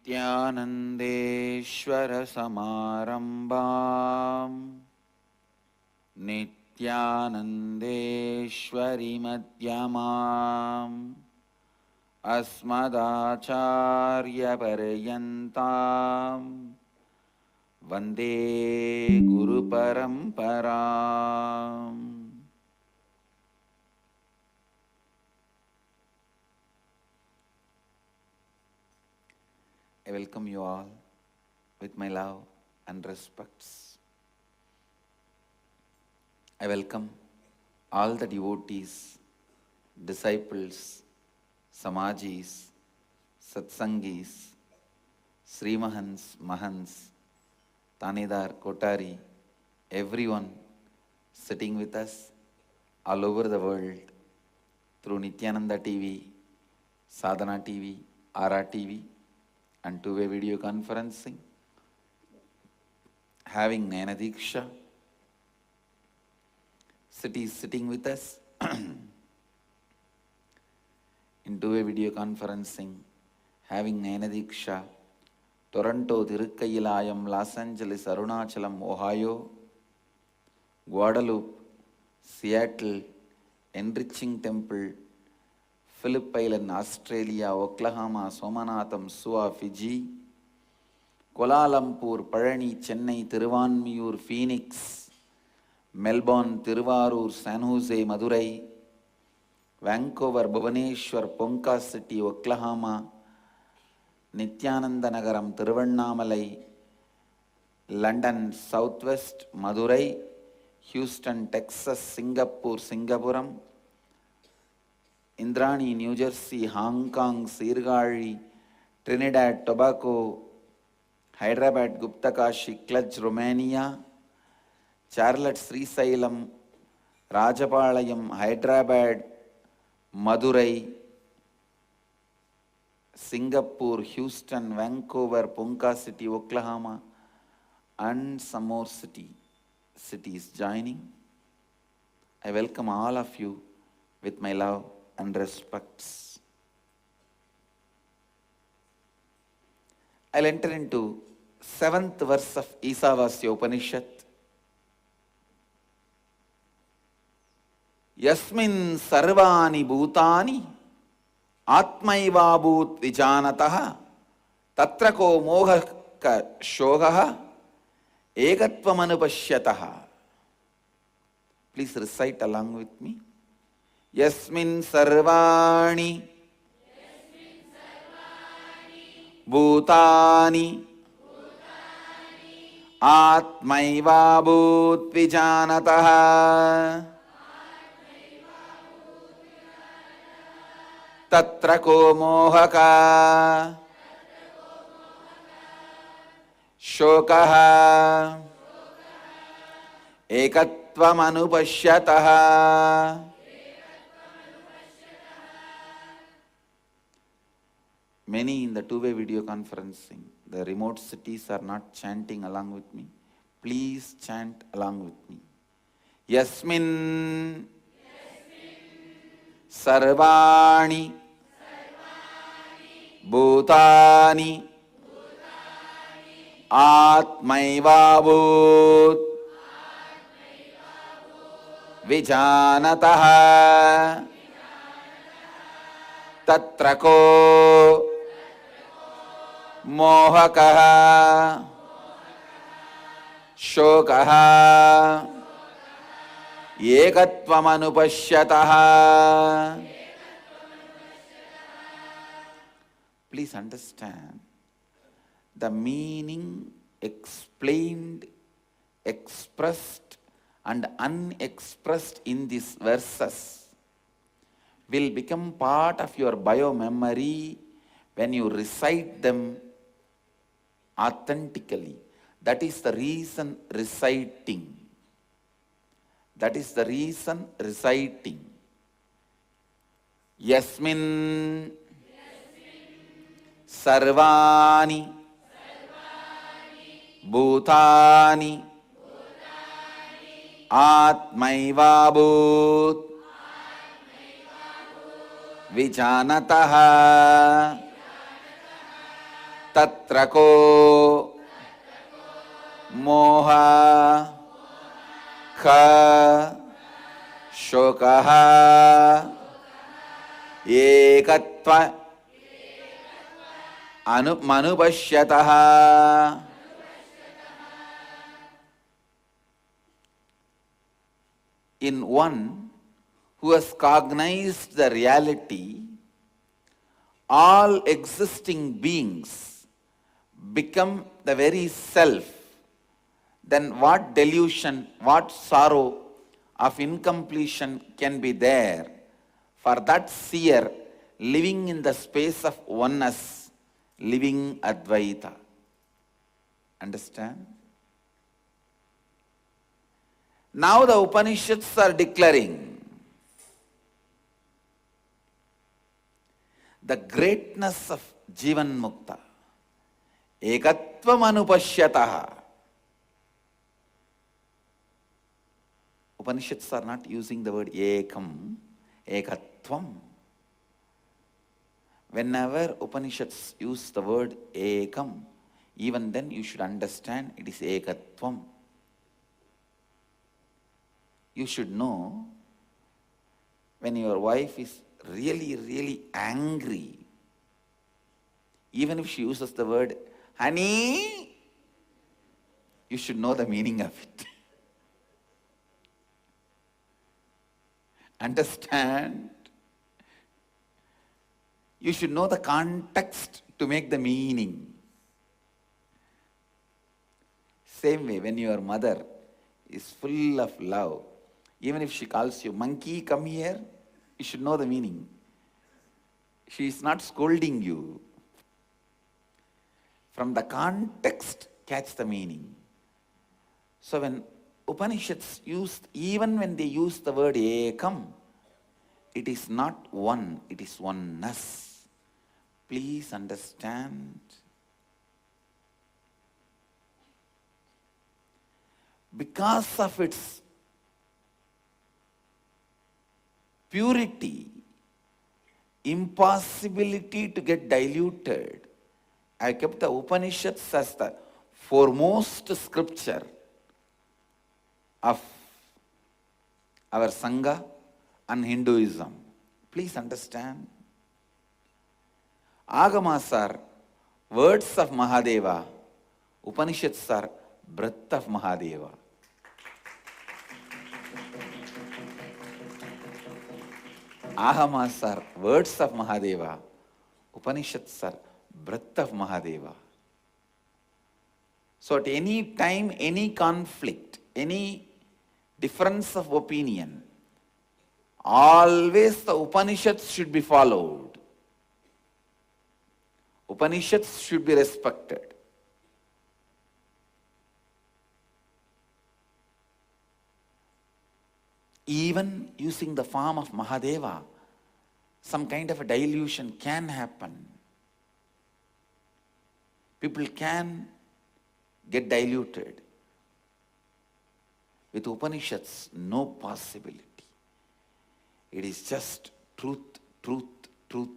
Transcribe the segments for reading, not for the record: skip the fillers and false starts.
नित्यानन्देश्वर समारम्भाम् नित्यानन्देश्वरि मध्यमाम् अस्मदाचार्यपर्यन्ताम् वन्दे गुरुपरम्पराम्. I welcome you all with my love and respects. I welcome all the devotees, disciples, Samajis, Satsangis, Srimahans, Mahans, Tanidar, Kotari, everyone sitting with us all over the world through Nithyananda TV, Sadhana TV, Ara TV, and two-way video conferencing, having Nayana Diksha, cities sitting with us in two-way video conferencing, having Nayana Diksha, Toronto, Tirukkayilayam, Los Angeles, Arunachalam, Ohio, Guadalupe, Seattle, Enriching Temple, Phillip Island, Australia, Oklahoma, Somanatham, Sua, Fiji, Kuala Lumpur, Parani, Chennai, Thiruvanmiyur, Phoenix, Melbourne, Tiruvarur, San Jose, Madurai, Vancouver, Bhubaneswar, Ponca City, Oklahoma, Nithyananda Nagaram, Tiruvannamalai, London, Southwest, Madurai, Houston, Texas, Singapore, Singapuram, Indrani, New Jersey, Hong Kong, Sirgari, Trinidad, Tobago, Hyderabad, Guptakashi, Cluj, Romania, Charlotte, Srisailam, Rajapalayam, Hyderabad, Madurai, Singapore, Houston, Vancouver, Ponca City, Oklahoma, and some more cities joining. I welcome all of you with my love and respects. I'll enter into 7th verse of Isavasya Upanishad. Yasmin sarvani bhutani atmaiva bhut vijanataha tatra ko mohaka shogaha egatvamanupashyataha. Please recite along with me. Yasmin sarvani bhutani atmaiva bhut vijanataha tatra ko mohaka shokaha ekatvamanupashyataha. Many in the two-way video conferencing, the remote cities are not chanting along with me. Please chant along with me. Yasmin sarvani bhutani atmaiva bhut vijanataha tatra ko mohakaha shokaha ekatvamanupashyataha. Please understand the meaning explained, expressed and unexpressed in these verses will become part of your bio-memory when you recite them authentically. That is the reason reciting. That is the reason reciting. Yasmin sarvani bhutani atmaiva bhut vijanataha tatrako moha kha shokaha ekatva manupashyataha. In one who has cognized the reality, all existing beings become the very self, then what delusion, what sorrow of incompletion can be there for that seer living in the space of oneness, living Advaita? Understand? Now the Upanishads are declaring the greatness of Jivan Mukta. Ekatvam anupashyataha. Upanishads are not using the word ekam, ekatvam. Whenever Upanishads use the word ekam, even then you should understand it is ekatvam. You should know when your wife is really, really angry, even if she uses the word honey, you should know the meaning of it. Understand? You should know the context to make the meaning. Same way, when your mother is full of love, even if she calls you, monkey, come here, you should know the meaning. She is not scolding you. From the context, catch the meaning. So when Upanishads used, even when they use the word ekam, it is not one, it is oneness. Please understand. Because of its purity, impossibility to get diluted, I kept the Upanishads as the foremost scripture of our Sangha and Hinduism. Please understand. Agamas are words of Mahadeva. Upanishads are breath of Mahadeva. Agamas are words of Mahadeva. Upanishads are breath of Mahadeva. So at any time, any conflict, any difference of opinion, always the Upanishads should be followed. Upanishads should be respected. Even using the form of Mahadeva, some kind of a dilution can happen. People can get diluted. With Upanishads, no possibility. It is just truth, truth, truth,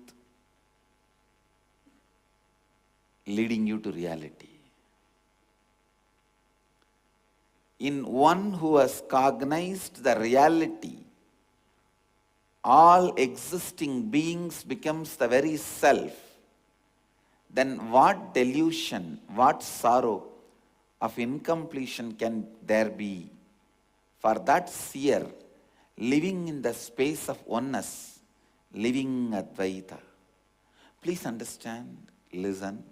leading you to reality. In one who has cognized the reality, all existing beings becomes the very self, then what delusion, what sorrow of incompletion can there be for that seer living in the space of oneness, living Advaita? Please understand, listen.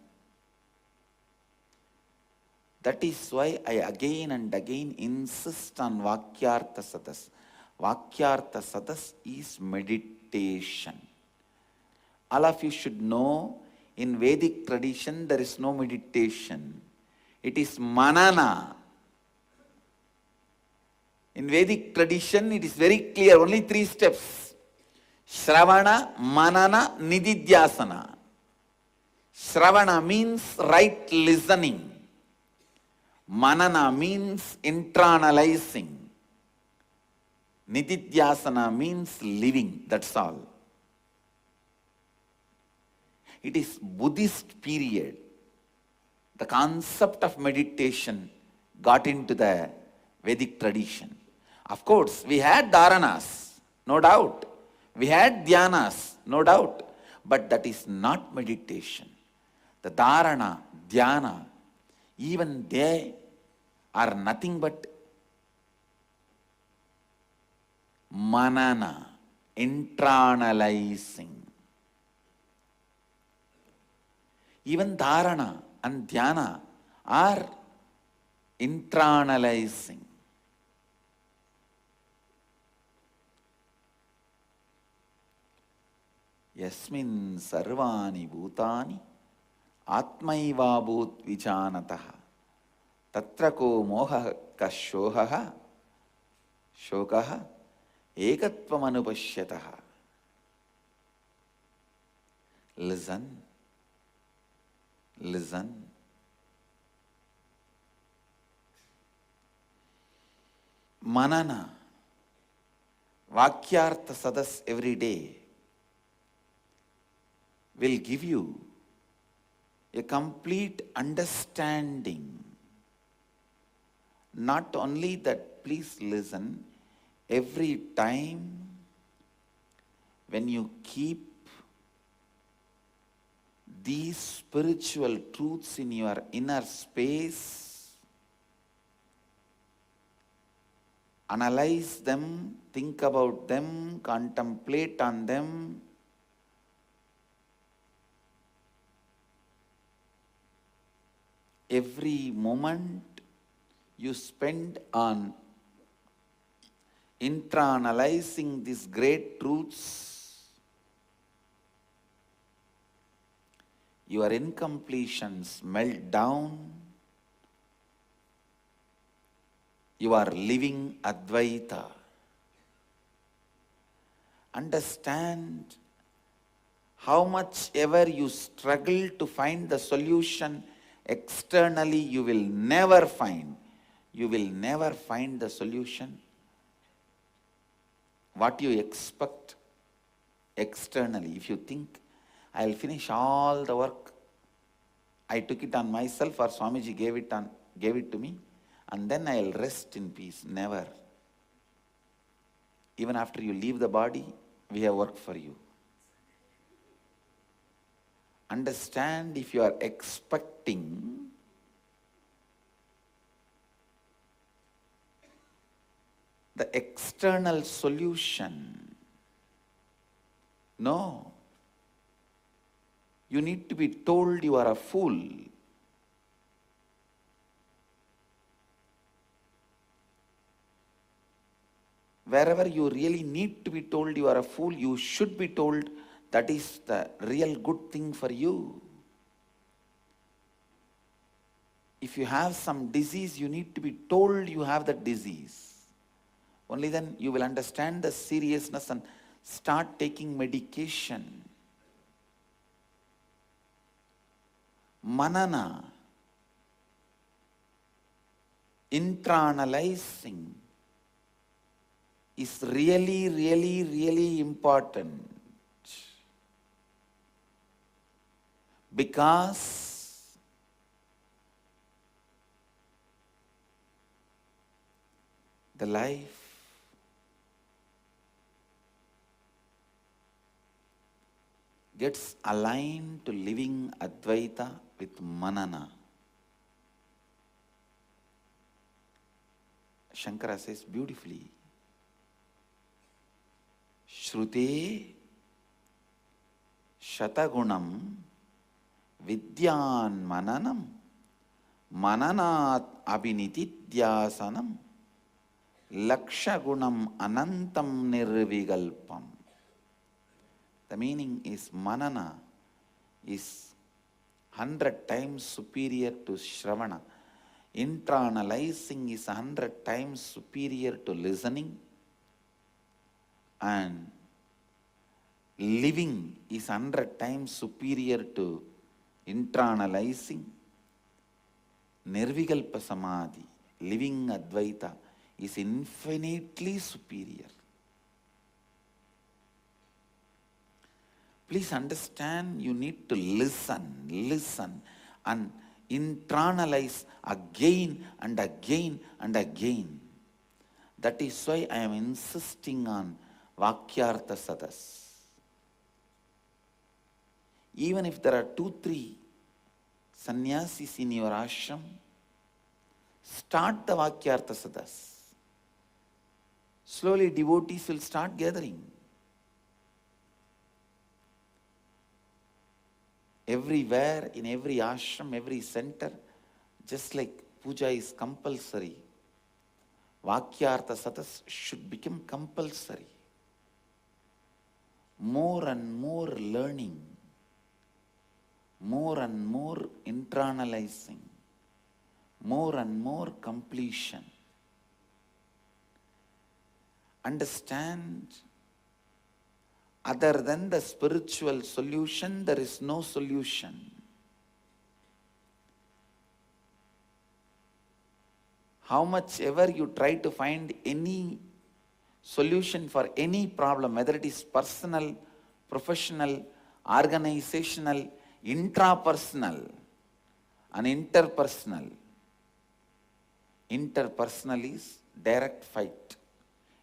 That is why I again and again insist on Vakyartha Sadas. Vakyartha Sadas is meditation. All of you should know, in Vedic tradition there is no meditation. It is manana. In Vedic tradition it is very clear, only 3 steps. Shravana, Manana, Nididhyasana. Shravana means right listening. Manana means internalizing. Nididhyasana means living, that's all. It is Buddhist period The concept of meditation got into the Vedic tradition. Of course, we had dharanas, no doubt. We had dhyanas, no doubt. But that is not meditation. The dharana, dhyana, even they are nothing but manana, internalizing. Even dharana and dhyana are internalizing. Yasmin sarvani bhutani atmaiva bhut vijanataha tatra ko moha kashohaha shokaha ekatvam anupashyataha. Listen, listen. Manana, Vakyartha Sadas every day will give you a complete understanding. Not only that, please listen, every time when you keep these spiritual truths in your inner space, analyze them, think about them, contemplate on them, every moment you spend on internalizing these great truths, your incompletions melt down. You are living Advaita. Understand how much ever you struggle to find the solution externally, you will never find. You will never find the solution. What you expect externally. If you think, I'll finish all the work, I took it on myself or Swamiji gave it to me, and then I'll rest in peace. Never. Even after you leave the body, we have work for you. Understand, if you are expecting the external solution, no. You need to be told you are a fool. Wherever you really need to be told you are a fool, you should be told that is the real good thing for you. If you have some disease, you need to be told you have that disease. Only then you will understand the seriousness and start taking medication. Manana, internalizing is really, really, really important. Because the life gets aligned to living Advaita with Manana. Shankara says beautifully, Shrute Shatagunam Vidyan Mananam Mananat Abhinitidhyasanam Lakshagunam Anantam Nirvigalpam. The meaning is Manana is 100 times superior to Shravana. Internalizing is 100 times superior to listening. And living is 100 times superior to internalizing. Nirvigalpa Samadhi, living Advaita, is infinitely superior. Please understand, you need to listen, and internalize again and again and again. That is why I am insisting on Vakyartha Sadas. Even if there are 2-3 sannyasis in your ashram, start the Vakyartha Sadas. Slowly devotees will start gathering. Everywhere, in every ashram, every center, just like puja is compulsory, Vakyartha Sadas should become compulsory. More and more learning, more and more internalizing, more and more completion. Understand, other than the spiritual solution, there is no solution. How much ever you try to find any solution for any problem, whether it is personal, professional, organizational, intrapersonal, and interpersonal. Interpersonal is direct fight.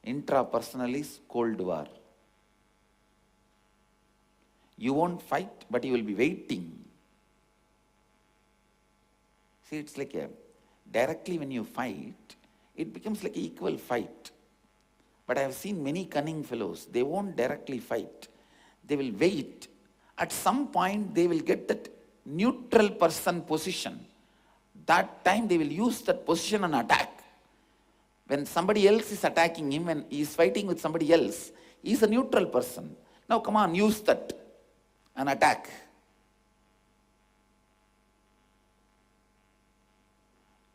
Intrapersonal is cold war. You won't fight, but you will be waiting. See, it's like directly when you fight, it becomes like an equal fight. But I have seen many cunning fellows, they won't directly fight. They will wait. At some point, they will get that neutral person position. That time, they will use that position and attack. When somebody else is attacking him and he is fighting with somebody else, he is a neutral person. Now come on, use that and attack.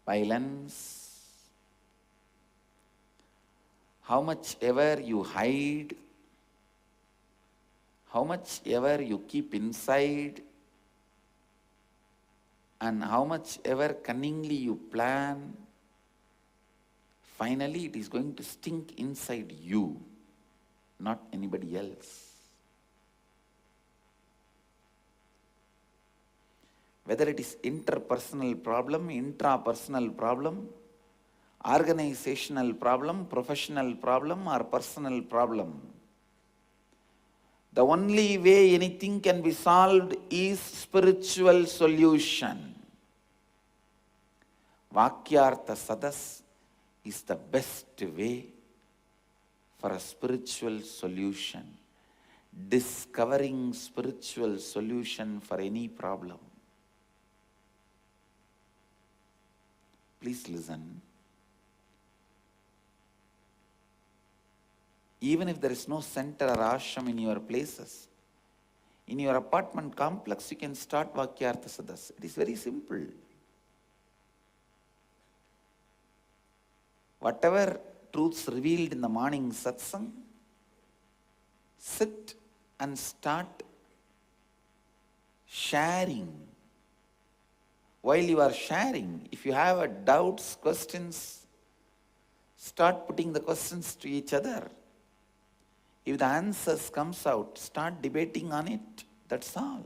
Violence. How much ever you hide, how much ever you keep inside, and how much ever cunningly you plan, finally it is going to stink inside you, not anybody else. Whether it is interpersonal problem, intrapersonal problem, organizational problem, professional problem, or personal problem, the only way anything can be solved is spiritual solution. Vakyartha Sadas is the best way for a spiritual solution. Discovering spiritual solution for any problem. Please listen. Even if there is no center or ashram in your places, in your apartment complex, you can start Vakyartha Sadas. It is very simple. Whatever truths revealed in the morning satsang, sit and start sharing. While you are sharing, if you have doubts, questions, start putting the questions to each other. If the answers comes out, start debating on it. That's all.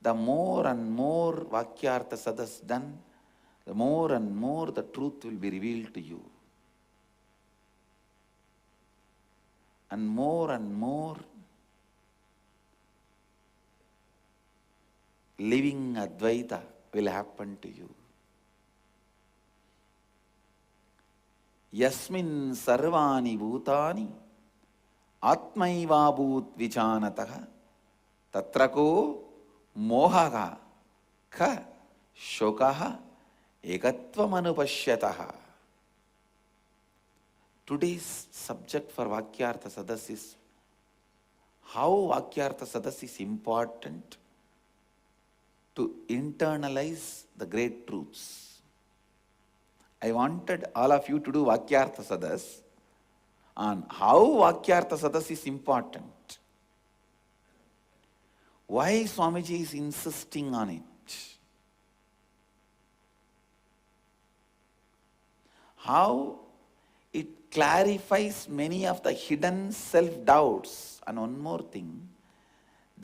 The more and more Vakyartha Sadas done, the more and more the truth will be revealed to you. And more living Advaita will happen to you. Yasmin sarvani bhutani atmaiva bhut vichanataha tatrako mohaga ka shokaha ekatvam anupashyataha. Today's subject for Vakyartha Sadas is how Vakyartha Sadas is important to internalize the great truths. I wanted all of you to do Vakyartha Sadas on how Vakyartha Sadas is important. Why Swamiji is insisting on it. How it clarifies many of the hidden self-doubts. And one more thing,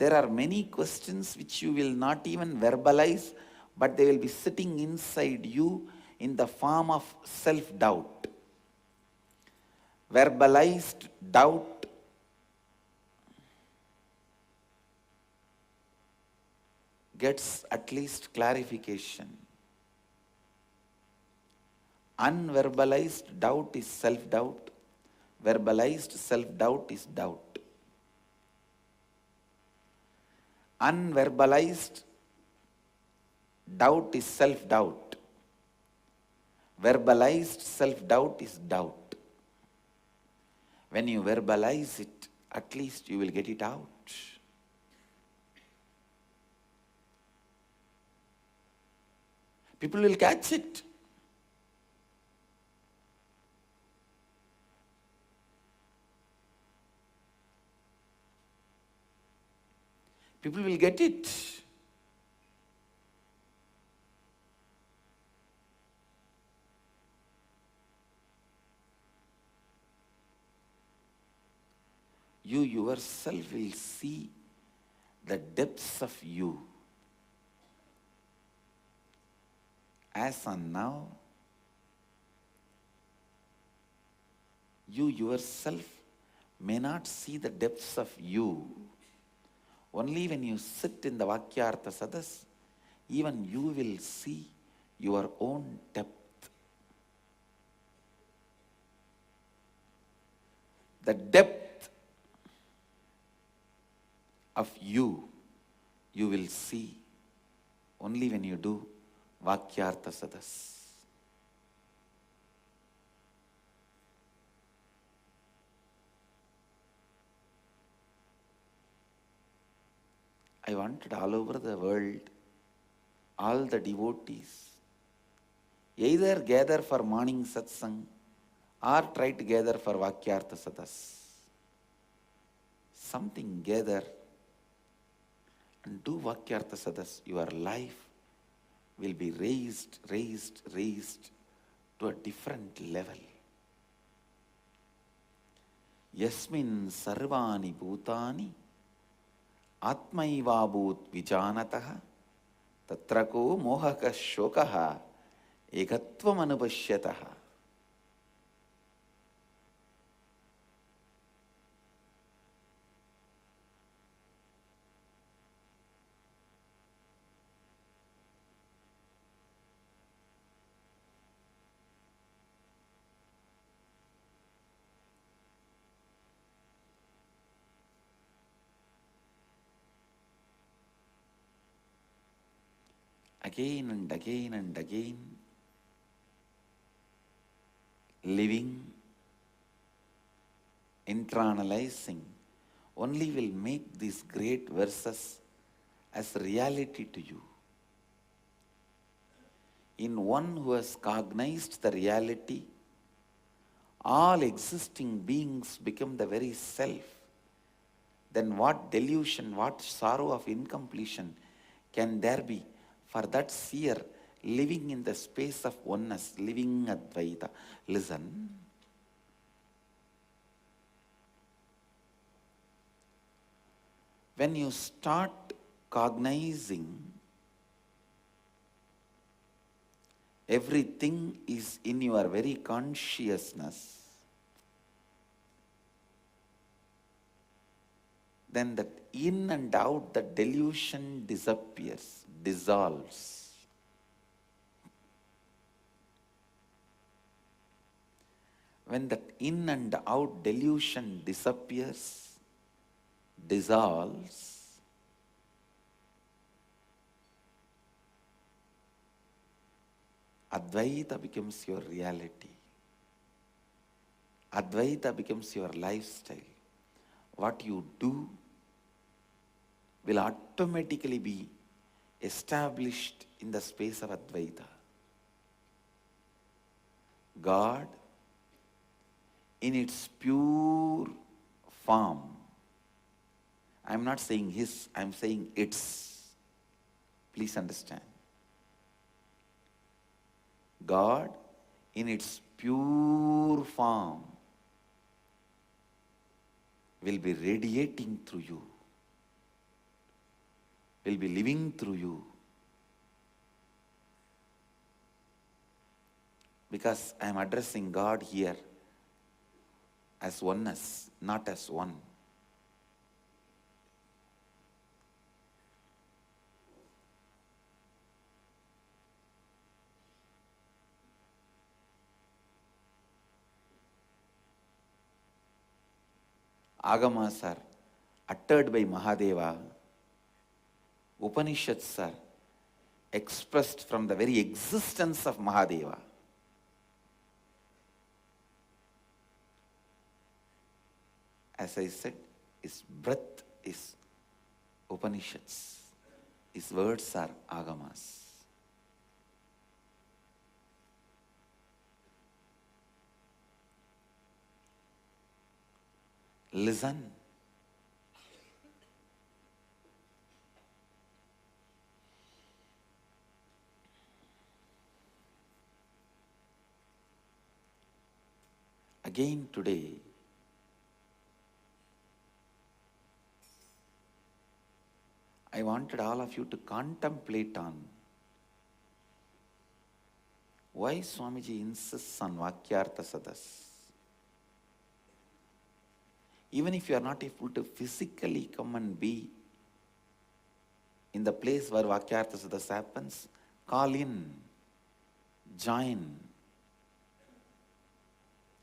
There are many questions which you will not even verbalize, but they will be sitting inside you in the form of self-doubt. Verbalized doubt gets at least clarification. Unverbalized doubt is self-doubt. Verbalized self-doubt is doubt. Unverbalized doubt is self-doubt. Verbalized self-doubt is doubt. When you verbalize it, at least you will get it out. People will catch it. People will get it. You yourself will see the depths of you. As on now, you yourself may not see the depths of you. Only when you sit in the Vakyartha Sadas, even you will see your own depth. The depth of you will see only when you do Vakyartha Sadas. I wanted all over the world, all the devotees, either gather for morning satsang or try to gather for Vakyartha Sadas. Something gather and do Vakyartha Sadas. Your life will be raised to a different level. Yasmin sarvani bhutani Atmaivabhut vijanataha tatrako mohaka shokaha ekatvam anupashyataha. Again and again and again, living, internalizing, only will make these great verses as reality to you. In one who has cognized the reality, all existing beings become the very self. Then what delusion, what sorrow of incompletion can there be for that seer living in the space of oneness, living Advaita? Listen. When you start cognizing everything is in your very consciousness, then that in and out, the delusion disappears, dissolves. When that in and out delusion disappears, dissolves, Advaita becomes your reality. Advaita becomes your lifestyle. What you do will automatically be established in the space of Advaita. God, in its pure form, I am not saying his, I am saying its. Please understand. God, in its pure form, will be radiating through you. will be living through you. Because I am addressing God here as oneness, not as one. Agamas are uttered by Mahadeva. Upanishads are expressed from the very existence of Mahadeva. As I said, his breath is Upanishads. His words are Agamas. Listen. Again today, I wanted all of you to contemplate on why Swamiji insists on Vakyartha Sadas. Even if you are not able to physically come and be in the place where Vakyartha Sadas happens, call in, join.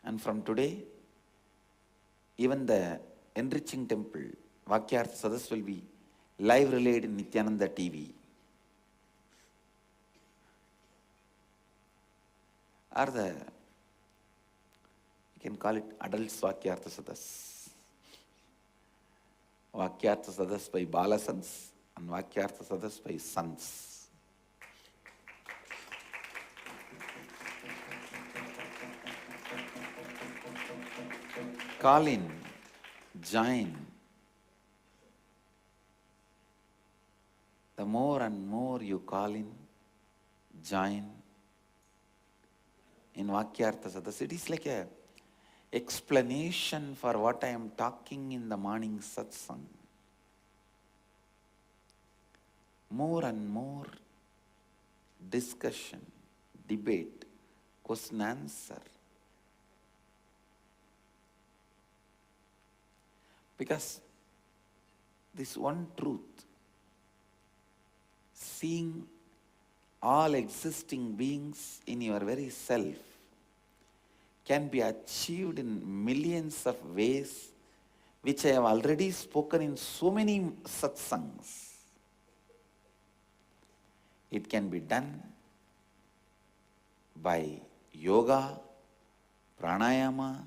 And from today, even the enriching temple, Vakyartha Sadas will be live relayed in Nithyananda TV. Or you can call it Adults Vakyartha Sadas. Vakyartha Sadas by Balasans and Vakyartha Sadas by Sons. Call in, join. The more and more you call in, join in Vakyartha Sadas, it is like a explanation for what I am talking in the morning satsang. More and more discussion, debate, question answer. Because this one truth, seeing all existing beings in your very self, can be achieved in millions of ways, which I have already spoken in so many satsangs. It can be done by yoga, pranayama,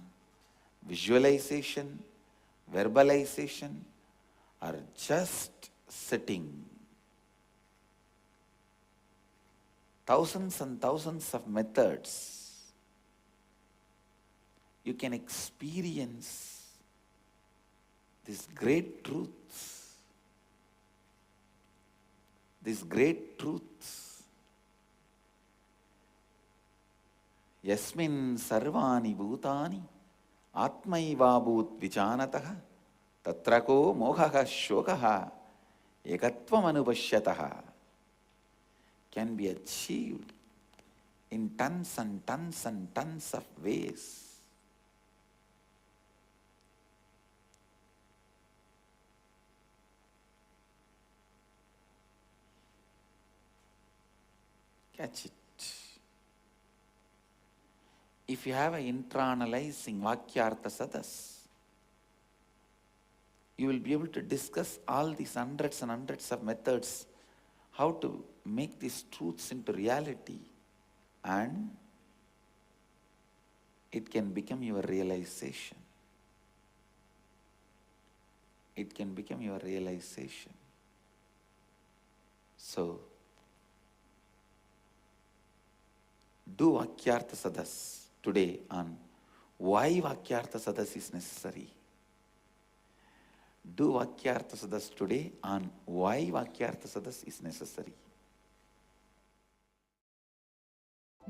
visualization, verbalization, or just sitting. Thousands and thousands of methods. You can experience these great truths. These great truths. Yasmin sarvani bhutani atmaiva bhut vichanataha tatrako mohaha shokaha ekatvam anupashyataha can be achieved in tons and tons and tons of ways. Catch it. If you have an internalizing Vakyartha Sadas, you will be able to discuss all these hundreds and hundreds of methods, how to make these truths into reality, and it can become your realization. It can become your realization. So, do Vakyartha Sadas today on why Vakyartha Sadas is necessary. Do Vakyartha Sadas today on why Vakyartha Sadas is necessary.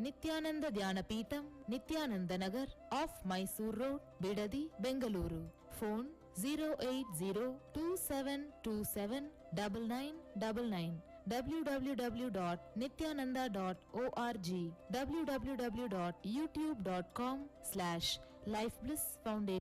Nithyananda Dhyanapeetham, Nithyananda Nagar, off Mysore Road, Bidadi, Bengaluru. Phone 08027279999 www.nithyananda.org www.youtube.com/lifeblissfoundation.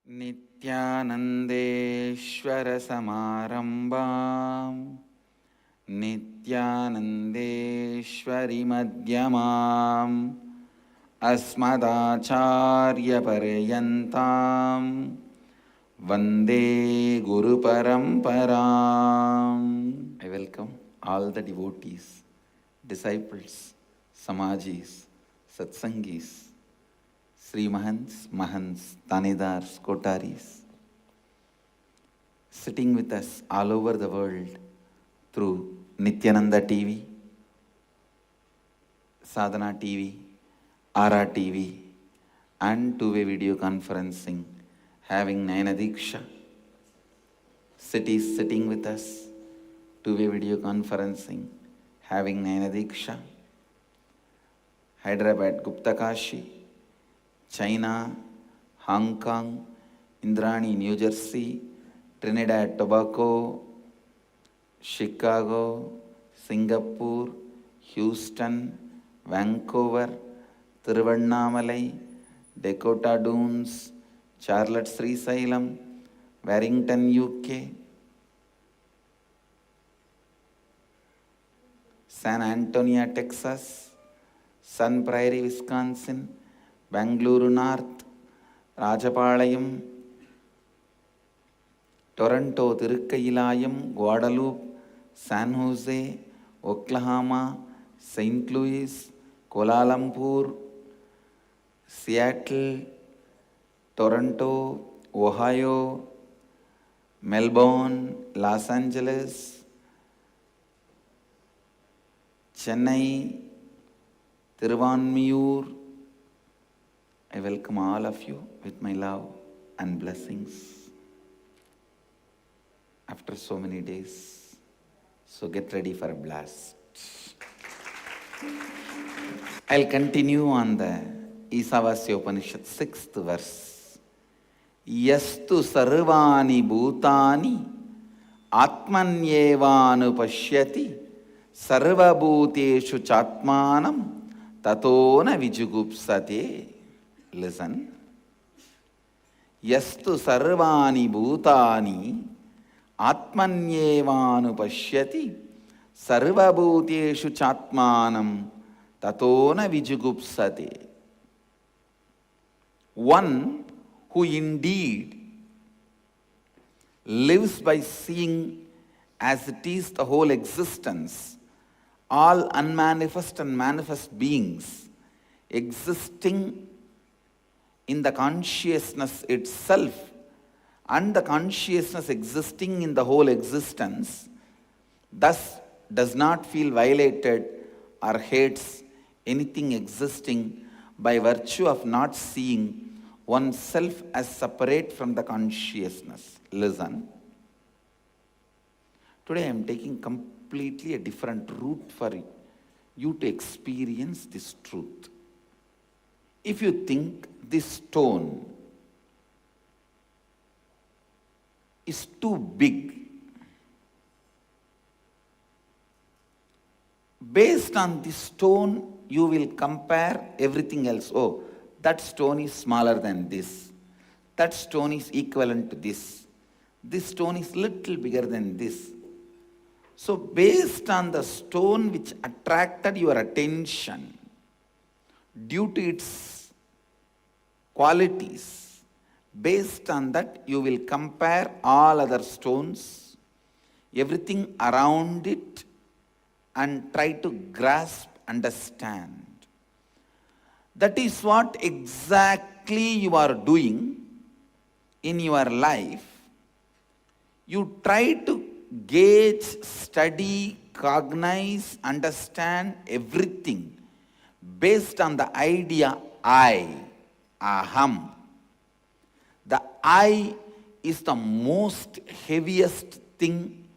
Nithyanandeshwara Samarambam Nithyanandeshwari Madhyamam Asmadacharya Paryantam Vande Guru Paramparam. I welcome all the devotees, disciples, Samajis, Satsangis, Sri Mahants, Mahants, Tanidars, Kotaris, sitting with us all over the world through Nithyananda TV, Sadhana TV, Ara TV, and two-way video conferencing, having Nayana Diksha. Cities sitting with us, two-way video conferencing, having Nayana Diksha. Hyderabad, Gupta Kashi, China, Hong Kong, Indrani, New Jersey, Trinidad, Tobago, Chicago, Singapore, Houston, Vancouver, Tiruvannamalai, Dakota Dunes, Charlotte, Sri Salem, Warrington, UK, San Antonio, Texas, Sun Prairie, Wisconsin, Bangalore North, Rajapalayam, Toronto, Tirukailayam, Guadalupe, San Jose, Oklahoma, St. Louis, Kuala Lumpur, Seattle, Toronto, Ohio, Melbourne, Los Angeles, Chennai, Tiruvanmiyur. I welcome all of you with my love and blessings after so many days. So get ready for a blast. I'll continue on the Isavasya Upanishad 6th verse. Yastu sarvani bhutani atmanyevanu pashyati sarva bhuteshu chatmanam tatona vijugupsate. Listen. Yastu sarvani bhutani atmanyevanu pashyati sarva bhuteshu chatmanam tatona vijugupsate. One who indeed lives by seeing as it is the whole existence, all unmanifest and manifest beings existing in the consciousness itself and the consciousness existing in the whole existence, thus does not feel violated or hates anything existing by virtue of not seeing oneself as separate from the consciousness. Listen. Today I am taking completely a different route for you to experience this truth. If you think this stone is too big, based on this stone, you will compare everything else. Oh, that stone is smaller than this. That stone is equivalent to this. This stone is little bigger than this. So based on the stone which attracted your attention, due to its qualities, based on that you will compare all other stones, everything around it, and try to grasp, understand. That is what exactly you are doing in your life. You try to gauge, study, cognize, understand everything based on the idea I, aham. I is the most heaviest thing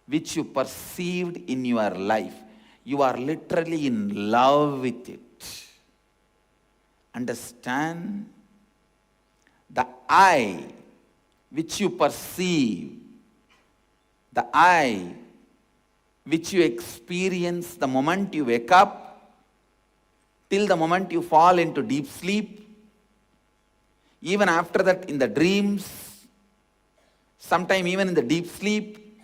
which you perceived in your life. You are literally in love with it. Understand? The I which you perceive, the I which you experience the moment you wake up, till the moment you fall into deep sleep, even after that in the dreams, sometime even in the deep sleep,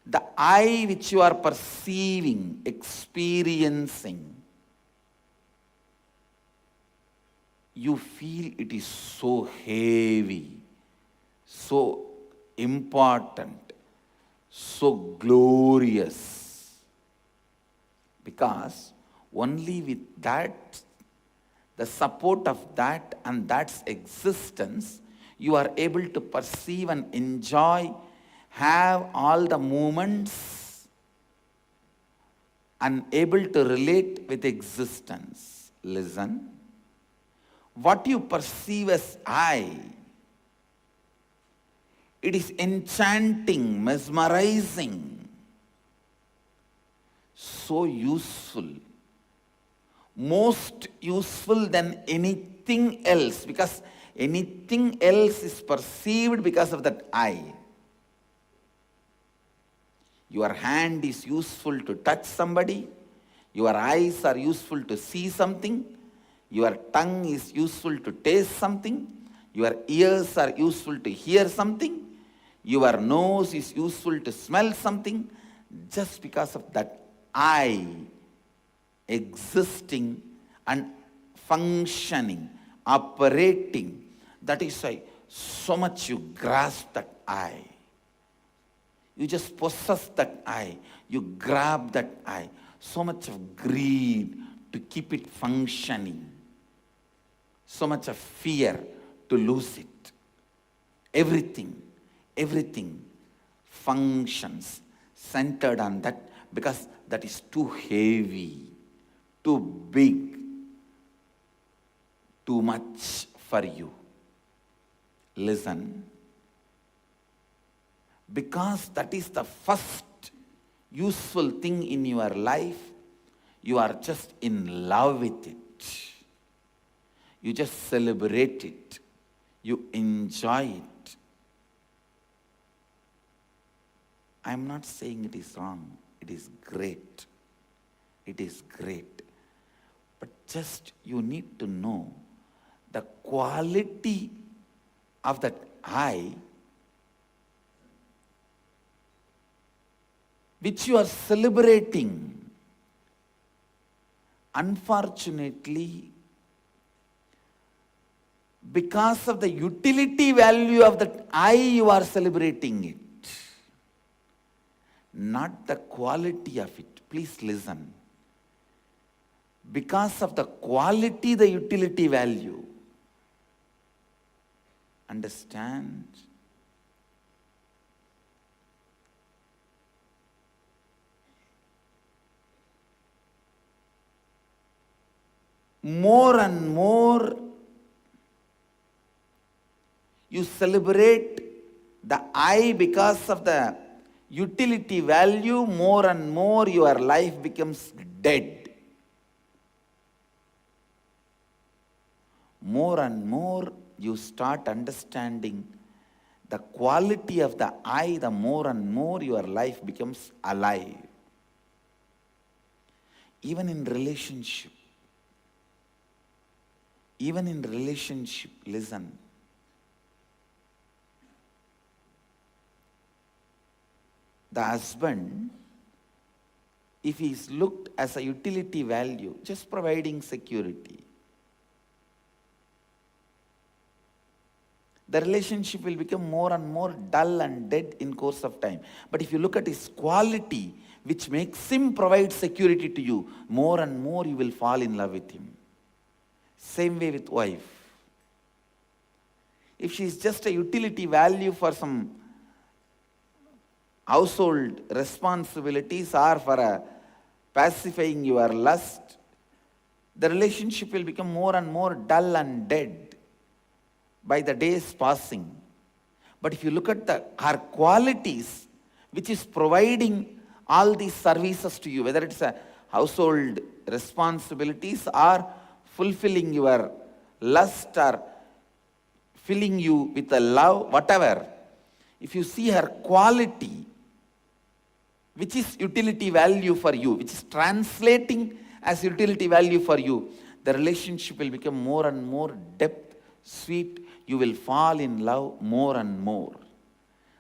the I which you are perceiving, experiencing, you feel it is so heavy, so important, so glorious. Because only with that, the support of that and that's existence, you are able to perceive and enjoy, have all the moments and able to relate with existence. Listen. What you perceive as I, it is enchanting, mesmerizing, so useful, most useful than anything else, because anything else is perceived because of that I. Your hand is useful to touch somebody, your eyes are useful to see something, your tongue is useful to taste something, your ears are useful to hear something, your nose is useful to smell something, just because of that I existing and functioning, operating. That is why so much you grasp that I. You just possess that I. You grab that I. So much of greed to keep it functioning. So much of fear to lose it. Everything functions centered on that, because that is too heavy, too big, too much for you. Listen. Because that is the first useful thing in your life, you are just in love with it. You just celebrate it. You enjoy it. I am not saying it is wrong. It is great. It is great. But just you need to know the quality of that I which you are celebrating. Unfortunately, because of the utility value of that I, you are celebrating it, not the quality of it. Please listen. Because of the quality, the utility value. Understand? More and more you celebrate the I because of the utility value, more and more your life becomes dead. More and more you start understanding the quality of the I, the more and more your life becomes alive. Even in relationship, listen. The husband, if he is looked as a utility value, just providing security, the relationship will become more and more dull and dead in course of time. But if you look at his quality, which makes him provide security to you, more and more you will fall in love with him. Same way with wife. If she is just a utility value for some household responsibilities or for pacifying your lust, the relationship will become more and more dull and dead. by the days passing. But if you look at her qualities, which is providing all these services to you, whether it's a household responsibilities or fulfilling your lust or filling you with a love, whatever, if you see her quality, which is utility value for you, which is translating as utility value for you, the relationship will become more and more depth, sweet. You will fall in love more and more.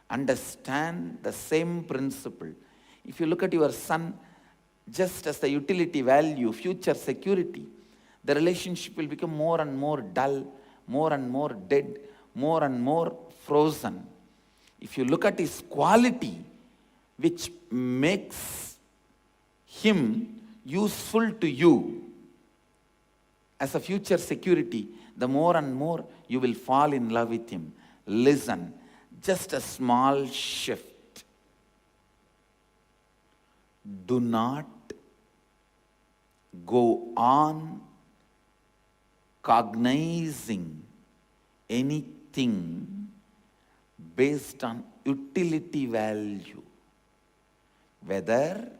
Understand the same principle. If you look at your son just as the utility value, future security, the relationship will become more and more dull, more and more dead, more and more frozen. If you look at his quality, which makes him useful to you as a future security, the more and more you will fall in love with him. Listen, just a small shift. Do not go on cognizing anything based on utility value. Whether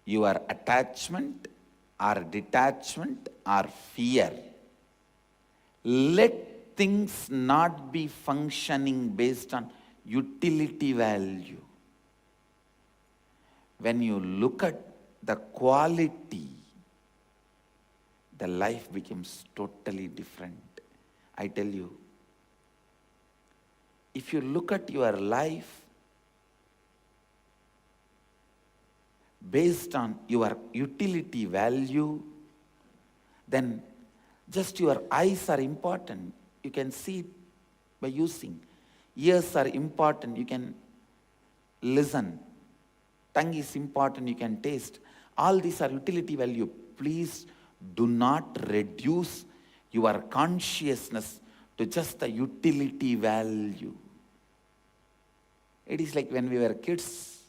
your attachment or detachment or fear, let things not be functioning based on utility value. When you look at the quality, the life becomes totally different. I tell you, if you look at your life based on your utility value, then just your eyes are important. You can see by using. Ears are important. You can listen. Tongue is important. You can taste. All these are utility value. Please do not reduce your consciousness to just the utility value. It is like when we were kids.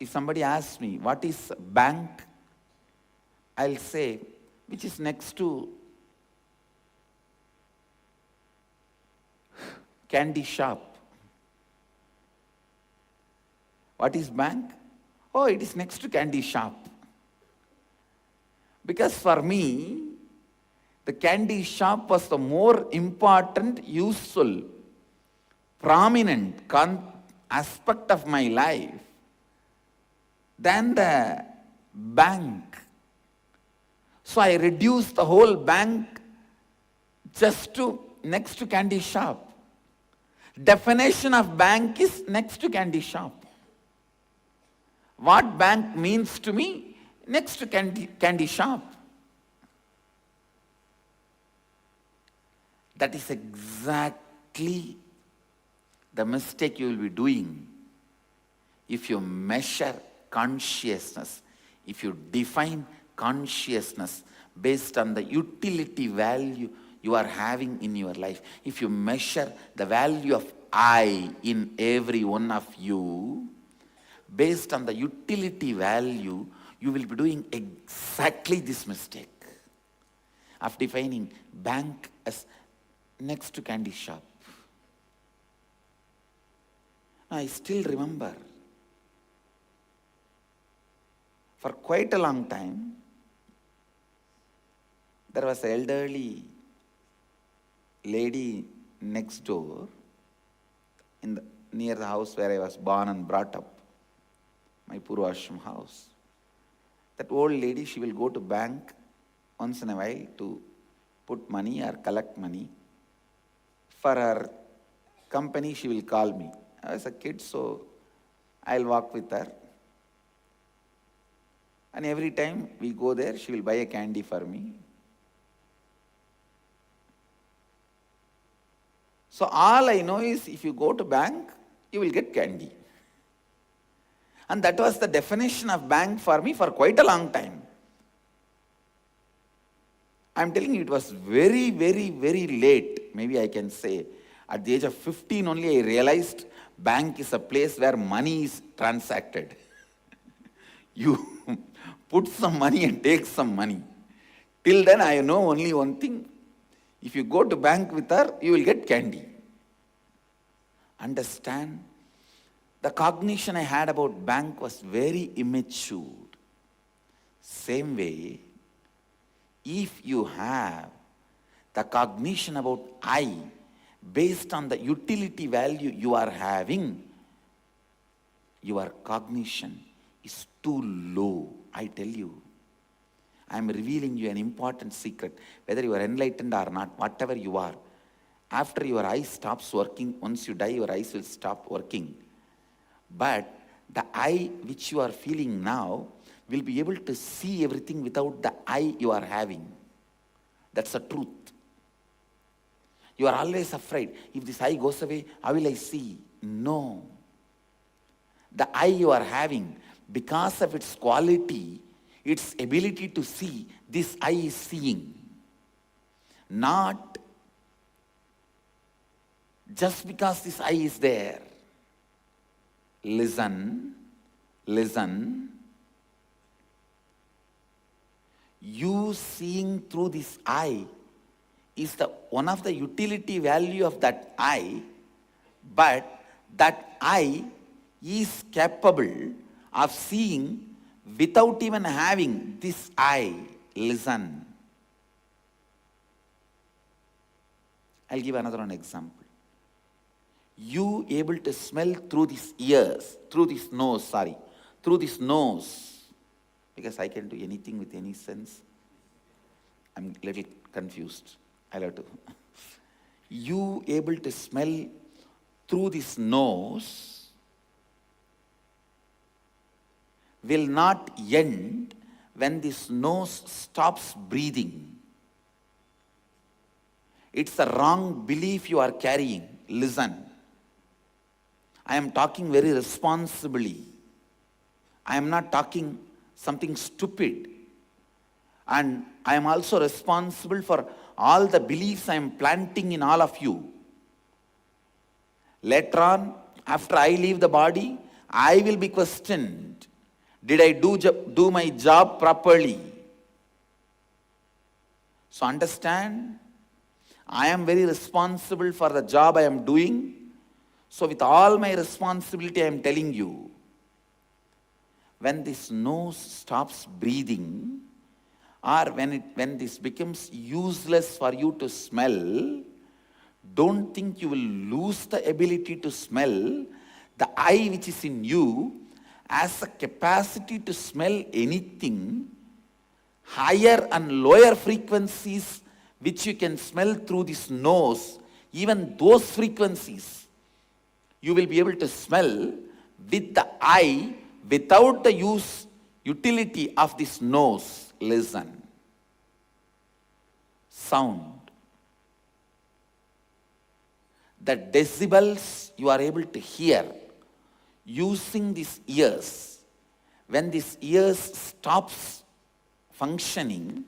If somebody asks me, what is bank? I'll say, which is next to candy shop. What is bank? Oh, it is next to candy shop. Because for me, the candy shop was the more important, useful, prominent aspect of my life than the bank. So I reduced the whole bank just to next to candy shop. Definition of bank is next to candy shop. What bank means to me? Next to candy shop. That is exactly the mistake you will be doing if you measure consciousness, if you define consciousness based on the utility value you are having in your life. If you measure the value of I in every one of you based on the utility value, you will be doing exactly this mistake of defining bank as next to candy shop. I still remember, for quite a long time, there was an elderly lady next door near the house where I was born and brought up, my Purvashram house. That old lady, she will go to bank once in a while to put money or collect money. For her company, she will call me. I was a kid, so I'll walk with her. And every time we go there, she will buy a candy for me. So all I know is if you go to bank, you will get candy. And that was the definition of bank for me for quite a long time. I'm telling you, it was very, very, very late. Maybe I can say at the age of 15 only I realized bank is a place where money is transacted. You put some money and take some money. Till then I know only one thing, If you go to bank with her, you will get candy. Understand? The cognition I had about bank was very immature. Same way, if you have the cognition about I based on the utility value you are having, your cognition is too low. I tell you, I am revealing you an important secret. Whether you are enlightened or not, whatever you are, after your eye stops working, once you die, your eyes will stop working. But the I which you are feeling now will be able to see everything without the I you are having. That's the truth. You are always afraid, if this eye goes away, how will I see? No. The eye you are having, because of its quality, its ability to see, this eye is seeing. Not just because this eye is there. Listen, listen. You seeing through this eye is the one of the utility value of that eye, but that eye is capable of seeing without even having this eye. Listen. I'll give another one example. You able to smell through these ears, through this nose, because I can do anything with any sense. I'm a little confused. I'll have to. You able to smell through this nose will not end when this nose stops breathing. It's a wrong belief you are carrying. Listen. I am talking very responsibly. I am not talking something stupid. And I am also responsible for all the beliefs I am planting in all of you. Later on, after I leave the body, I will be questioned. Did I do my job properly? So understand, I am very responsible for the job I am doing. So with all my responsibility, I am telling you, when this nose stops breathing, or when this becomes useless for you to smell, don't think you will lose the ability to smell. The eye which is in you has a capacity to smell anything, higher and lower frequencies which you can smell through this nose. Even those frequencies you will be able to smell with the eye without the utility of this nose. Listen. Sound. The decibels you are able to hear using these ears. When this ears stops functioning,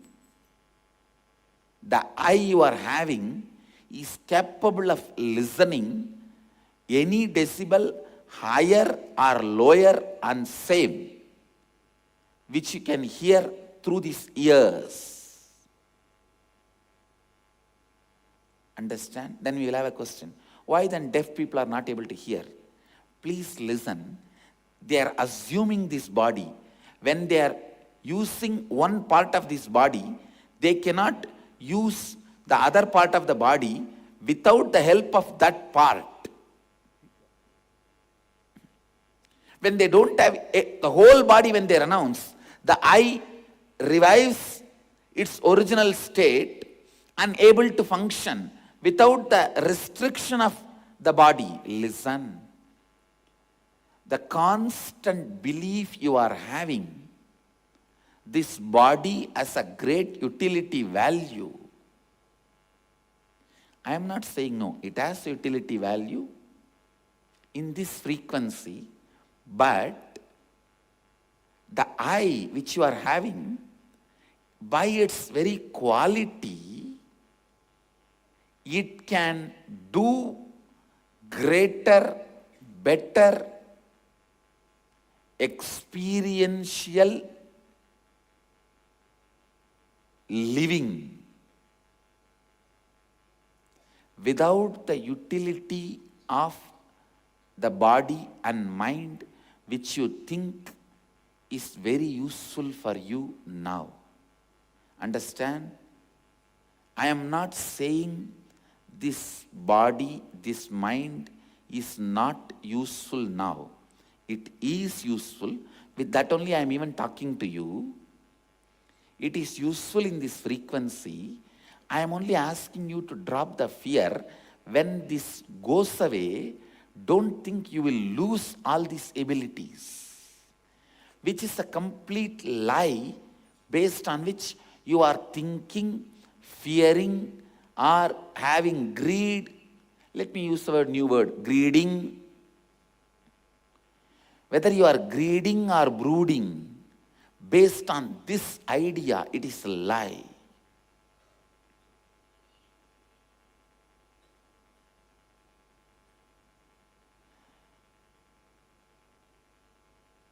the eye you are having is capable of listening any decibel higher or lower and same, which you can hear through these ears. Understand? Then we will have a question. Why then deaf people are not able to hear? Please listen. They are assuming this body. When they are using one part of this body, they cannot use the other part of the body without the help of that part. When they don't have the whole body, when they renounce, the eye revives its original state and able to function without the restriction of the body. Listen. The constant belief you are having, this body as a great utility value. I am not saying no, it has utility value in this frequency, but the eye which you are having, by its very quality, it can do greater, better, experiential living. without the utility of the body and mind which you think is very useful for you now. Understand? I am not saying this body, this mind is not useful now. It is useful. With that only I am even talking to you. It is useful in this frequency. I am only asking you to drop the fear. When this goes away, don't think you will lose all these abilities, which is a complete lie based on which you are thinking, fearing, or having greed. Let me use the new word, greeding. Whether you are greeding or brooding, based on this idea, it is a lie.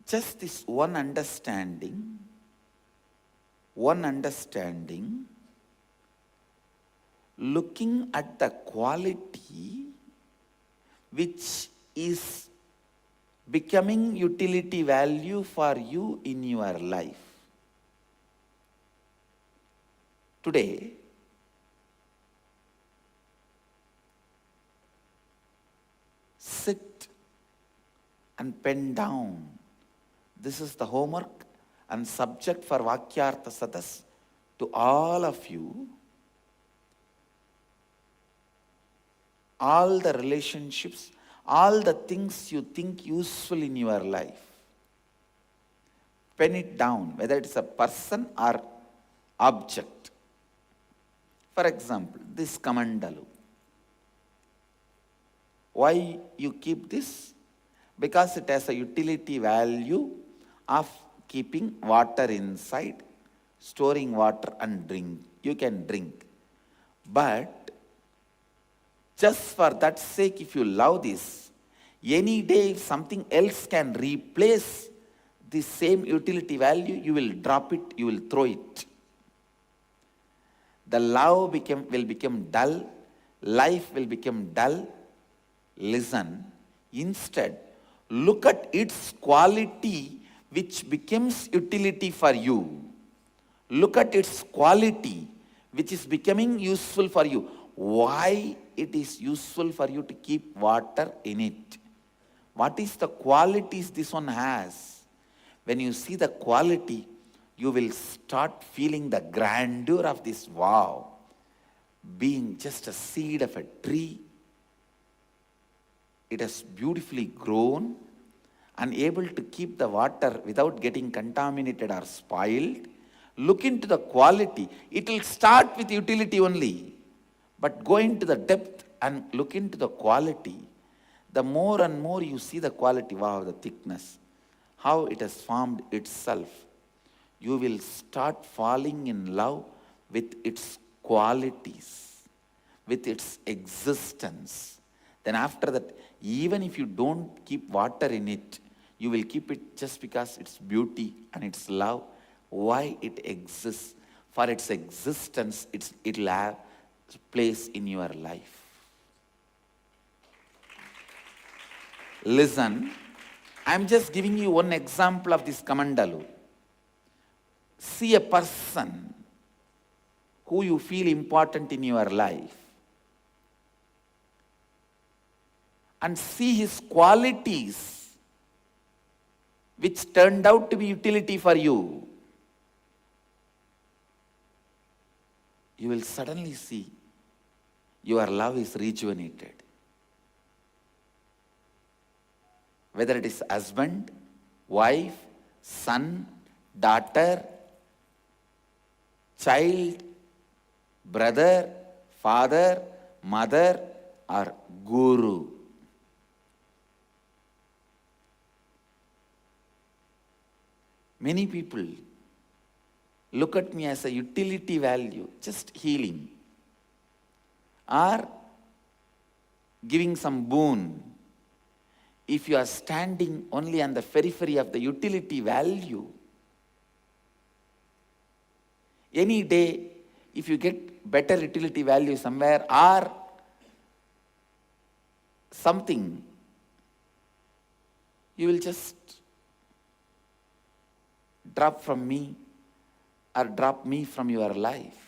Just this one understanding, looking at the quality which is becoming utility value for you in your life. Today, sit and pen down. This is the homework and subject for Vakyartha Sadas to all of you. All the relationships, all the things you think useful in your life. Pen it down, whether it's a person or object. For example, this kamandalu. Why you keep this? Because it has a utility value of keeping water inside, storing water and drink. You can drink. But just for that sake, if you love this, any day if something else can replace the same utility value, you will drop it, you will throw it. The love will become dull, life will become dull. Listen, instead, look at its quality which becomes utility for you. Look at its quality which is becoming useful for you. Why it is useful for you to keep water in it? What is the qualities this one has? When you see the quality, you will start feeling the grandeur of this wow. Being just a seed of a tree, it has beautifully grown and able to keep the water without getting contaminated or spoiled. Look into the quality. It will start with utility only. But go into the depth and look into the quality. The more and more you see the quality, wow, the thickness, how it has formed itself, you will start falling in love with its qualities, with its existence. Then after that, even if you don't keep water in it, you will keep it just because its beauty and its love, why it exists. For its existence, it will have place in your life. Listen, I am just giving you one example of this kamandalu. See a person who you feel important in your life and see his qualities which turned out to be utility for you. You will suddenly see your love is rejuvenated. Whether it is husband, wife, son, daughter, child, brother, father, mother, or guru. Many people look at me as a utility value, just healing, or giving some boon. If you are standing only on the periphery of the utility value, any day, if you get better utility value somewhere, or something, you will just drop from me or drop me from your life.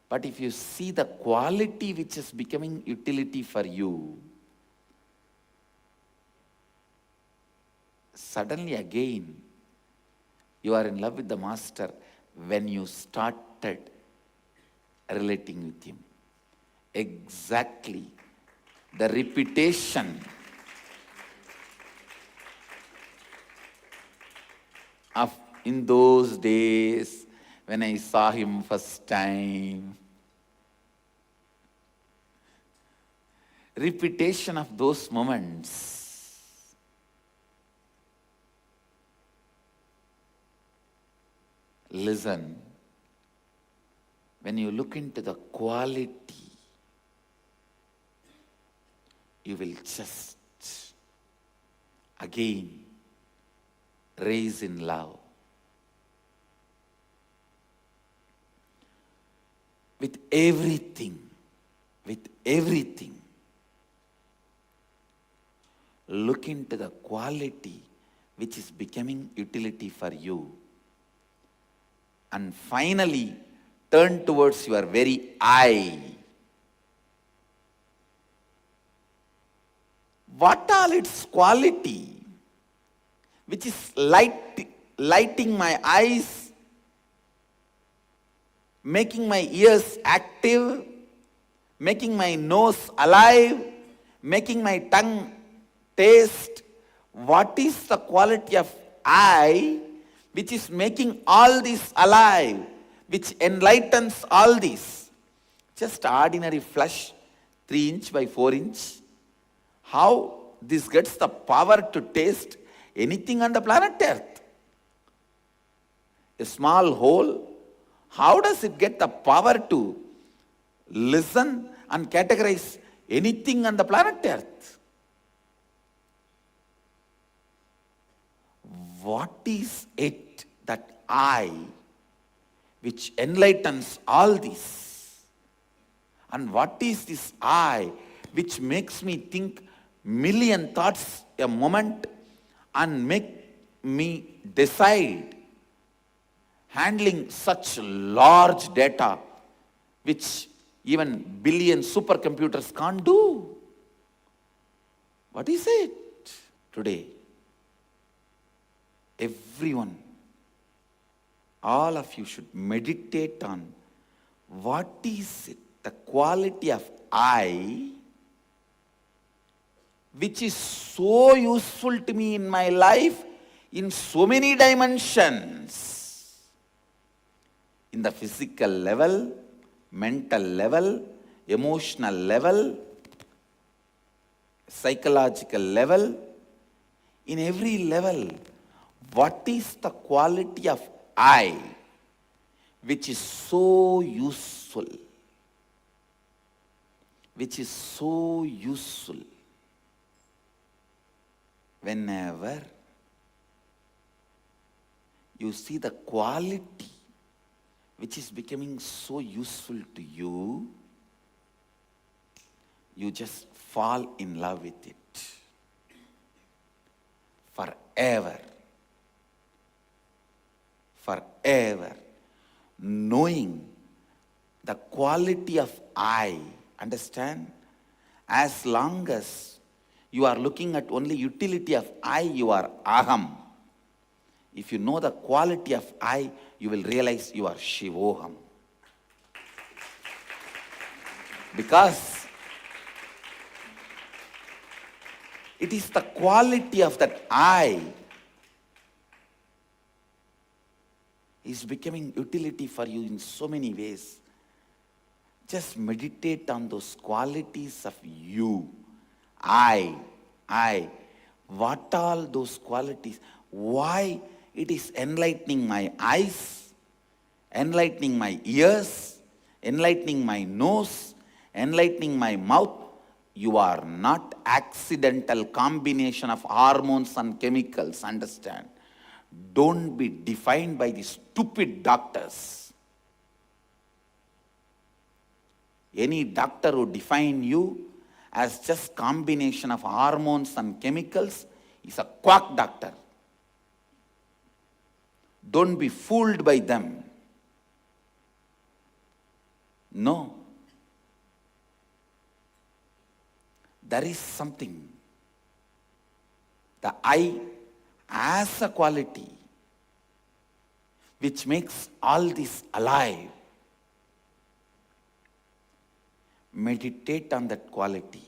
But if you see the quality which is becoming utility for you, suddenly again you are in love with the Master when you started relating with him. Exactly the repetition of in those days when I saw him first time. Repetition of those moments. Listen, when you look into the quality, you will just again raise in love. With everything, look into the quality which is becoming utility for you. And finally, turn towards your very I. What all its quality, which is lighting my eyes, making my ears active, making my nose alive, making my tongue taste. What is the quality of I which is making all this alive, which enlightens all this? Just ordinary flesh, 3 inch by 4 inch. How this gets the power to taste anything on the planet Earth? A small hole, how does it get the power to listen and categorize anything on the planet Earth? What is it that I which enlightens all this? And what is this I which makes me think million thoughts a moment and make me decide, handling such large data which even billion supercomputers can't do? What is it? Today, everyone, all of you should meditate on what is it, the quality of I, which is so useful to me in my life in so many dimensions. In the physical level, mental level, emotional level, psychological level, in every level. What is the quality of I which is so useful? Which is so useful. Whenever you see the quality which is becoming so useful to you, you just fall in love with it forever. Forever. Knowing the quality of I. Understand? As long as you are looking at only utility of I, you are aham. If you know the quality of I, you will realize you are Shivoham. Because it is the quality of that I is becoming utility for you in so many ways. Just meditate on those qualities of you. I. What all those qualities? Why it is enlightening my eyes, enlightening my ears, enlightening my nose, enlightening my mouth. You are not accidental combination of hormones and chemicals, understand? Don't be defined by the stupid doctors. Any doctor who define you as just combination of hormones and chemicals is a quack doctor. Don't be fooled by them. No. There is something. The I as a quality which makes all this alive. Meditate on that quality.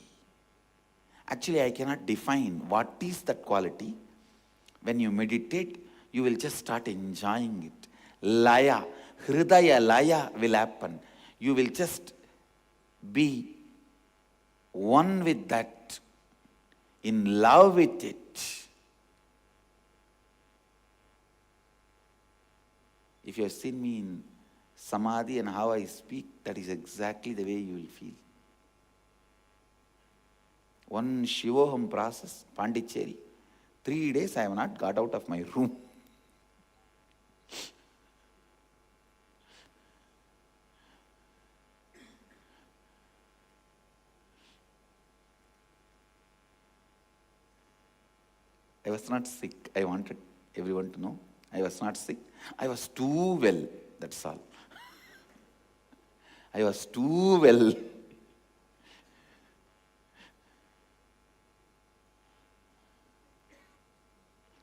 Actually, I cannot define what is that quality. When you meditate, you will just start enjoying it. Laya, Hridaya Laya will happen. You will just be one with that, in love with it. If you have seen me in Samadhi and how I speak, that is exactly the way you will feel. One Shivoham process, Pondicherry, 3 days I have not got out of my room. I was not sick. I wanted everyone to know. I was not sick. I was too well. That's all. I was too well.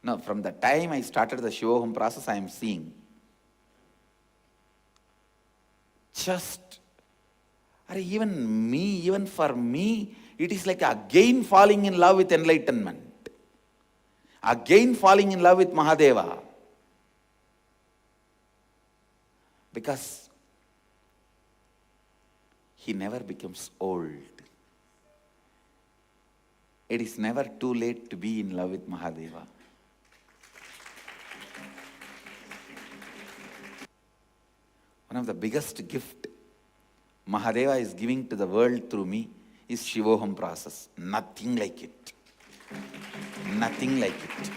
Now, from the time I started the Shivoham process, I am seeing just, even me, even for me, it is like again falling in love with enlightenment. Again falling in love with Mahadeva. Because he never becomes old. It is never too late to be in love with Mahadeva. One of the biggest gift Mahadeva is giving to the world through me is Shivoham process. Nothing like it. Nothing like it.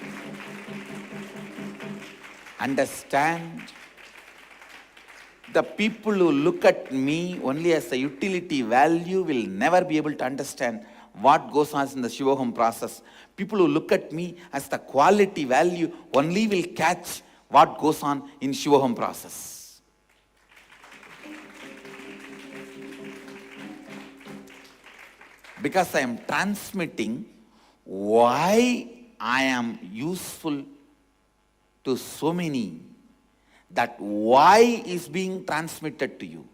Understand, the people who look at me only as a utility value will never be able to understand what goes on in the Shivoham process. People who look at me as the quality value only will catch what goes on in Shivoham process. Because I am transmitting why I am useful to so many, that why is being transmitted to you.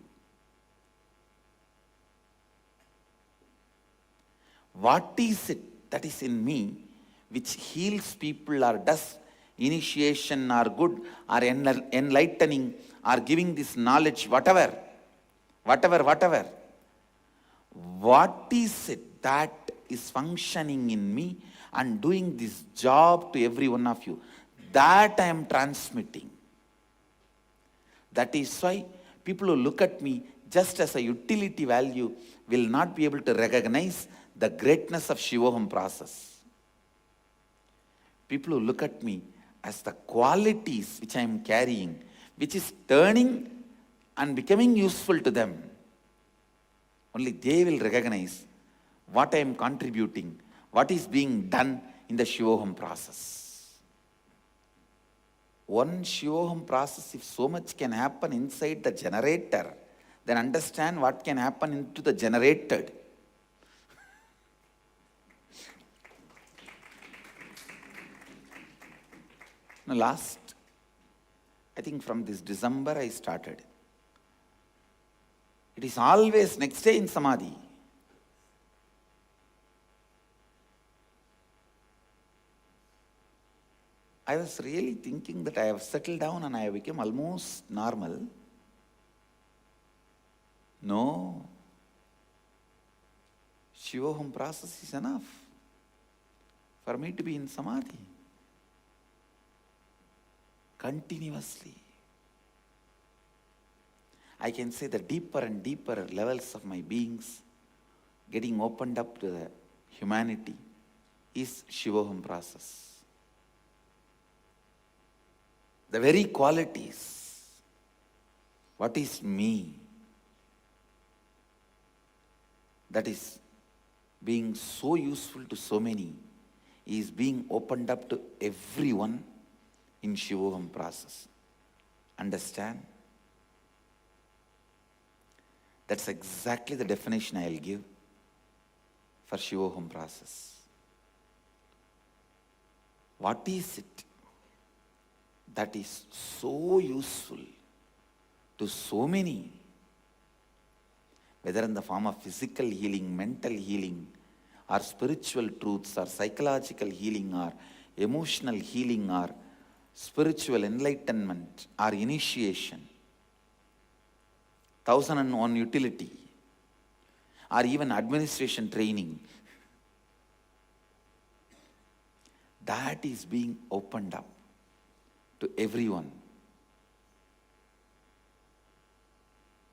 What is it that is in me which heals people or does initiation or good or enlightening or giving this knowledge, whatever. What is it that is functioning in me and doing this job to every one of you? That I am transmitting. That is why people who look at me just as a utility value will not be able to recognize the greatness of Shivoham process. People who look at me as the qualities which I am carrying, which is turning and becoming useful to them, only they will recognize what I am contributing, what is being done in the Shivoham process. One Shivoham process, if so much can happen inside the generator, then understand what can happen into the generated. Now last, I think from this December I started. It is always next day in Samadhi. I was really thinking that I have settled down and I have become almost normal. No. Shivoham process is enough for me to be in Samadhi. Continuously. I can say the deeper and deeper levels of my beings getting opened up to the humanity is Shivoham process. The very qualities, what is me, that is being so useful to so many, is being opened up to everyone in Shivoham process. Understand? That's exactly the definition I'll give for Shivoham process. What is it that is so useful to so many, whether in the form of physical healing, mental healing, or spiritual truths, or psychological healing, or emotional healing, or spiritual enlightenment, or initiation, 1001 utility, or even administration training, that is being opened up to everyone,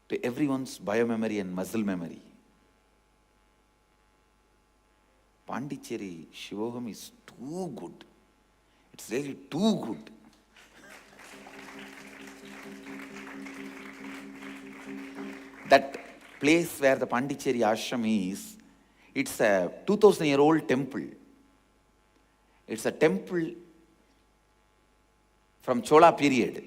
to everyone's biomemory and muscle memory. Pondicherry Shivoham is too good. It's really too good. That place where the Pondicherry ashram is, it's a 2000-year-old temple. It's a temple from Chola period.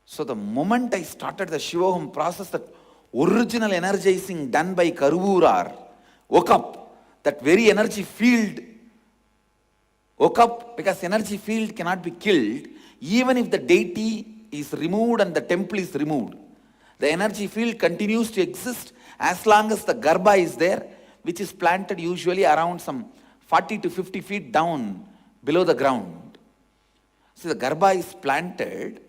So the moment I started the Shivoham process, that original energizing done by Karuvurar woke up. That very energy field woke up, because energy field cannot be killed even if the deity is removed and the temple is removed. The energy field continues to exist as long as the Garbha is there, which is planted usually around some 40 to 50 feet down below the ground. So the Garbha is planted.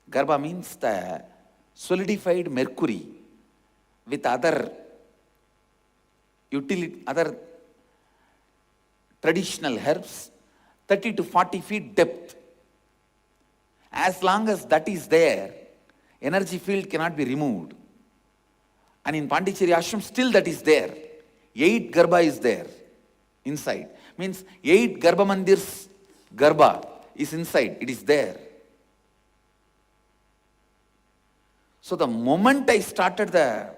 Garbha means the solidified mercury with other traditional herbs, 30 to 40 feet depth. As long as that is there, energy field cannot be removed. And in Pondicherry ashram, still that is there. 8 Garbha is there inside. Means 8 Garbha mandirs Garbha is inside. It is there. So the moment I started the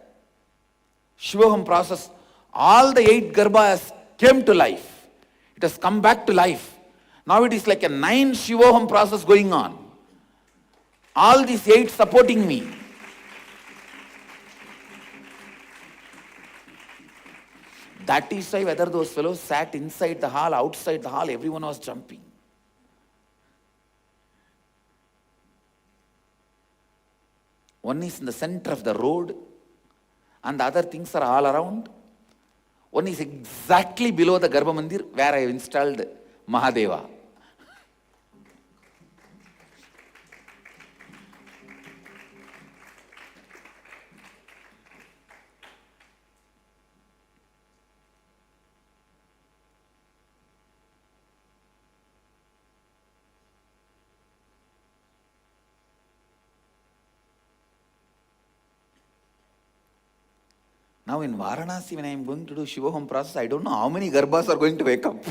Shivoham process, all the 8 Garbhas came to life. It has come back to life. Now it is like a 9 Shivoham process going on. All these 8 supporting me. That is why whether those fellows sat inside the hall, outside the hall, everyone was jumping. One is in the center of the road, and the other things are all around. One is exactly below the Garbha Mandir where I have installed Mahadeva. Now in Varanasi, when I am going to do Shivoham process, I don't know how many Garbhas are going to wake up.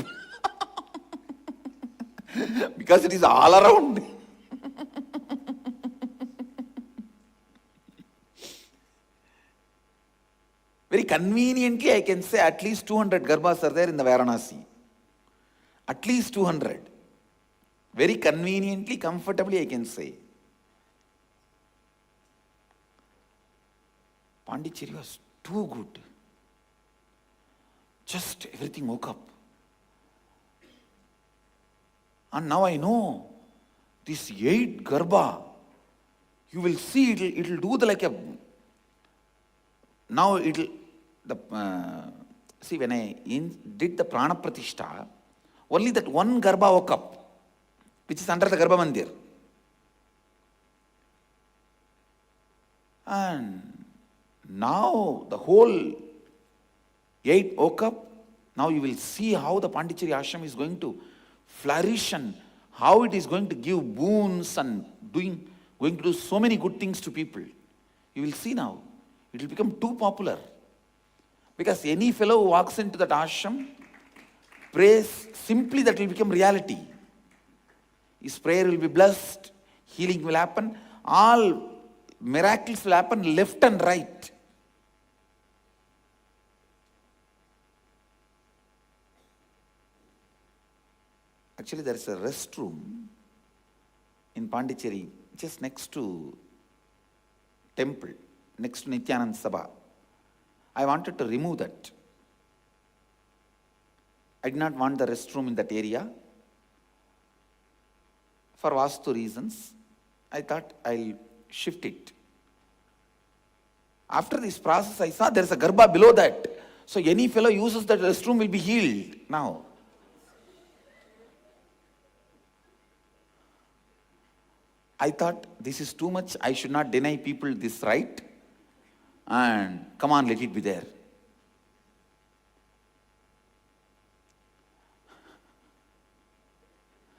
Because it is all around. Very conveniently, I can say at least 200 Garbhas are there in the Varanasi. At least 200. Very conveniently, comfortably, I can say. Pondicherry was too good. Just everything woke up. And now I know this 8 Garbha, you will see it'll do the like a, now it'll, see when I did the Prana Pratishta, only that 1 Garbha woke up, which is under the Garbha Mandir. And now the whole 8 woke up. Now you will see how the Pondicherry ashram is going to flourish and how it is going to give boons and going to do so many good things to people. You will see now. It will become too popular. Because any fellow who walks into that ashram, prays, simply that will become reality. His prayer will be blessed, healing will happen, all miracles will happen left and right. Actually, there is a restroom in Pondicherry, just next to temple, next to Nithyananda Sabha. I wanted to remove that. I did not want the restroom in that area. For Vastu reasons, I thought I'll shift it. After this process, I saw there is a Garbha below that. So any fellow uses that restroom will be healed now. I thought this is too much. I should not deny people this right. And come on, let it be there.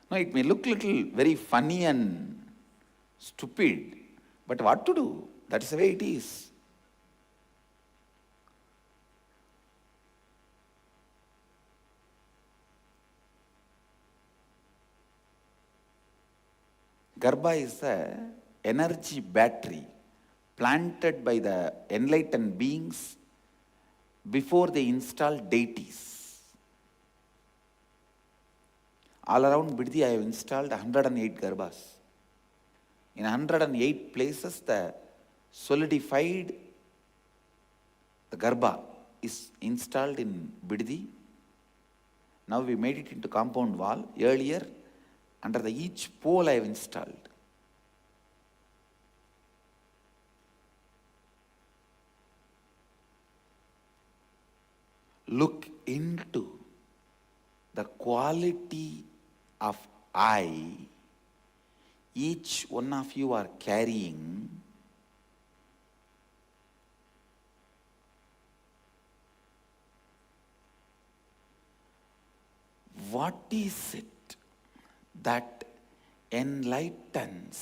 No, it may look little very funny and stupid, but what to do? That is the way it is. Garbha is the energy battery planted by the enlightened beings before they install deities. All around Biddi, I have installed 108 Garbhas. In 108 places, the solidified the Garbha is installed in Biddi. Now we made it into compound wall. Earlier, under each pole I have installed. Look into the quality of I each one of you are carrying. What is it that enlightens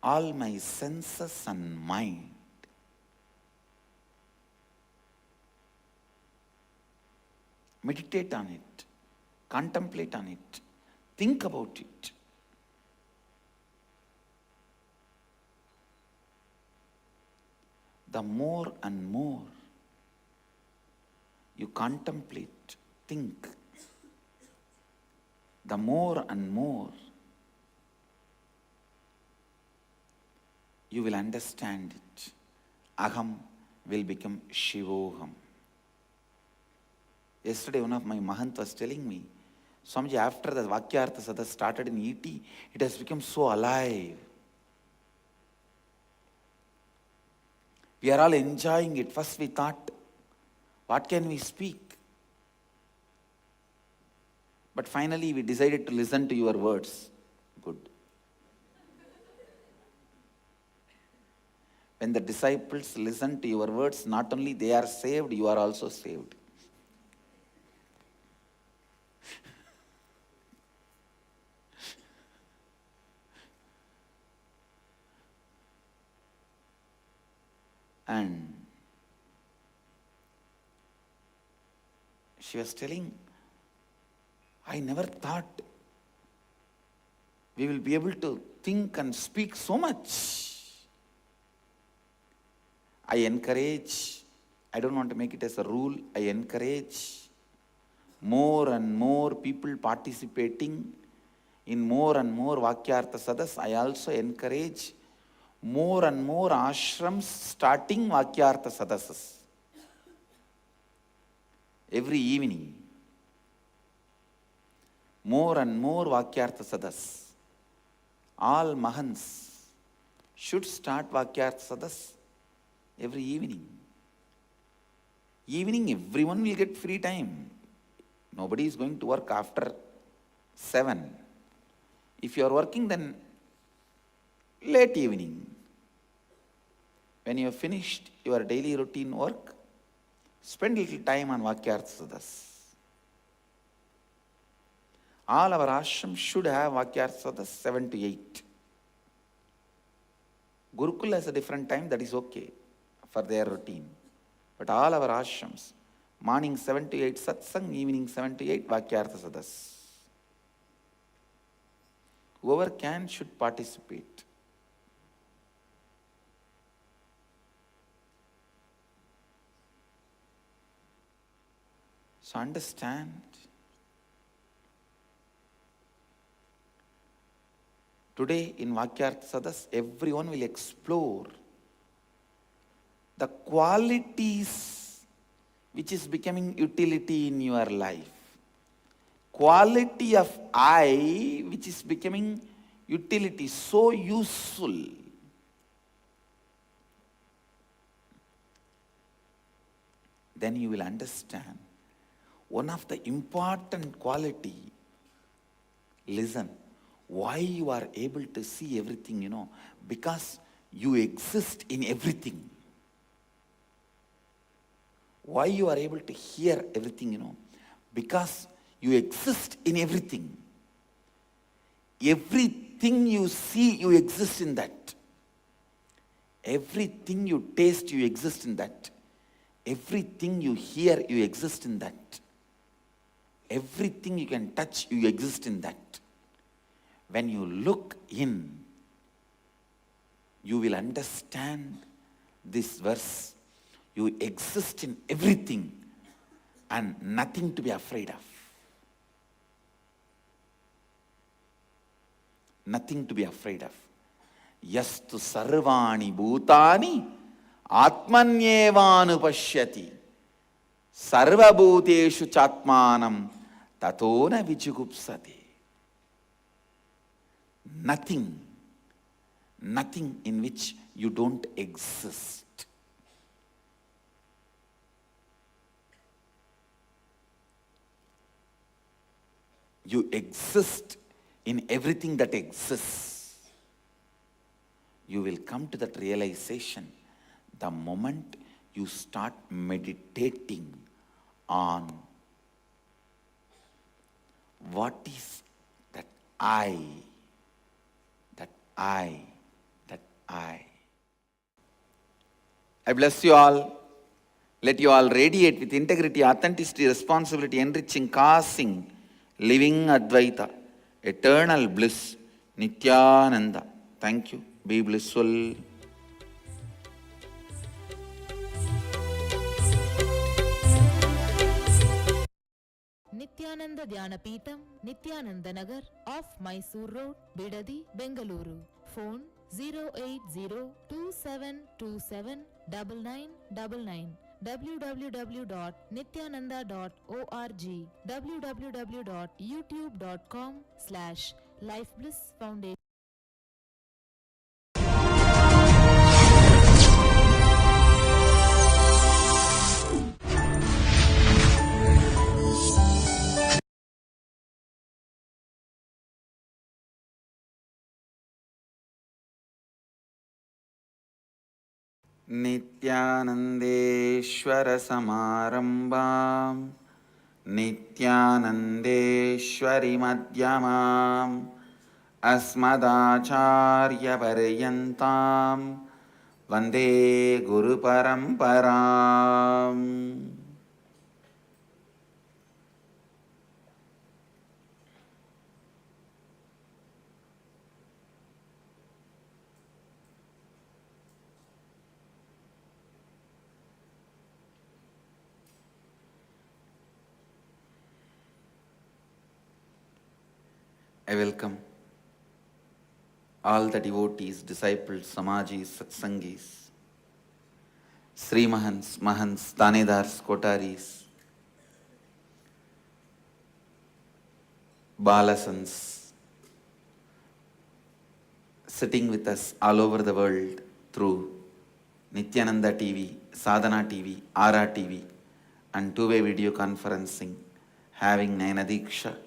all my senses and mind? Meditate on it, contemplate on it, think about it. The more and more you contemplate, think, the more and more you will understand it. Aham will become Shivoham. Yesterday, one of my Mahant was telling me, Swamiji, after the Vakyartha Sada started in ET, it has become so alive. We are all enjoying it. First we thought, what can we speak? But finally we decided to listen to your words. Good. When the disciples listen to your words, not only they are saved, you are also saved. And she was telling, I never thought we will be able to think and speak so much. I encourage, I don't want to make it as a rule, I encourage more and more people participating in more and more Vakyartha Sadas. I also encourage more and more ashrams starting Vakyartha Sadasas. Every evening, more and more Vakyartha Sadas. All Mahants should start Vakyartha Sadas every evening. Evening, everyone will get free time. Nobody is going to work after 7. If you are working, then late evening. When you have finished your daily routine work, spend little time on Vakyartha Sadas. All our ashrams should have Vakyartha Sadas 7 to 8. Gurukul has a different time, that is okay for their routine. But all our ashrams, morning 7 to 8 satsang, evening 7 to 8 Vakyartha Sadas. Whoever can should participate. So understand. Today in Vakyartha Sadas, everyone will explore the qualities which is becoming utility in your life. Quality of I which is becoming utility, so useful. Then you will understand one of the important quality. Listen, why you are able to see everything, because you exist in everything. Why you are able to hear everything, because you exist in everything. Everything you see, you exist in that. Everything you taste, you exist in that. Everything you hear, you exist in that. Everything you can touch, you exist in that. When you look in, you will understand this verse. You exist in everything and nothing to be afraid of. Nothing to be afraid of. Yastu sarvani bhutani atmanyevanu pashyati sarva bhuteshu chatmanam tatona vichugupsati. Nothing in which you don't exist. You exist in everything that exists. You will come to that realization the moment you start meditating on what is that I. I bless you all. Let you all radiate with integrity, authenticity, responsibility, enriching, causing, living Advaita, eternal bliss, Nithyananda. Thank you. Be blissful. Nithyananda Dhyana Peetham, Nithyananda Nagar, off Mysore Road, Bidadi, Bengaluru. Phone 08027279999. www.nithyananda.org. www.youtube.com/lifeblissfoundation. Nithyanandeshwara samarambam Nithyanandeshwari madhyamam Asmadacharya paryantam Vande Guru Paramparam. I welcome all the devotees, disciples, samajis, satsangis, Sri Mahants, Mahants, Tanedars, Kotaris, Balasans, sitting with us all over the world through Nithyananda TV, Sadhana TV, Ara TV, and two-way video conferencing, having Nayana Diksha.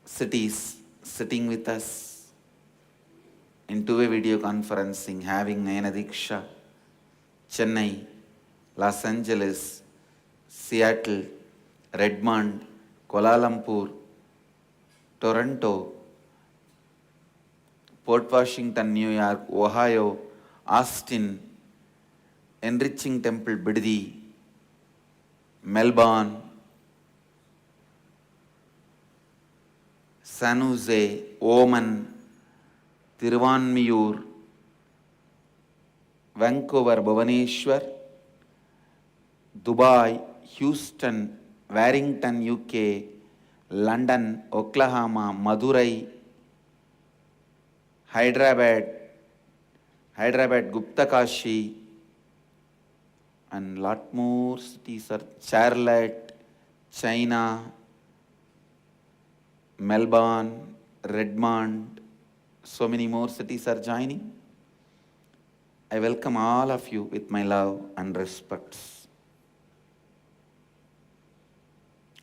Cities sitting with us in two-way video conferencing, having Nayana Diksha, Chennai, Los Angeles, Seattle, Redmond, Kuala Lumpur, Toronto, Port Washington, New York, Ohio, Austin, Enriching Temple, Bidadi, Melbourne, San Jose, Oman, Tiruvanmiyur, Vancouver, Bhubaneswar, Dubai, Houston, Warrington, UK, London, Oklahoma, Madurai, Hyderabad, Guptakashi, and lot more cities are Charlotte, China, Melbourne, Redmond, so many more cities are joining. I welcome all of you with my love and respects.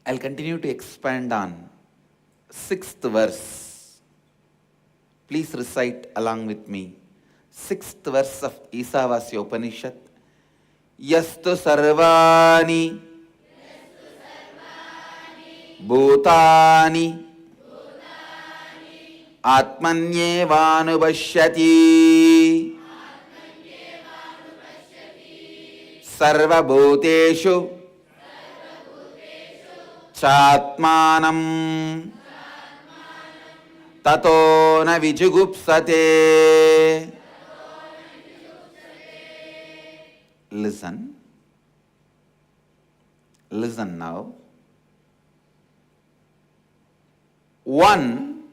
I'll continue to expand on 6th verse. Please recite along with me. 6th verse of Isavasya Upanishad. Yastu sarvani bhutani atmanyevanubashyati sarvabhuteshu chatmanam tato na vijugupsate. Listen. Listen now. One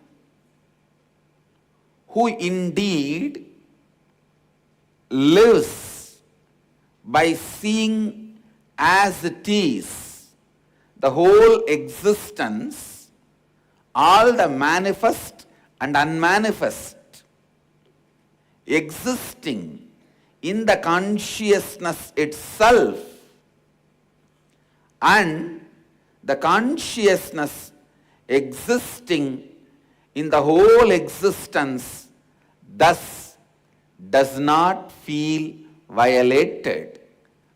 who indeed lives by seeing as it is the whole existence, all the manifest and unmanifest, existing in the consciousness itself, and the consciousness existing in the whole existence, thus does not feel violated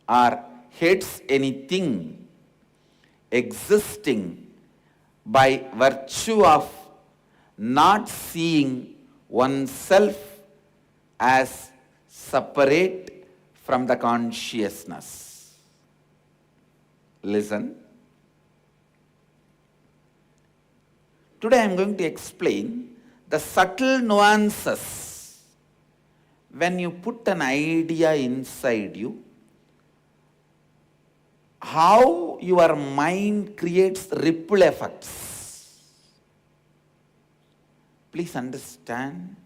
or hates anything, existing by virtue of not seeing oneself as separate from the consciousness. Listen. Today I am going to explain the subtle nuances when you put an idea inside you, how your mind creates ripple effects. Please understand.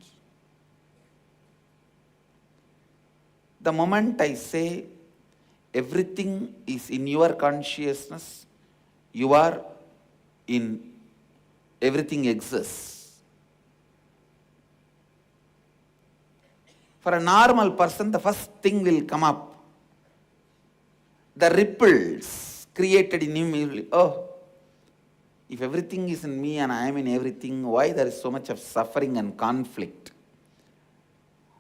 The moment I say everything is in your consciousness, you are in, everything exists. For a normal person, the first thing will come up. The ripples created in him will, oh, if everything is in me and I am in everything, why there is so much of suffering and conflict?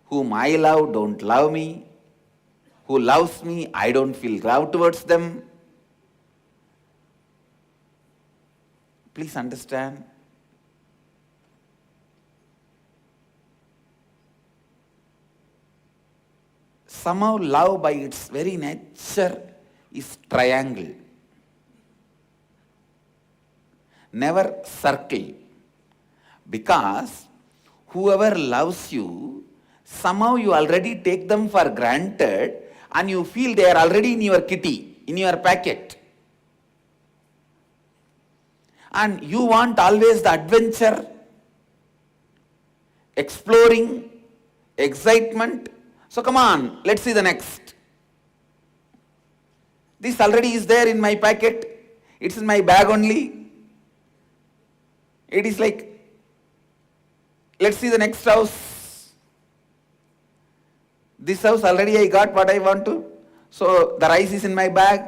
Whom I love don't love me. Who loves me, I don't feel love towards them. Please understand. Somehow love by its very nature is triangle. Never circle. Because whoever loves you, somehow you already take them for granted and you feel they are already in your kitty, in your packet. And you want always the adventure, exploring, excitement. So come on, let's see the next. This already is there in my packet. It's in my bag only. It is like, let's see the next house. This house already I got what I want to. So the rice is in my bag.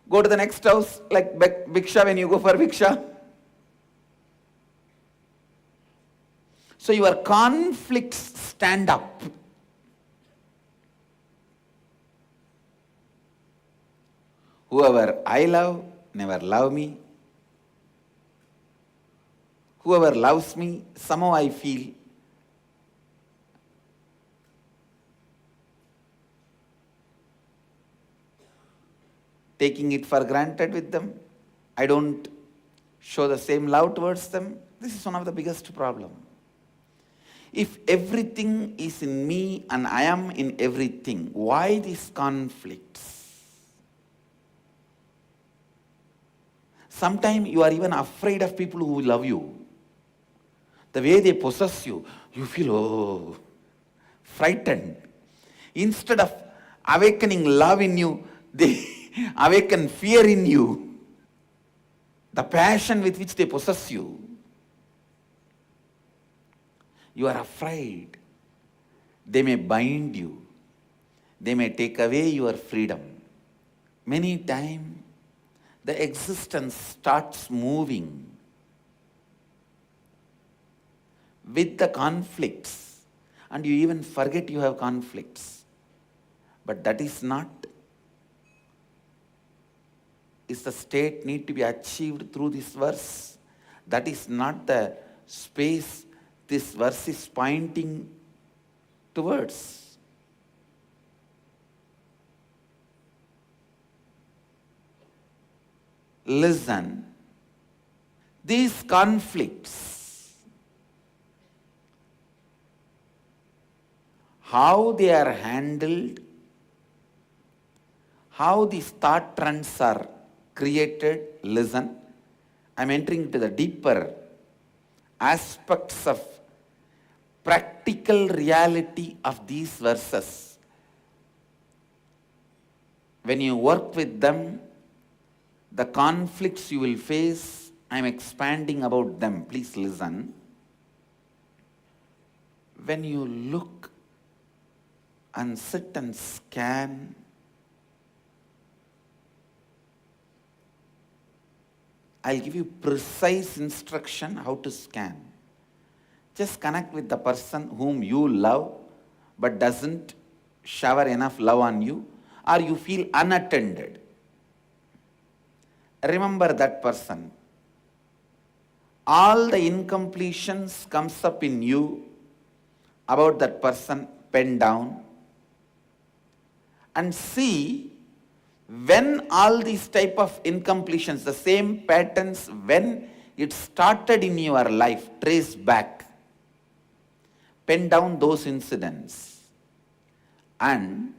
Go to the next house, like Bhiksha when you go for Bhiksha. So your conflicts stand up. Whoever I love, never love me. Whoever loves me, somehow I feel taking it for granted with them. I don't show the same love towards them. This is one of the biggest problems. If everything is in me and I am in everything, why these conflicts? Sometimes you are even afraid of people who love you. The way they possess you, you feel, oh, frightened. Instead of awakening love in you, they awaken fear in you. The passion with which they possess you. You are afraid. They may bind you. They may take away your freedom. Many times, the existence starts moving with the conflicts, and you even forget you have conflicts. But that is the state need to be achieved through this verse. That is not the space this verse is pointing towards. Listen, these conflicts, how they are handled, how these thought trends are created, listen, I'm entering into the deeper aspects of practical reality of these verses. When you work with them, the conflicts you will face, I'm expanding about them. Please listen. When you look and sit and scan, I'll give you precise instruction how to scan. Just connect with the person whom you love but doesn't shower enough love on you, or you feel unattended. Remember that person. All the incompletions comes up in you about that person, pen down, and see when all these type of incompletions, the same patterns, when it started in your life, trace back. Pen down those incidents. And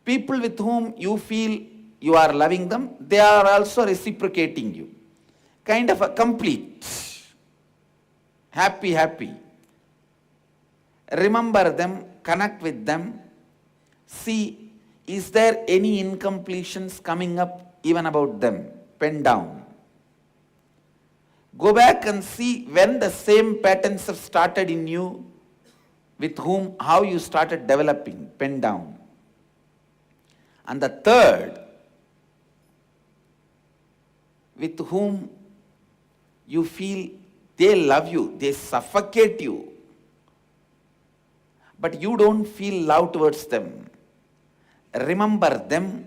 people with whom you feel you are loving them, they are also reciprocating you. Kind of a complete. Happy. Remember them, connect with them, see, is there any incompletions coming up even about them? Pen down. Go back and see when the same patterns have started in you, with whom, how you started developing. Pen down. And the third, with whom you feel they love you, they suffocate you, but you don't feel love towards them. Remember them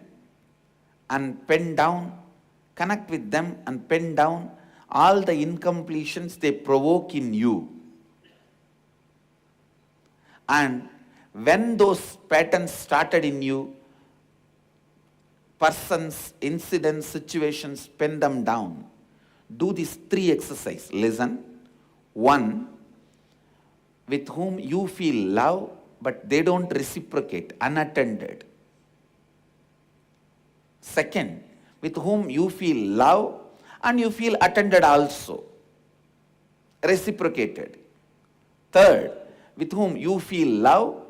and pen down, connect with them and pen down all the incompletions they provoke in you. And when those patterns started in you, persons, incidents, situations, pen them down. Do these 3 exercises. Listen. 1, with whom you feel love, but they don't reciprocate, unattended. 2, with whom you feel love and you feel attended also, reciprocated. 3, with whom you feel love,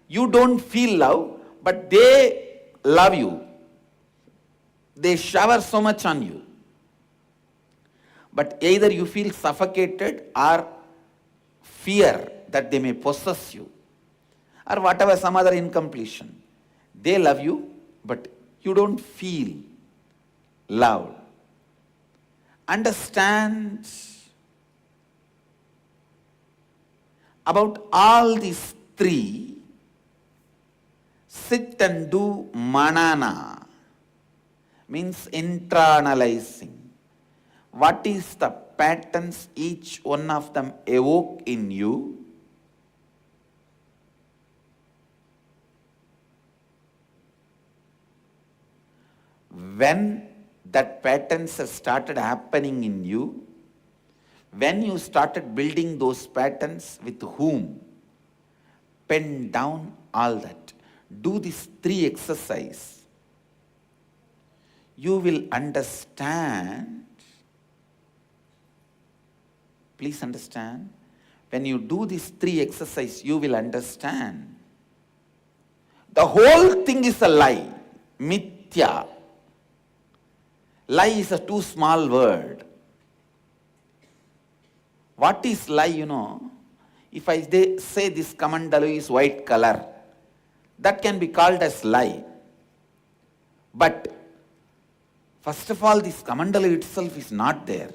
you don't feel love, but they love you. They shower so much on you. But either you feel suffocated or fear that they may possess you, or whatever, some other incompletion. They love you, but you don't feel loved. Understand about all these 3. Sit and do manana, means internalizing. What is the patterns each one of them evoke in you? When that patterns have started happening in you, when you started building those patterns, with whom? Pen down all that. Do these 3 exercises. you will understand. Please understand. When you do these three exercises, you will understand. The whole thing is a lie. Mithya. Lie is a too small word. What is lie, If I say this kamandalu is white color, that can be called as lie. But first of all, this kamandalu itself is not there.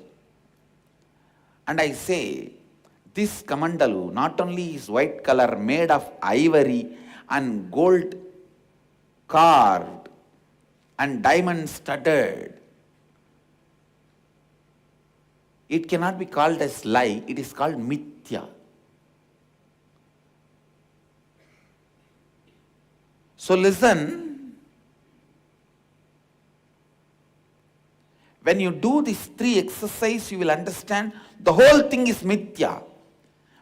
And I say, this kamandalu not only is white color, made of ivory and gold carved and diamond studded. It cannot be called as lie, it is called mithya. So listen, when you do these three exercises, you will understand the whole thing is mithya.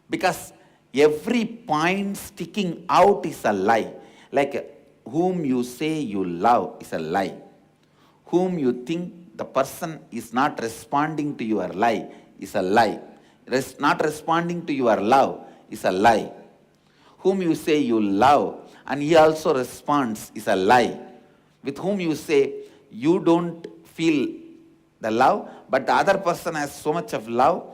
Because every point sticking out is a lie. Like whom you say you love is a lie. Whom you think the person is not responding to your lie is a lie. Not responding to your love is a lie. Whom you say you love and he also responds is a lie. With whom you say you don't feel the love, but the other person has so much of love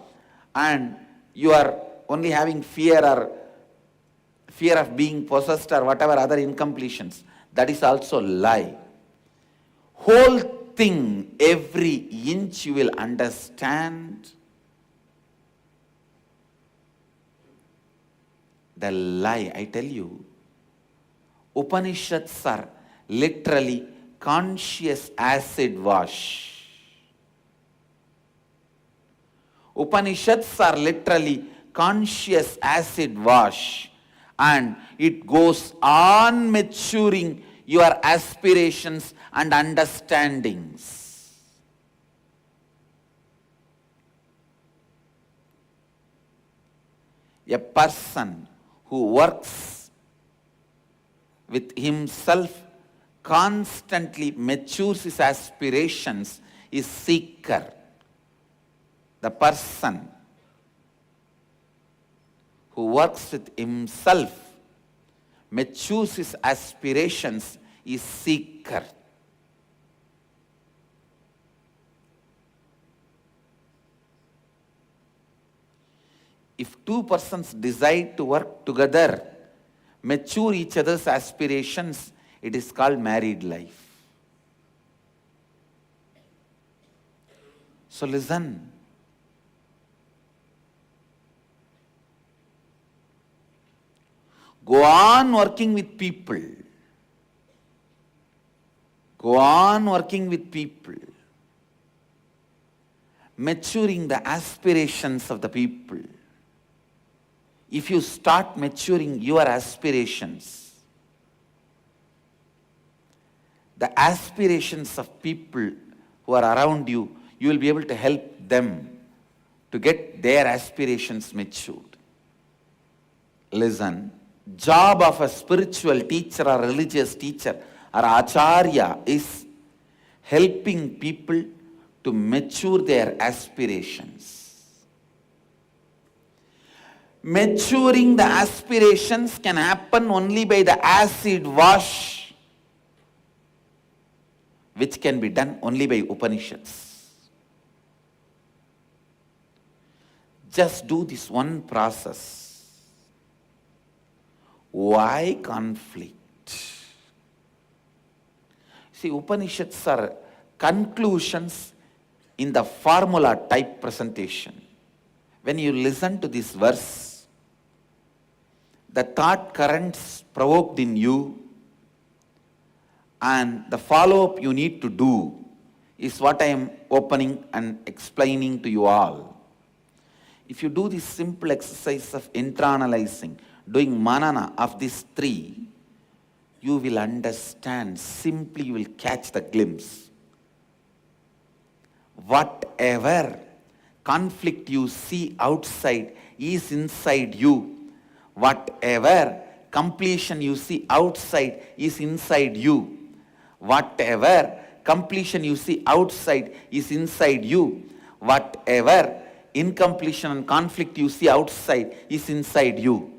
and you are only having fear of being possessed or whatever other incompletions. That is also lie. Whole thing, every inch you will understand. The lie, I tell you, Upanishads are literally conscious acid wash. Upanishads are literally conscious acid wash, and it goes on maturing your aspirations and understandings. A person who works with himself, constantly matures his aspirations, is seeker. The person who works with himself, matures his aspirations, is seeker. If two persons decide to work together, mature each other's aspirations, it is called married life. So listen. Go on working with people. Go on working with people. Maturing the aspirations of the people. If you start maturing your aspirations, the aspirations of people who are around you, you will be able to help them to get their aspirations matured. Listen. Job of a spiritual teacher or religious teacher or acharya is helping people to mature their aspirations. Maturing the aspirations can happen only by the acid wash, which can be done only by Upanishads. Just do this one process. Why conflict? See, Upanishads are conclusions in the formula type presentation. When you listen to this verse, the thought currents provoked in you and the follow-up you need to do is what I am opening and explaining to you all. If you do this simple exercise of internalizing, doing manana of these three, you will understand. Simply you will catch the glimpse. Whatever conflict you see outside is inside you. Whatever completion you see outside is inside you. Whatever completion you see outside is inside you. Whatever incompletion and conflict you see outside is inside you.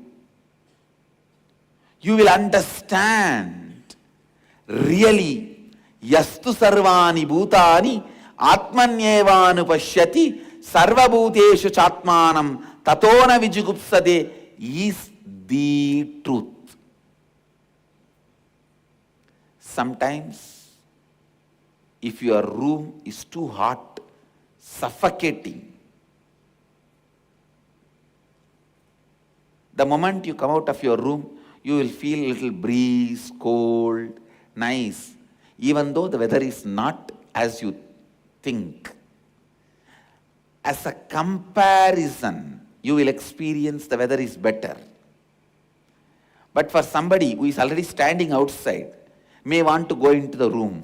You will understand really yastu sarvani bhutani atmanyevanu pashyati sarvabhuteshu chatmanam tatona vijugupsade is the truth. Sometimes if your room is too hot, suffocating, the moment you come out of your room, you will feel a little breeze, cold, nice, even though the weather is not as you think. As a comparison, you will experience the weather is better. But for somebody who is already standing outside, may want to go into the room.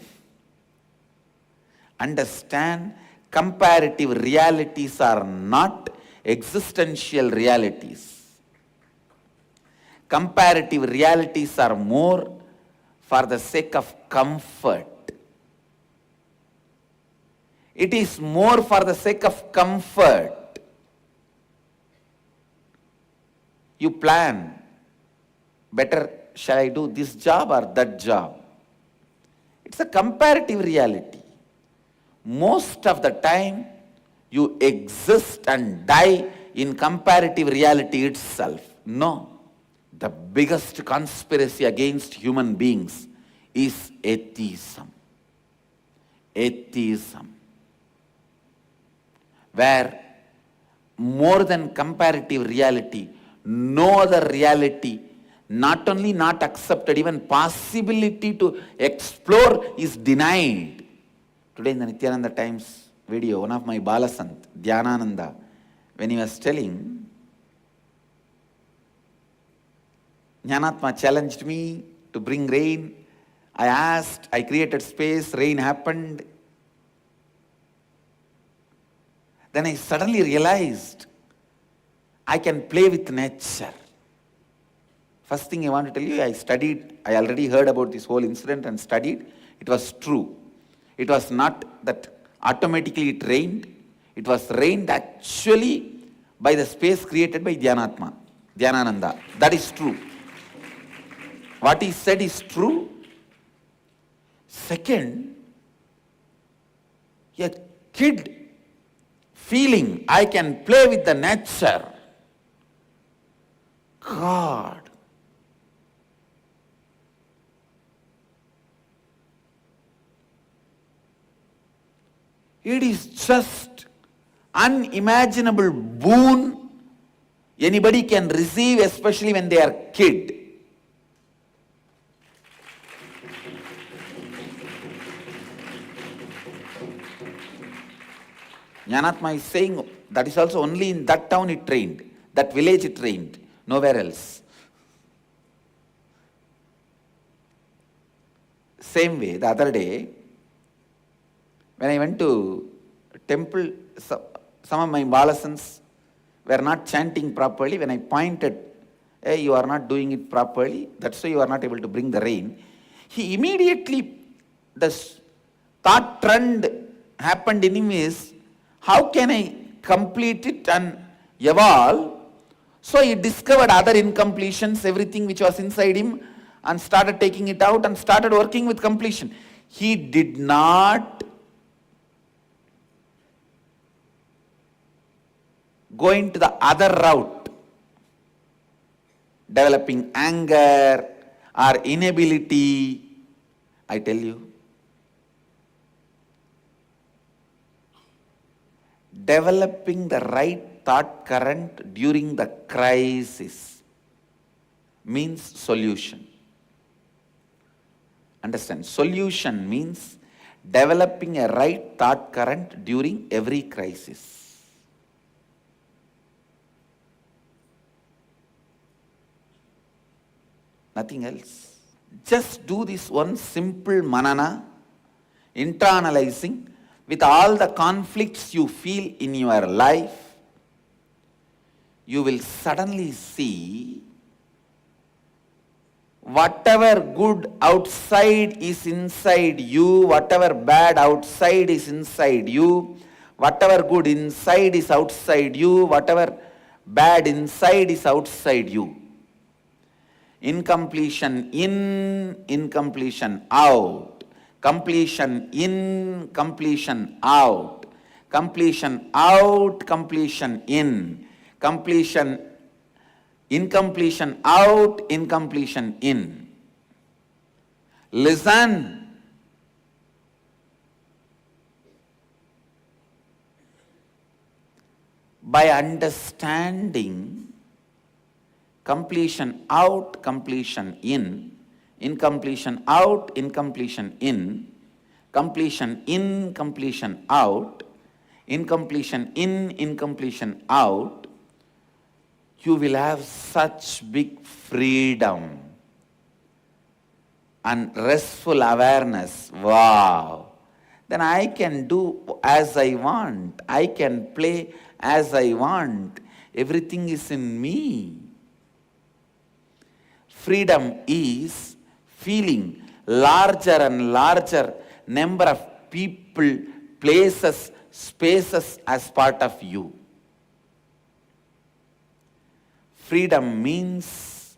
Understand, comparative realities are not existential realities. Comparative realities are more for the sake of comfort. It is more for the sake of comfort. You plan, better shall I do this job or that job? It's a comparative reality. Most of the time, you exist and die in comparative reality itself. No. The biggest conspiracy against human beings is atheism. Atheism. Where more than comparative reality, no other reality, not only not accepted, even possibility to explore is denied. Today in the Nithyananda Times video, one of my Balasant, Nithyananda, when he was telling, Jnanatma challenged me to bring rain. I asked, I created space, rain happened. Then I suddenly realized I can play with nature. First thing I want to tell you, I already heard about this whole incident and studied. It was true. It was not that automatically it rained. It was rained actually by the space created by Nithyananda. That is true. What he said is true. Second, a kid feeling I can play with the nature. God. It is just unimaginable boon anybody can receive, especially when they are kid. Jnanatma is saying that is also only in that town it rained, that village it rained, nowhere else. Same way, the other day, when I went to temple, some of my Balasans were not chanting properly. When I pointed, hey, you are not doing it properly, that's why you are not able to bring the rain. He immediately, the thought trend happened in him is, how can I complete it and evolve? So he discovered other incompletions, everything which was inside him, and started taking it out and started working with completion. He did not go into the other route, developing anger or inability. I tell you, developing the right thought current during the crisis means solution. Understand? Solution means developing a right thought current during every crisis. Nothing else. Just do this one simple manana, internalizing with all the conflicts you feel in your life. You will suddenly see whatever good outside is inside you, whatever bad outside is inside you, whatever good inside is outside you, whatever bad inside is outside you. Incompletion in, incompletion out. Completion in, completion out. Completion out, completion in. Completion, incompletion out, incompletion in. Listen. By understanding completion out, completion in, incompletion out, incompletion in, completion in, completion out, incompletion in, incompletion out, you will have such big freedom and restful awareness. Wow! Then I can do as I want. I can play as I want. Everything is in me. Freedom is feeling larger and larger number of people, places, spaces as part of you. Freedom means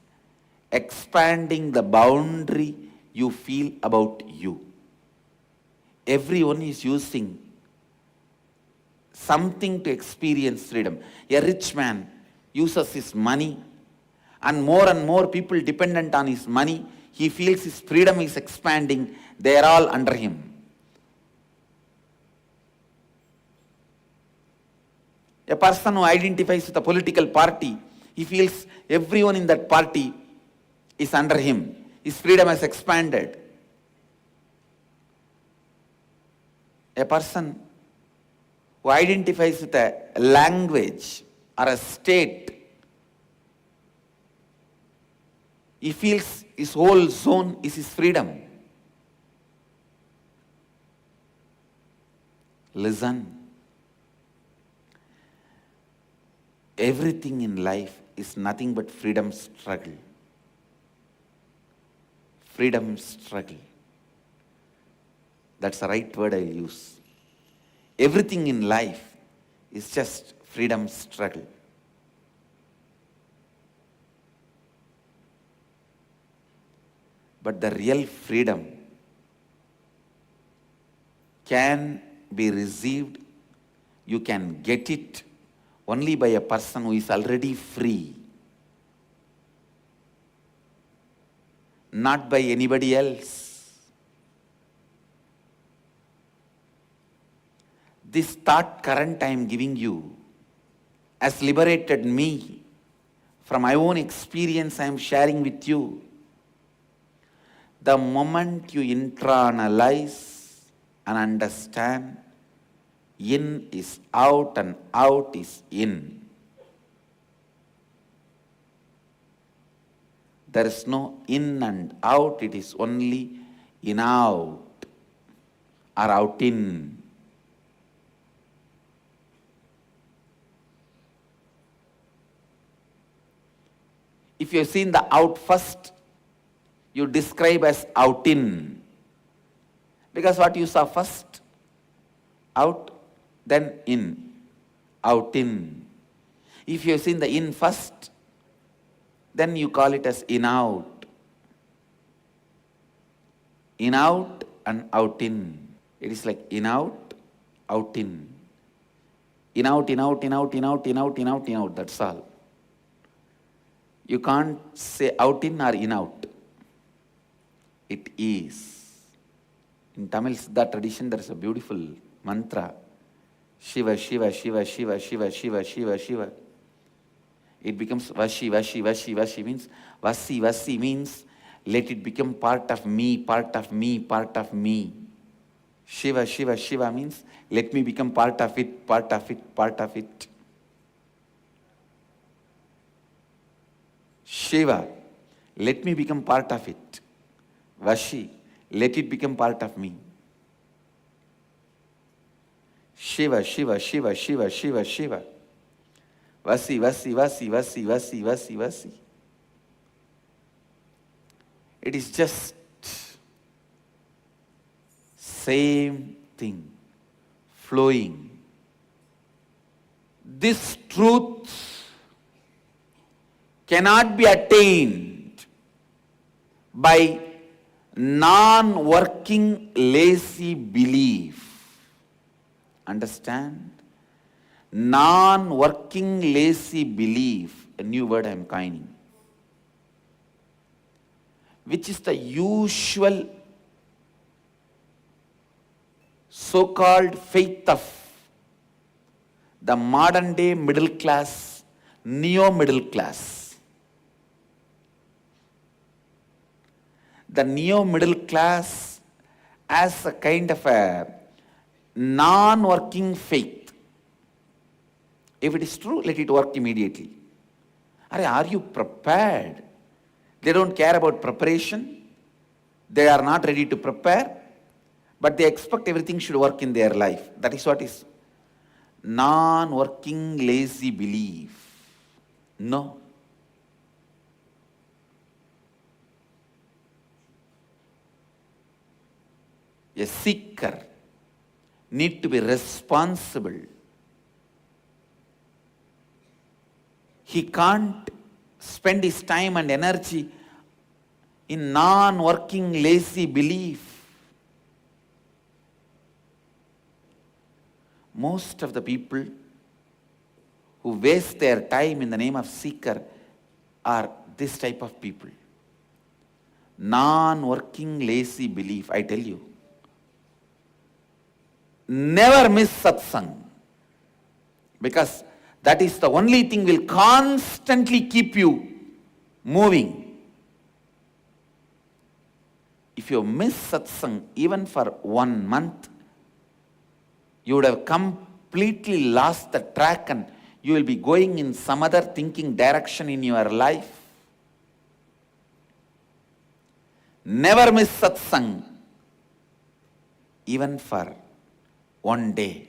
expanding the boundary you feel about you. Everyone is using something to experience freedom. A rich man uses his money, and more people dependent on his money. He feels his freedom is expanding. They are all under him. A person who identifies with a political party, he feels everyone in that party is under him. His freedom has expanded. A person who identifies with a language or a state, he feels his whole zone is his freedom. Listen. Everything in life is nothing but freedom struggle. Freedom struggle. That's the right word I'll use. Everything in life is just freedom struggle. But the real freedom can be received, you can get it only by a person who is already free, not by anybody else. This thought current I am giving you has liberated me from my own experience I am sharing with you. The moment you internalize and understand, in is out and out is in. There is no in and out, it is only in out or out in. If you have seen the out first, you describe as out in. Because what you saw first, out, then in, out in. If you have seen the in first, then you call it as in out. In out and out in. It is like in out, out in. In out, in out, in out, in out, in out, in out, in out. That's all. You can't say out in or in out. It is. In Tamil Siddha tradition, there is a beautiful mantra. Shiva, Shiva, Shiva, Shiva, Shiva, Shiva, Shiva, Shiva. It becomes Vashi, Vashi, Vashi, Vashi means Vasi, Vasi means let it become part of me, part of me, part of me. Shiva, Shiva, Shiva means let me become part of it, part of it, part of it. Shiva, let me become part of it. Vashi, let it become part of me. Shiva, Shiva, Shiva, Shiva, Shiva, Shiva. Vasi, Vasi, Vasi, Vasi, Vasi, Vasi, Vasi. It is just same thing, flowing. This truth cannot be attained by non-working lazy belief. Understand? Non-working lazy belief, a new word I am coining, which is the usual so-called faith of the modern day middle class, neo-middle class. The neo-middle class as a kind of a non-working faith. If it is true, let it work immediately. Are you prepared? They don't care about preparation. They are not ready to prepare, but they expect everything should work in their life. That is what is non-working lazy belief. No. A seeker needs to be responsible. He can't spend his time and energy in non-working lazy belief. Most of the people who waste their time in the name of seeker are this type of people. Non-working lazy belief, I tell you. Never miss satsang, because that is the only thing will constantly keep you moving. If you miss satsang even for 1 month, you would have completely lost the track and you will be going in some other thinking direction in your life. Never miss satsang even for 1 day,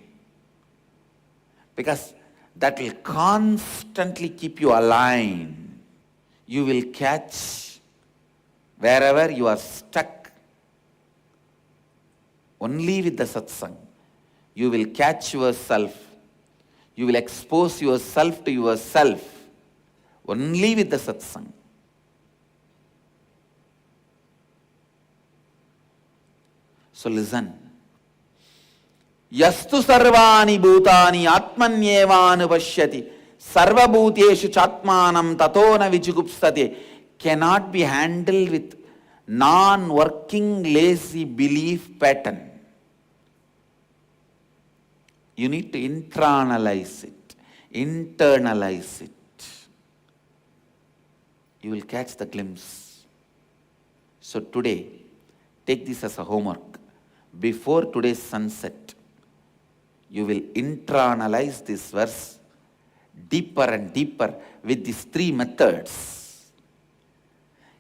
because that will constantly keep you aligned. You will catch wherever you are stuck. Only with the satsang, you will catch yourself. You will expose yourself to yourself. Only with the satsang. So listen. Yastu sarvani bhutani atmanyevanu pashyati sarva bhuteshu chatmanam tatona vichugupsate cannot be handled with non-working lazy belief pattern. You need to internalize it, internalize it. You will catch the glimpse. So today, take this as a homework. Before today's sunset, you will internalize this verse deeper and deeper with these 3 methods.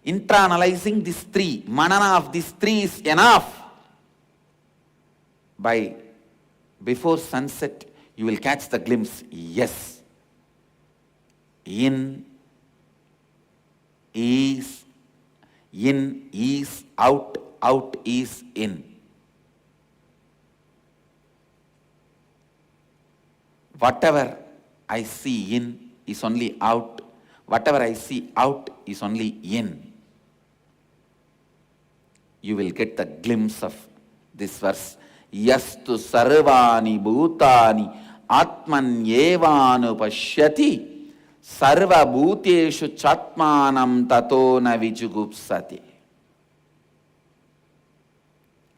Internalizing these 3, manana of these 3 is enough. Before sunset, you will catch the glimpse. Yes. In is, out, out is in. Whatever I see in is only out. Whatever I see out is only in. You will get the glimpse of this verse. Yastu sarvani bhutani atmanyevanu pashyati sarva bhuteshu chatmanam tato na vichugupsati.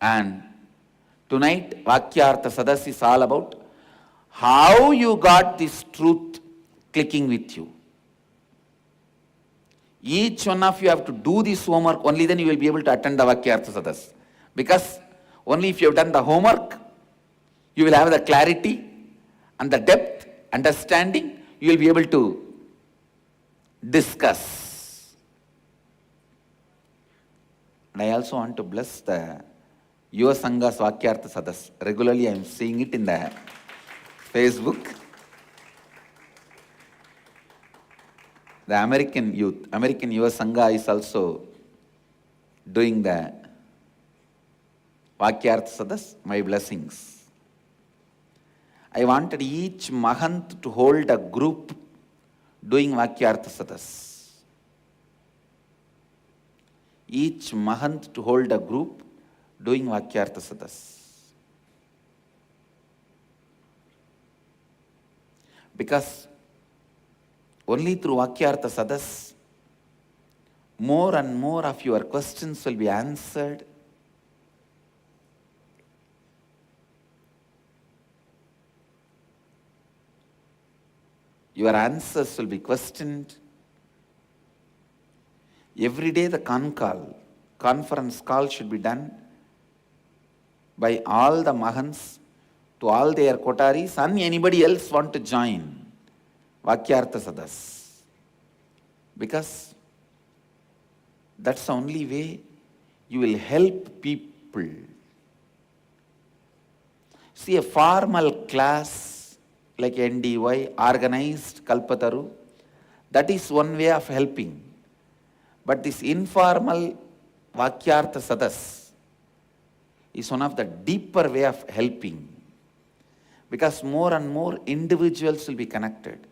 And tonight Vakyartha Sadas is all about how you got this truth clicking with you. Each one of you have to do this homework, only then you will be able to attend the Vakyartha Sadas. Because only if you have done the homework, you will have the clarity and the depth, understanding, you will be able to discuss. And I also want to bless the Yuva Sangha's Vakyartha Sadas. Regularly I am seeing it in the Facebook. The American Yuva Sangha is also doing the Vakyartha Sadas, my blessings. I wanted each Mahant to hold a group doing Vakyartha Sadas. Each Mahant to hold a group doing Vakyartha Sadas. Because only through Vakyartha Sadas, more and more of your questions will be answered. Your answers will be questioned. Every day the conference call should be done by all the Mahants to all their Kotaris and anybody else want to join Vakyartha Sadas. Because that's the only way you will help people. See, a formal class like NDY, organized Kalpataru, that is one way of helping. But this informal Vakyartha Sadas is one of the deeper way of helping. Because more and more individuals will be connected.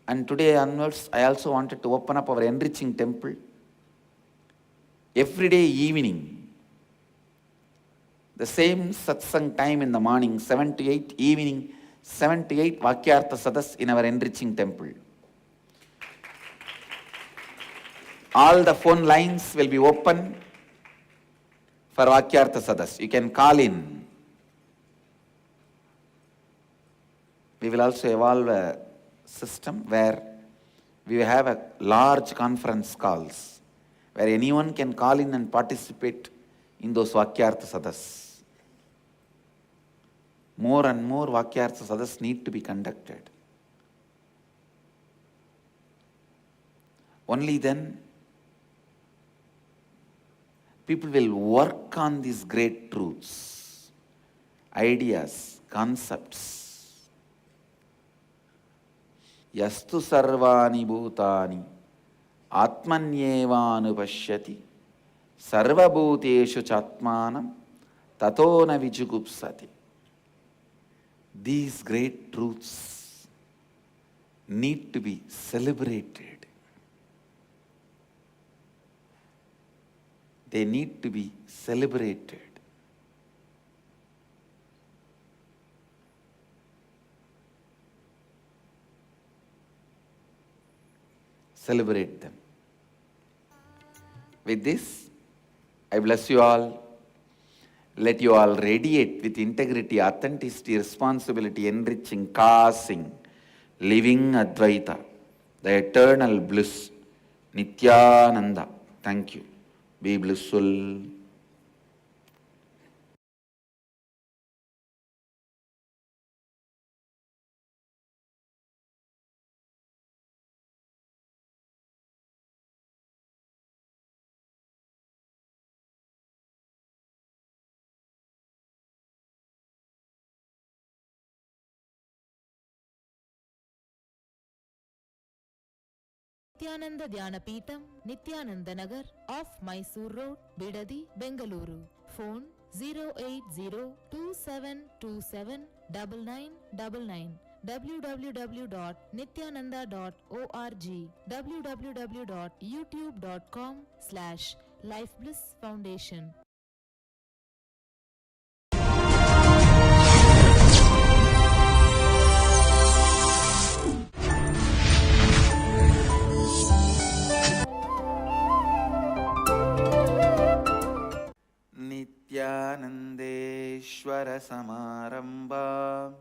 And today onwards, I also wanted to open up our enriching temple. Every day evening, the same satsang time in the morning, 7 to 8, evening, 7 to 8 Vakyartha Sadas in our enriching temple. All the phone lines will be open for Vakyartha Sadas. You can call in. We will also evolve a system where we will have a large conference calls, where anyone can call in and participate in those Vakyartha Sadas. More and more Vakyartha Sadas need to be conducted. Only then people will work on these great truths, ideas, concepts. Yastu sarvani bhutani atmanyevanupashyati sarvabhuteshu chatmanam tato na vijugupsati. These great truths need to be celebrated. They need to be celebrated. Celebrate them. With this, I bless you all. Let you all radiate with integrity, authenticity, responsibility, enriching, causing, living Advaita, the eternal bliss, Nithyananda. Thank you. Be blissful. Nithyananda Dhyana Peetham, Nithyananda Nagar, off Mysore Road, Bidadi, Bengaluru. Phone 08027279999. www.nithyananda.org. www.youtube.com/lifeblissfoundation. Nithyanandeshwara Samarambha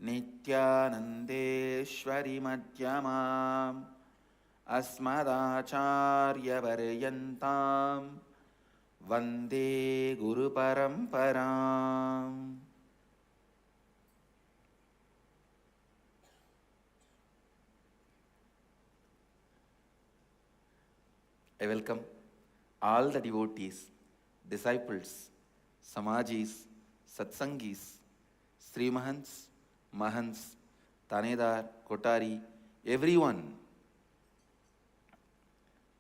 Nithyanandeshwari Madhyamam Asmadacharya Varyantam Vande Guru Paramparam. I welcome all the devotees, disciples, Samajis, Satsangis, Sri Mahants, Mahants, Tanedar, Kotari, everyone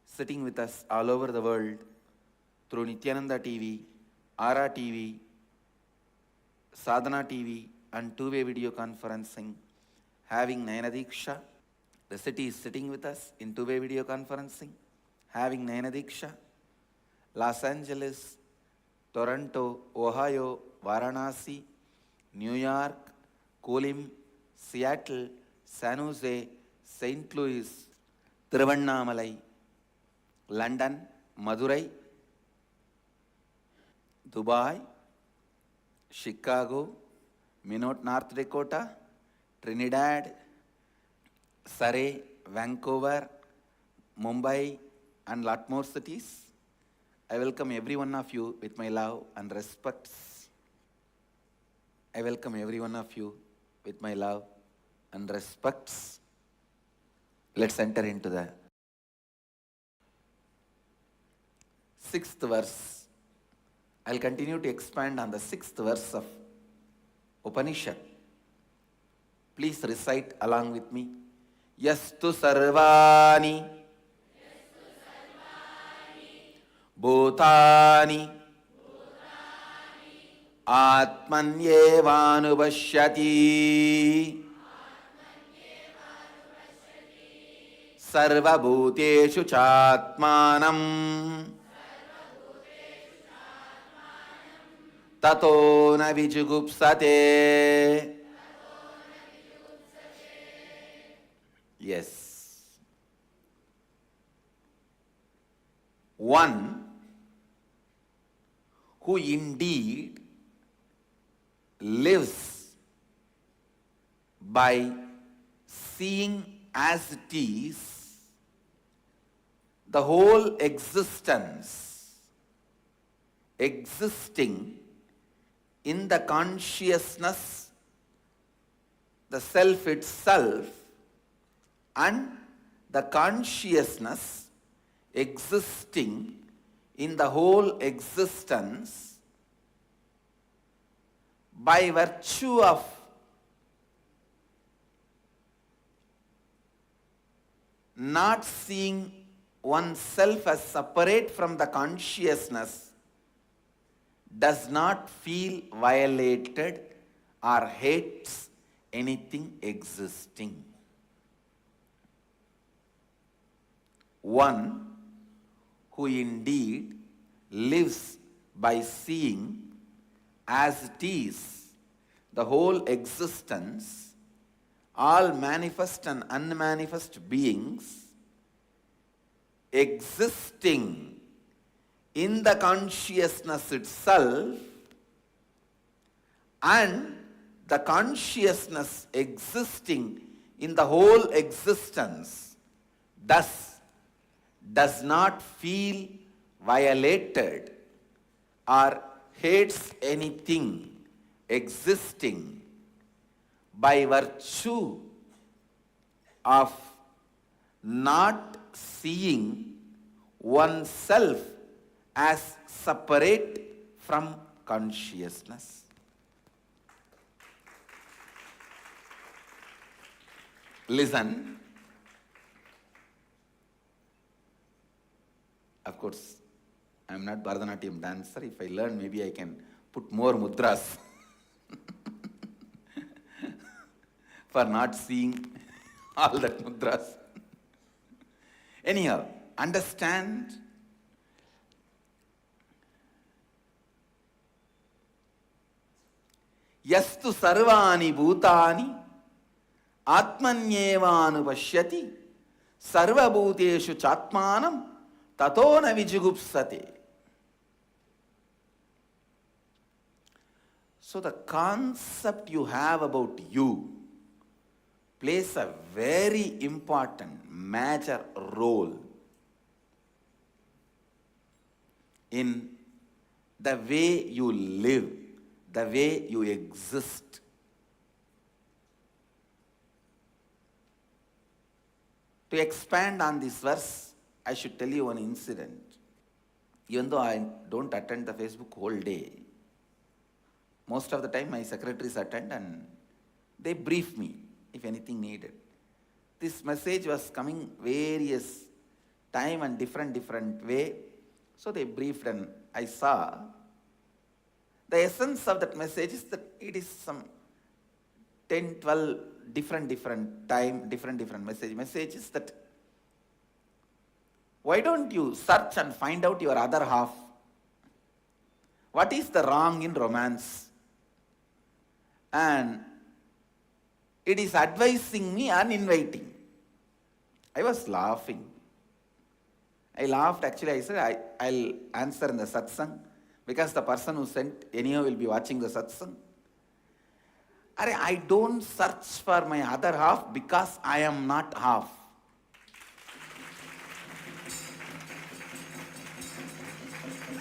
sitting with us all over the world through Nithyananda TV, Ara TV, Sadhana TV, and two-way video conferencing, having Nayana Diksha. The city is sitting with us in two-way video conferencing, having Nayana Diksha. Los Angeles, Toronto, Ohio, Varanasi, New York, Kolim, Seattle, San Jose, St. Louis, Tiruvannamalai, London, Madurai, Dubai, Chicago, Minot, North Dakota, Trinidad, Surrey, Vancouver, Mumbai, and lot more cities. I welcome every one of you with my love and respects. I welcome every one of you with my love and respects. Let's enter into the 6th verse. I'll continue to expand on the 6th verse of Upanishad. Please recite along with me. Yastu sarvani bhutani atmanyevanubashyati sarvabhuteshu chatmanam tato na vijugupsate. Yes. One who indeed lives by seeing as it is the whole existence existing in the consciousness, the self itself, and the consciousness existing in the whole existence by virtue of not seeing oneself as separate from the consciousness, does not feel violated or hates anything existing. One who indeed lives by seeing as it is the whole existence, all manifest and unmanifest beings existing in the consciousness itself, and the consciousness existing in the whole existence, thus does not feel violated or hates anything existing by virtue of not seeing oneself as separate from consciousness. Listen. Of course, I am not Bharatanatyam dancer. If I learn, maybe I can put more mudras for not seeing all that mudras. Anyhow, understand. Yastu sarvani bhutani atmanyevanupashyati sarvabhuteshu chatmanam tato na vijugupsate. So the concept you have about you plays a very important, major role in the way you live, the way you exist. To expand on this verse, I should tell you one incident. Even though I don't attend the Facebook whole day, most of the time my secretaries attend and they brief me if anything needed. This message was coming various time and different way. So they briefed, and I saw the essence of that message is that it is some 10, 12 different time, different messages that why don't you search and find out your other half? What is the wrong in romance? And it is advising me and inviting. I was laughing. I laughed actually. I said, I'll answer in the satsang because the person who sent anyhow will be watching the satsang. I don't search for my other half because I am not half.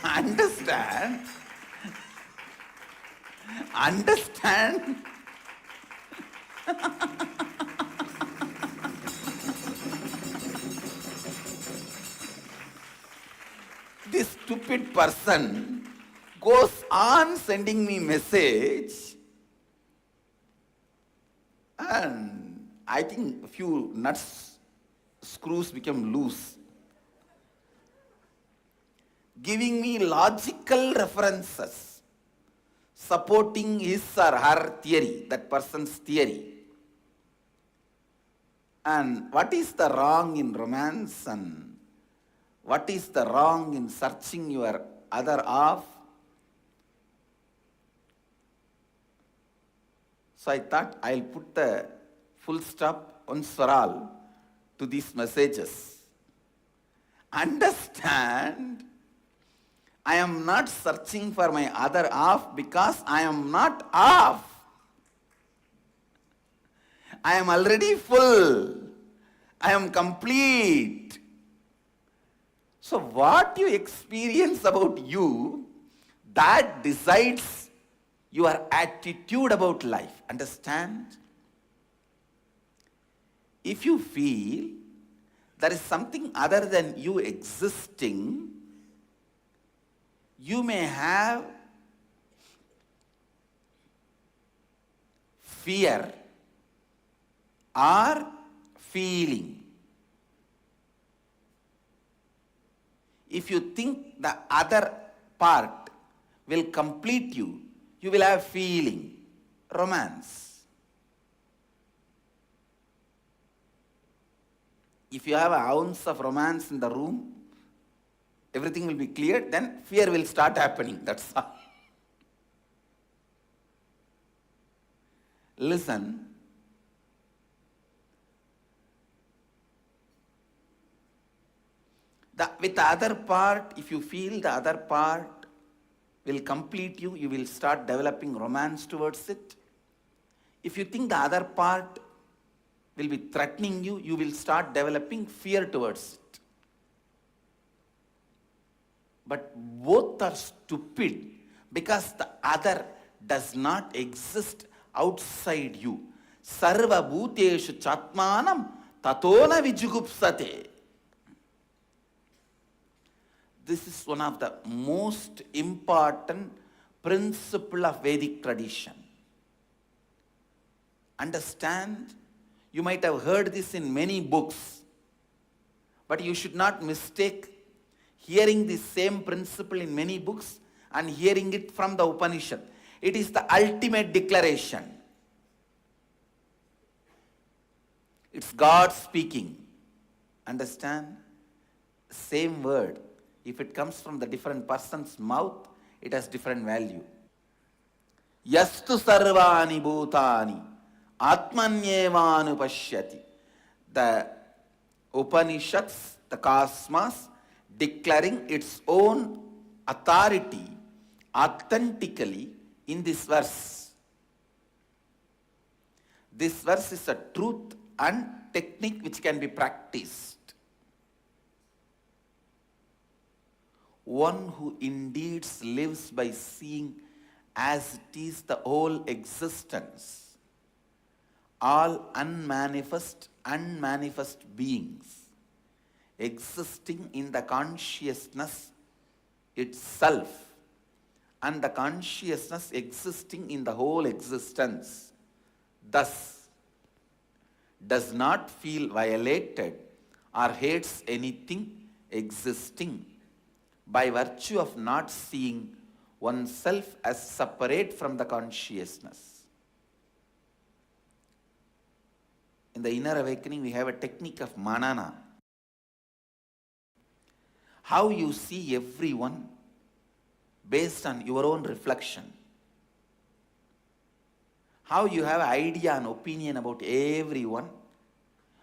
Understand? Understand? This stupid person goes on sending me message, and I think a few nuts, screws become loose. Giving me logical references, supporting his or her theory, that person's theory. And what is the wrong in romance, and what is the wrong in searching your other half? So I thought I'll put the full stop once for all to these messages. Understand, I am not searching for my other half because I am not half. I am already full. I am complete. So what you experience about you, that decides your attitude about life. Understand? If you feel there is something other than you existing, you may have fear or feeling. If you think the other part will complete you, you will have feeling, romance. If you have an ounce of romance in the room, everything will be clear, then fear will start happening. That's all. Listen. With the other part, if you feel the other part will complete you, you will start developing romance towards it. If you think the other part will be threatening you, you will start developing fear towards it. But both are stupid because the other does not exist outside you. Sarva bhuteshu chatmanam tatona vijugupsate. This is one of the most important principle of Vedic tradition. Understand? You might have heard this in many books, but you should not mistake hearing the same principle in many books and hearing it from the Upanishad. It is the ultimate declaration. It's God speaking. Understand? Same word. If it comes from the different person's mouth, it has different value. Yastu sarvani bhutani atmanyevanu pashyati. The Upanishads, the cosmos, declaring its own authority authentically in this verse. This verse is a truth and technique which can be practiced. One who indeed lives by seeing as it is the whole existence, all unmanifest beings existing in the consciousness itself, and the consciousness existing in the whole existence, thus does not feel violated or hates anything existing, by virtue of not seeing oneself as separate from the consciousness. In the inner awakening, we have a technique of manana. How you see everyone based on your own reflection. How you have an idea and opinion about everyone.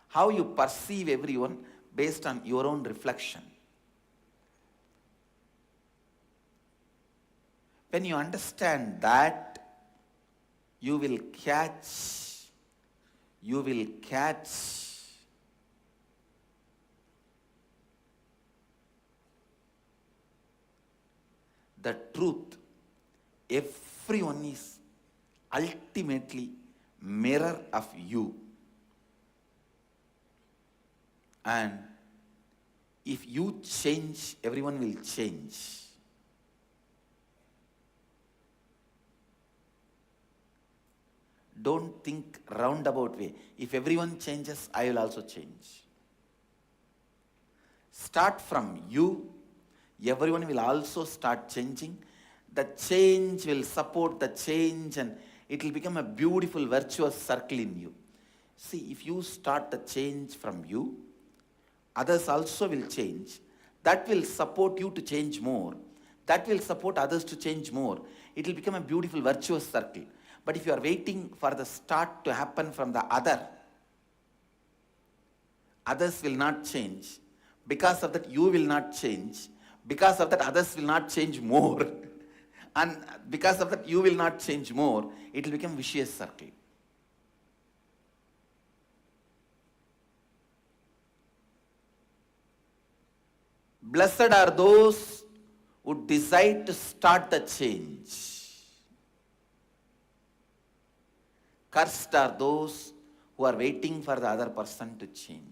How you perceive everyone based on your own reflection. When you understand that, you will catch the truth. Everyone is ultimately mirror of you. And if you change, everyone will change. Don't think roundabout way. If everyone changes, I will also change. Start from you. Everyone will also start changing. The change will support the change and it will become a beautiful virtuous circle in you. See, if you start the change from you, others also will change. That will support you to change more. That will support others to change more. It will become a beautiful virtuous circle. But if you are waiting for the start to happen from the other, others will not change. Because of that, you will not change. Because of that, others will not change more. And because of that, you will not change more. It will become vicious circle. Blessed are those who decide to start the change. Cursed are those who are waiting for the other person to change.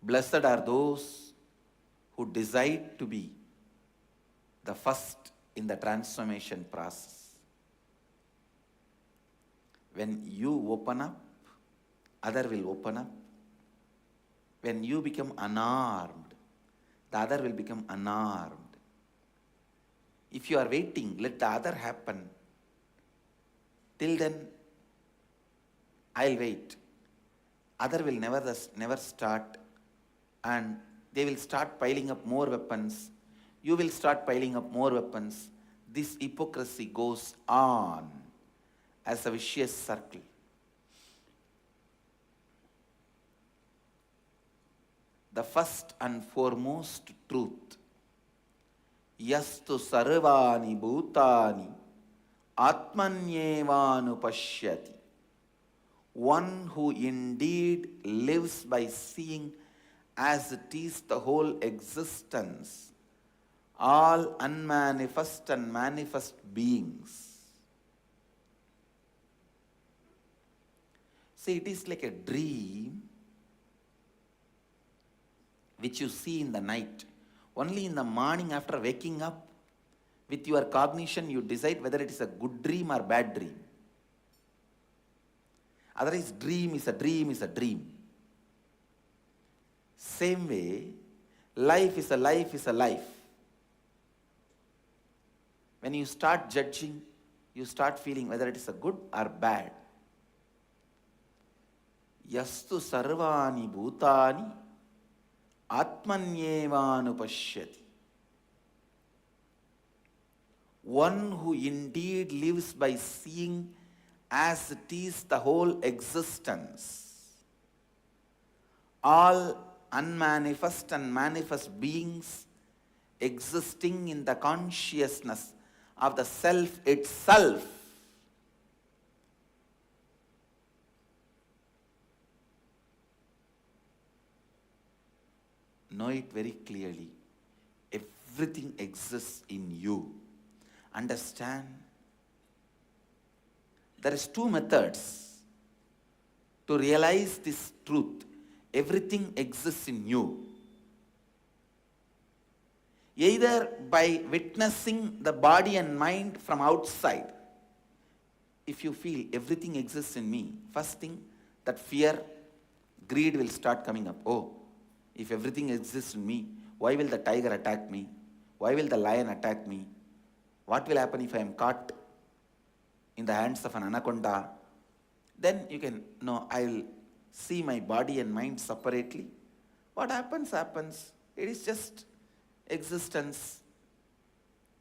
Blessed are those who decide to be the first in the transformation process. When you open up, other will open up. When you become unarmed, the other will become unarmed. If you are waiting, let the other happen. Till then, I'll wait. Other will never start, and they will start piling up more weapons. You will start piling up more weapons. This hypocrisy goes on as a vicious circle. The first and foremost truth, yastu sarvani bhutani atmanyevanu pashyati. One who indeed lives by seeing as it is the whole existence, all unmanifest and manifest beings. See, it is like a dream which you see in the night. Only in the morning after waking up, with your cognition, you decide whether it is a good dream or bad dream. Otherwise, dream is a dream is a dream. Same way, life is a life is a life. When you start judging, you start feeling whether it is a good or bad. Yastu sarvani bhutani atmanyevanu pashyati. One who indeed lives by seeing as it is the whole existence, all unmanifest and manifest beings existing in the consciousness of the self itself. Know it very clearly. Everything exists in you. Understand? There is two methods to realize this truth. Everything exists in you. Either by witnessing the body and mind from outside. If you feel everything exists in me, first thing, that fear, greed will start coming up. Oh, if everything exists in me, why will the tiger attack me? Why will the lion attack me? What will happen if I am caught in the hands of an anaconda? Then you can, no, I'll see my body and mind separately. What happens, happens. It is just existence.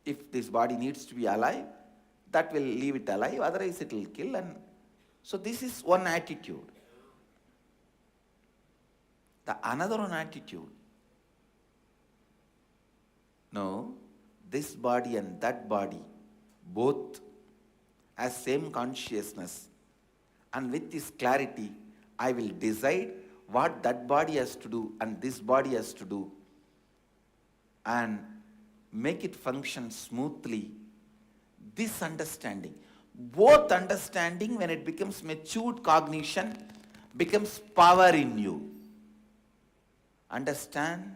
If this body needs to be alive, that will leave it alive, otherwise it will kill. And so this is one attitude. The another one attitude. No, this body and that body, both has same consciousness. And with this clarity, I will decide what that body has to do and this body has to do, and make it function smoothly. This understanding, both understanding, when it becomes matured cognition, becomes power in you. Understand?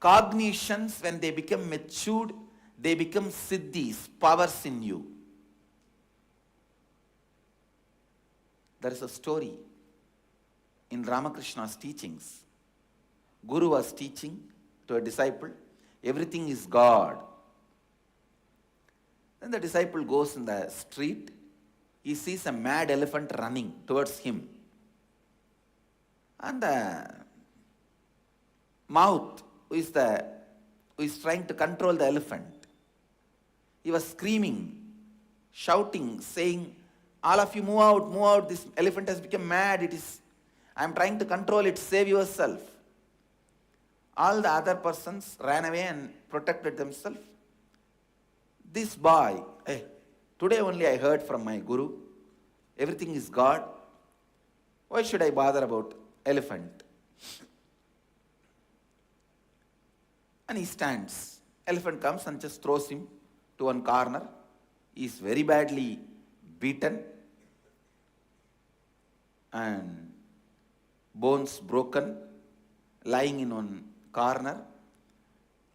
Cognitions, when they become matured, they become siddhis, powers in you. There is a story in Ramakrishna's teachings. Guru was teaching to a disciple, everything is God. Then the disciple goes in the street, he sees a mad elephant running towards him. And the mouth, who is trying to control the elephant, he was screaming, shouting, saying, all of you move out, this elephant has become mad, I am trying to control it, save yourself. All the other persons ran away and protected themselves. This boy, hey, today only I heard from my guru, everything is God. Why should I bother about elephant? And he stands. Elephant comes and just throws him to one corner. He is very badly beaten and bones broken, lying in one corner.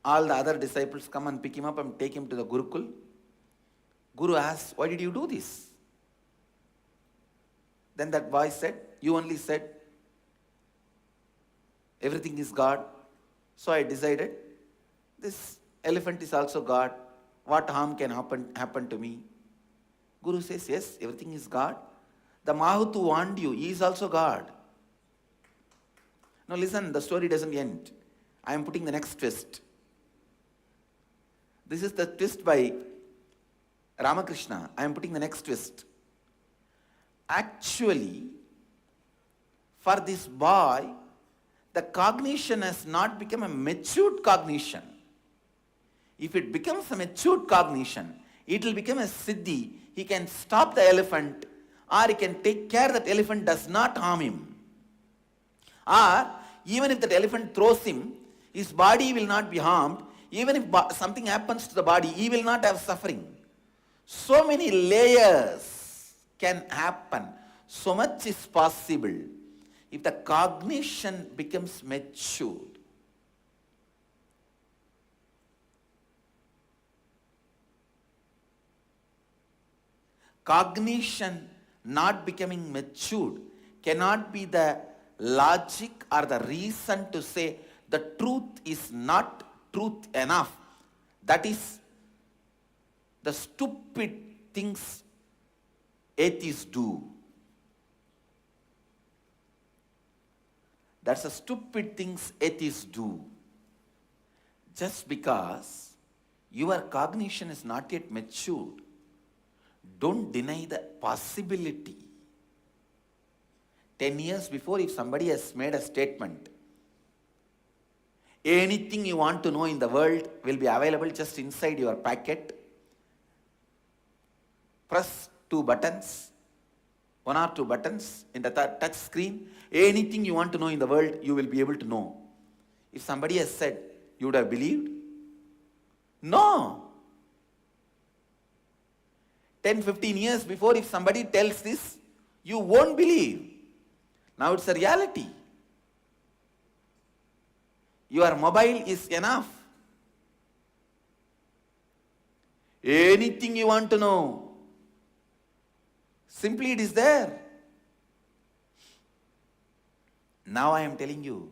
All the other disciples come and pick him up and take him to the Gurukul. Guru asks, why did you do this? Then that boy said, you only said, everything is God. So I decided, this elephant is also God. What harm can happen to me? Guru says, yes, everything is God. The Mahut who warned you, he is also God. Now listen, the story doesn't end. I am putting the next twist. This is the twist by Ramakrishna. I am putting the next twist. Actually, for this boy, the cognition has not become a matured cognition. If it becomes a matured cognition, it will become a siddhi. He can stop the elephant, or he can take care that elephant does not harm him. Or, even if that elephant throws him, his body will not be harmed. Even if something happens to the body, he will not have suffering. So many layers can happen. So much is possible if the cognition becomes matured. Cognition not becoming matured cannot be the logic or the reason to say the truth is not truth enough. That is the stupid things atheists do. That's the stupid things atheists do. Just because your cognition is not yet matured, don't deny the possibility. 10 years before, if somebody has made a statement, anything you want to know in the world will be available just inside your packet. Press 2 buttons, 1 or 2 buttons in the touch screen. Anything you want to know in the world, you will be able to know. If somebody has said, you would have believed? No. 10, 15 years before, if somebody tells this, you won't believe. Now it's a reality. Your mobile is enough. Anything you want to know, simply it is there. Now I am telling you,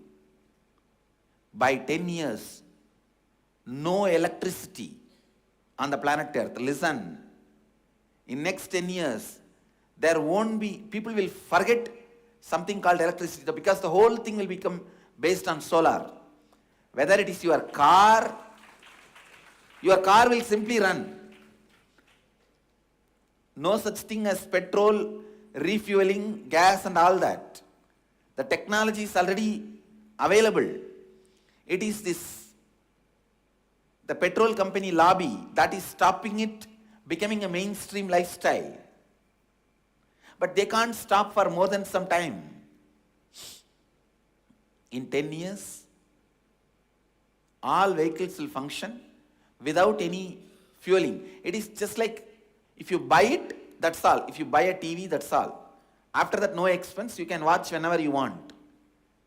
by 10 years, no electricity on the planet Earth. Listen, in next 10 years, there won't be, people will forget something called electricity because the whole thing will become based on solar. Whether it is your car will simply run. No such thing as petrol, refueling, gas and all that. The technology is already available. It is the petrol company lobby that is stopping it becoming a mainstream lifestyle. But they can't stop for more than some time. In 10 years, all vehicles will function without any fueling. It is just like if you buy it, that's all. If you buy a TV, that's all. After that, no expense, you can watch whenever you want.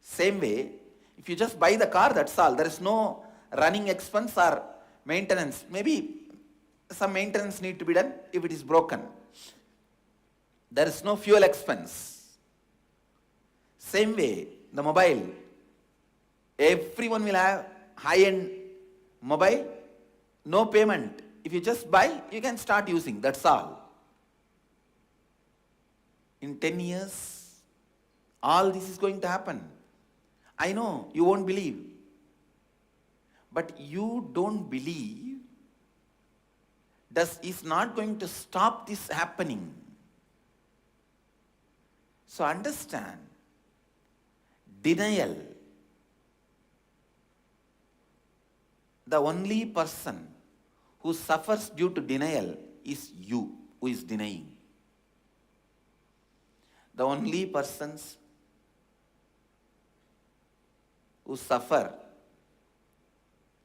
Same way, if you just buy the car, that's all. There is no running expense or maintenance. Maybe some maintenance need to be done if it is broken. There is no fuel expense. Same way, the mobile. Everyone will have high-end mobile, no payment. If you just buy, you can start using, that's all. In 10 years, all this is going to happen. I know you won't believe. But you don't believe is not going to stop this happening. So understand, denial. The only person who suffers due to denial is you who is denying. The only persons who suffer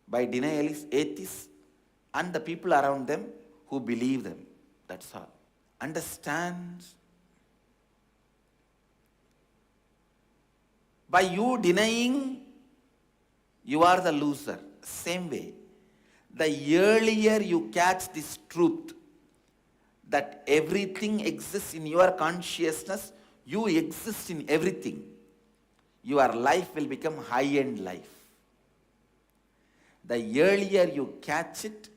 by denial is atheists and the people around them who believe them. That's all. Understand? By you denying, you are the loser. Same way, the earlier you catch this truth that everything exists in your consciousness, you exist in everything, your life will become high-end life. The earlier you catch it,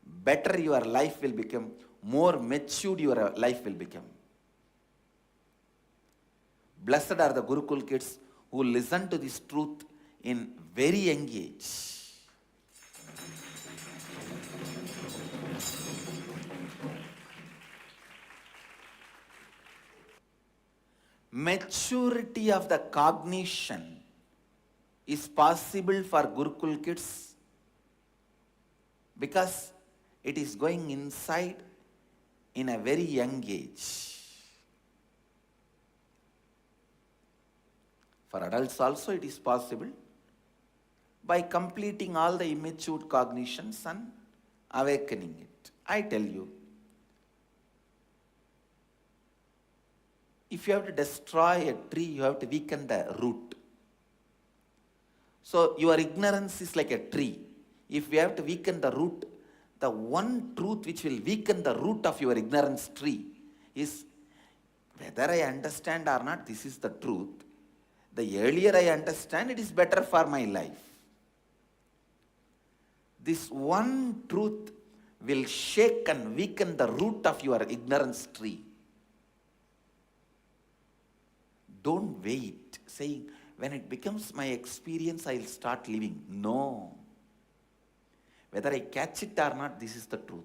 better your life will become, more matured your life will become. Blessed are the Gurukul kids who listen to this truth in very young age. Maturity of the cognition is possible for Gurukul kids because it is going inside in a very young age. For adults also it is possible by completing all the immature cognitions and awakening it. I tell you, if you have to destroy a tree, you have to weaken the root. So your ignorance is like a tree. If we have to weaken the root, the one truth which will weaken the root of your ignorance tree is whether I understand or not, this is the truth. The earlier I understand, it is better for my life. This one truth will shake and weaken the root of your ignorance tree. Don't wait, saying, when it becomes my experience, I'll start living. No. Whether I catch it or not, this is the truth.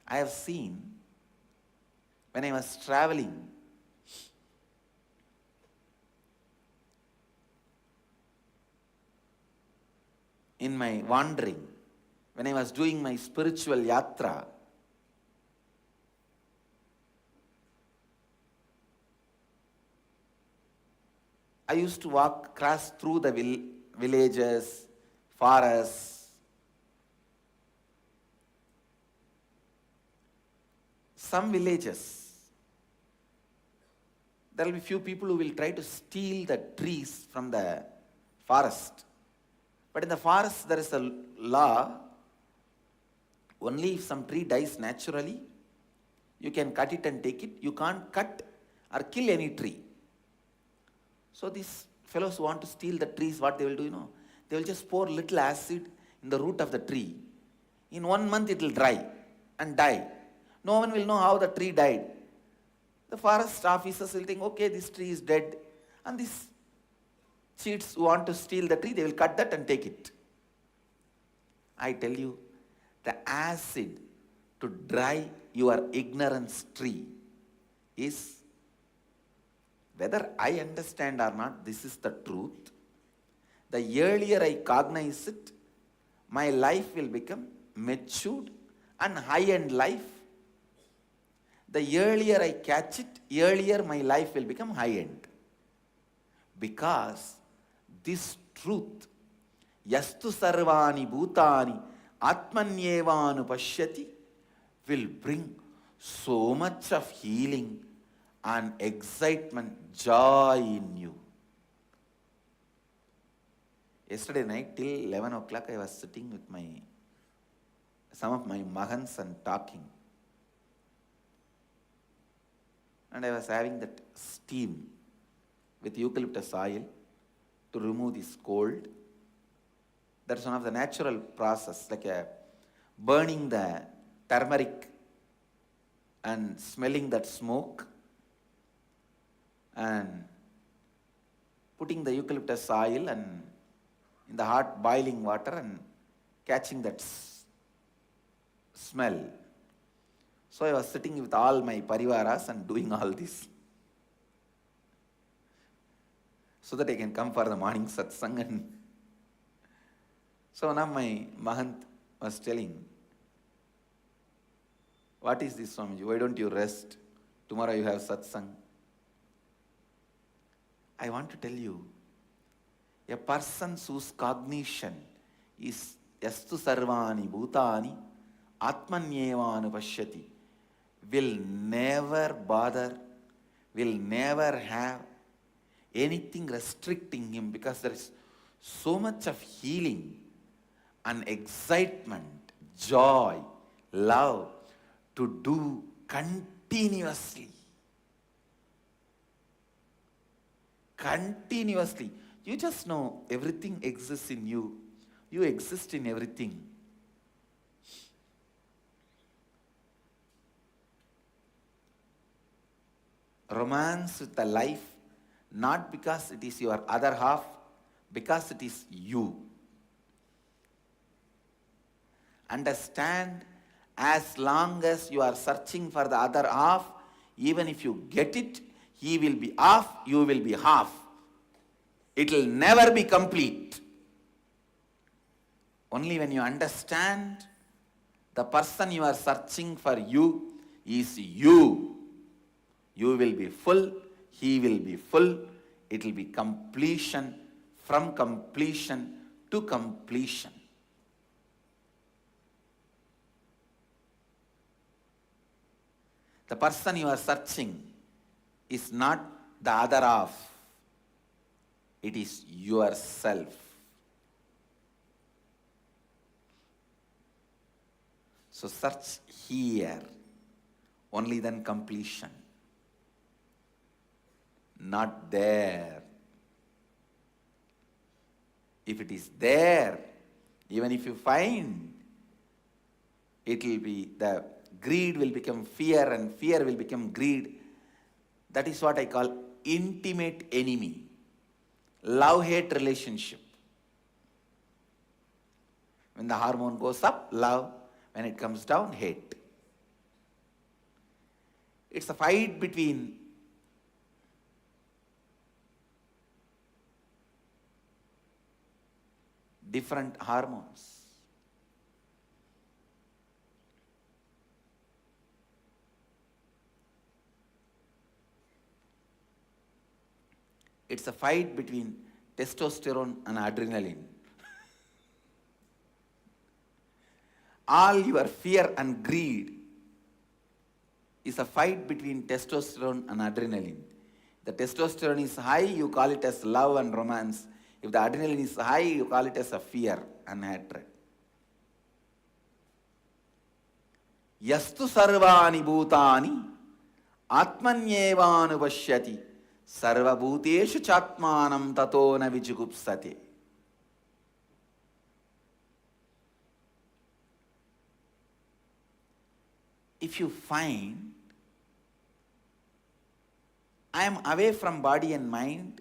I have seen, when I was traveling, in my wandering, when I was doing my spiritual yatra, I used to cross through the villages, forests. Some villages, there will be few people who will try to steal the trees from the forest. But in the forest there is a law, only if some tree dies naturally, you can cut it and take it. You can't cut or kill any tree. So these fellows who want to steal the trees, what they will do, they will just pour little acid in the root of the tree. In 1 month it will dry and die. No one will know how the tree died. The forest officers will think, okay, this tree is dead. And these cheats who want to steal the tree, they will cut that and take it. I tell you, the acid to dry your ignorance tree is, whether I understand or not, this is the truth. The earlier I cognize it, my life will become matured and high-end life. The earlier I catch it, earlier my life will become high-end. Because this truth, yastu sarvani bhutani atmanyevanu pashyati, will bring so much of healing and excitement, joy in you. Yesterday night till 11 o'clock I was sitting with some of my mahans and talking. And I was having that steam with eucalyptus oil to remove this cold. That's one of the natural process, like burning the turmeric and smelling that smoke and putting the eucalyptus oil and in the hot boiling water and catching that smell. So I was sitting with all my parivaras and doing all this, so that I can come for the morning satsang. And so one of my mahant was telling, what is this, Swamiji? Why don't you rest? Tomorrow you have satsang. I want to tell you, a person whose cognition is yastu sarvani bhutani atmanyevanu pashyati will never bother, will never have anything restricting him, because there is so much of healing and excitement, joy, love to do continuously. Continuously. You just know everything exists in you. You exist in everything. Romance with the life, not because it is your other half, because it is you. Understand, as long as you are searching for the other half, even if you get it, he will be half, you will be half. It will never be complete. Only when you understand the person you are searching for you is you, you will be full, he will be full. It will be completion, from completion to completion. The person you are searching is not the other half. It is yourself. So search here, only then completion. Not there. If it is there, even if you find, it will be, the greed will become fear and fear will become greed. That is what I call intimate enemy. Love-hate relationship. When the hormone goes up, love. When it comes down, hate. It's a fight between different hormones. It's a fight between testosterone and adrenaline. All your fear and greed is a fight between testosterone and adrenaline. The testosterone is high, you call it as love and romance. If the adrenaline is high, you call it as a fear and hatred. Yastu sarvani bhutani Atmanyevanupashyati sarvabhuteshu chatmanam tato na vijugupsate. If you find I am away from body and mind,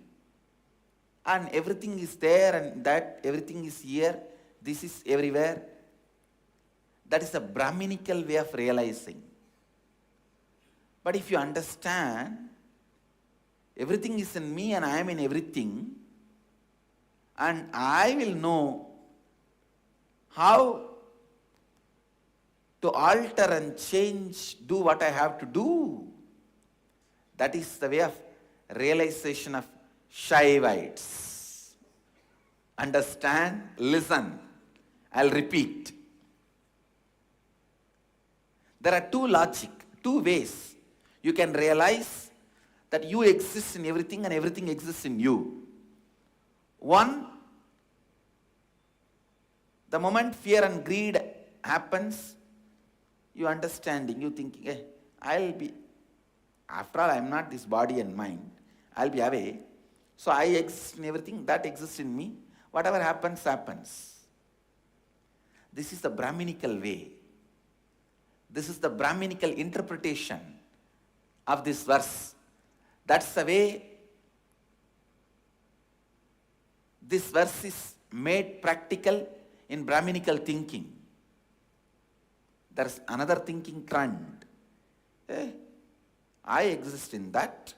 and everything is there and that everything is here, this is everywhere, that is a Brahminical way of realizing. But if you understand everything is in me and I am in everything, and I will know how to alter and change, do what I have to do. That is the way of realization of Shaivites. Understand, listen. I'll repeat. There are two ways you can realize that you exist in everything and everything exists in you. One, the moment fear and greed happens, you understanding, you thinking, I'll be, after all, I'm not this body and mind. I'll be away. So I exist in everything, that exists in me. Whatever happens, happens. This is the Brahminical way. This is the Brahminical interpretation of this verse. That's the way this verse is made practical in Brahminical thinking. There's another thinking trend. I exist in that,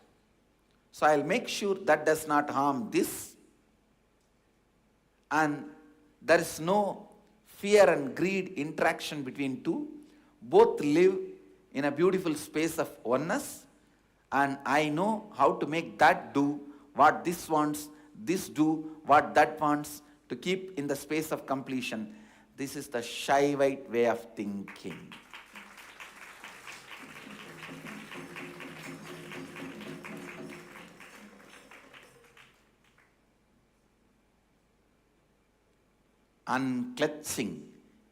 so I'll make sure that does not harm this, and there is no fear and greed interaction between two. Both live in a beautiful space of oneness, and I know how to make that do what this wants, this do what that wants, to keep in the space of completion. This is the Shaivite way of thinking. Unclutching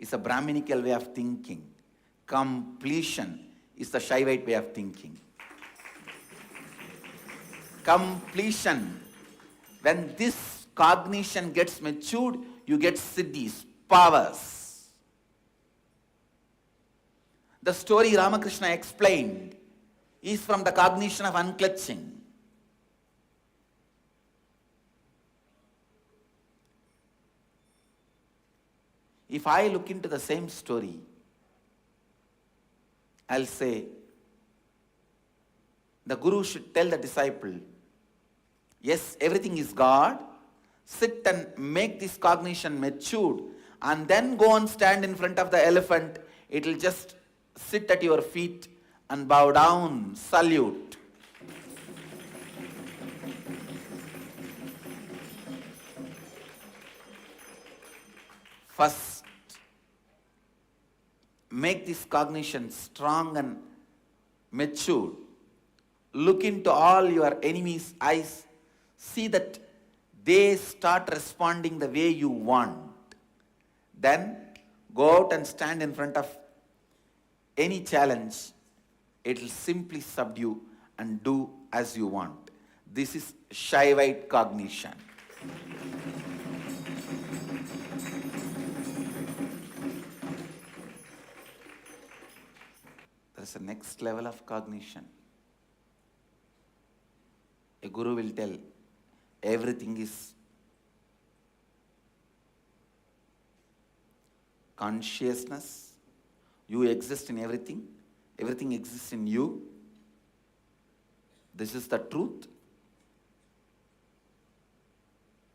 is a Brahminical way of thinking. Completion is the Shaivite way of thinking. Completion. When this cognition gets matured, you get siddhis, powers. The story Ramakrishna explained is from the cognition of unclutching. If I look into the same story, I'll say, the Guru should tell the disciple, yes, everything is God, sit and make this cognition matured, and then go and stand in front of the elephant. It will just sit at your feet and bow down, salute. First, make this cognition strong and mature. Look into all your enemies' eyes. See that they start responding the way you want. Then go out and stand in front of any challenge. It will simply subdue and do as you want. This is Shaivite cognition. There's a next level of cognition. A guru will tell, everything is consciousness. You exist in everything. Everything exists in you. This is the truth.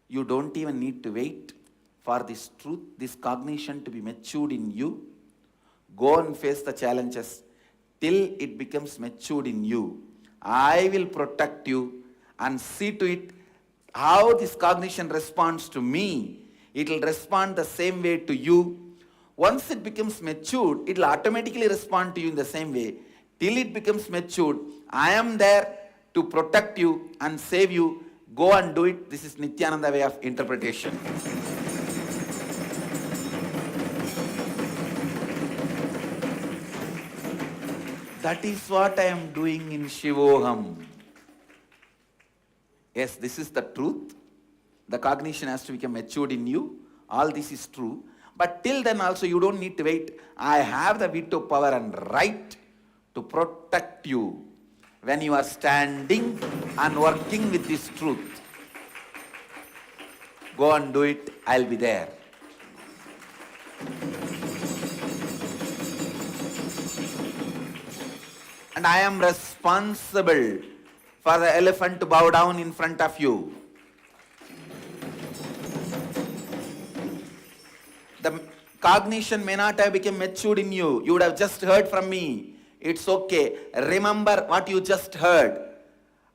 You don't even need to wait for this truth, this cognition to be matured in you. Go and face the challenges till it becomes matured in you. I will protect you and see to it how this cognition responds to me. It will respond the same way to you. Once it becomes matured, it will automatically respond to you in the same way. Till it becomes matured, I am there to protect you and save you. Go and do it. This is Nithyananda way of interpretation. That is what I am doing in Shivoham. Yes, this is the truth. The cognition has to become matured in you. All this is true. But till then also you don't need to wait. I have the veto power and right to protect you when you are standing and working with this truth. Go and do it. I'll be there. And I am responsible for the elephant to bow down in front of you. The cognition may not have become matured in you. You would have just heard from me. It's okay. Remember what you just heard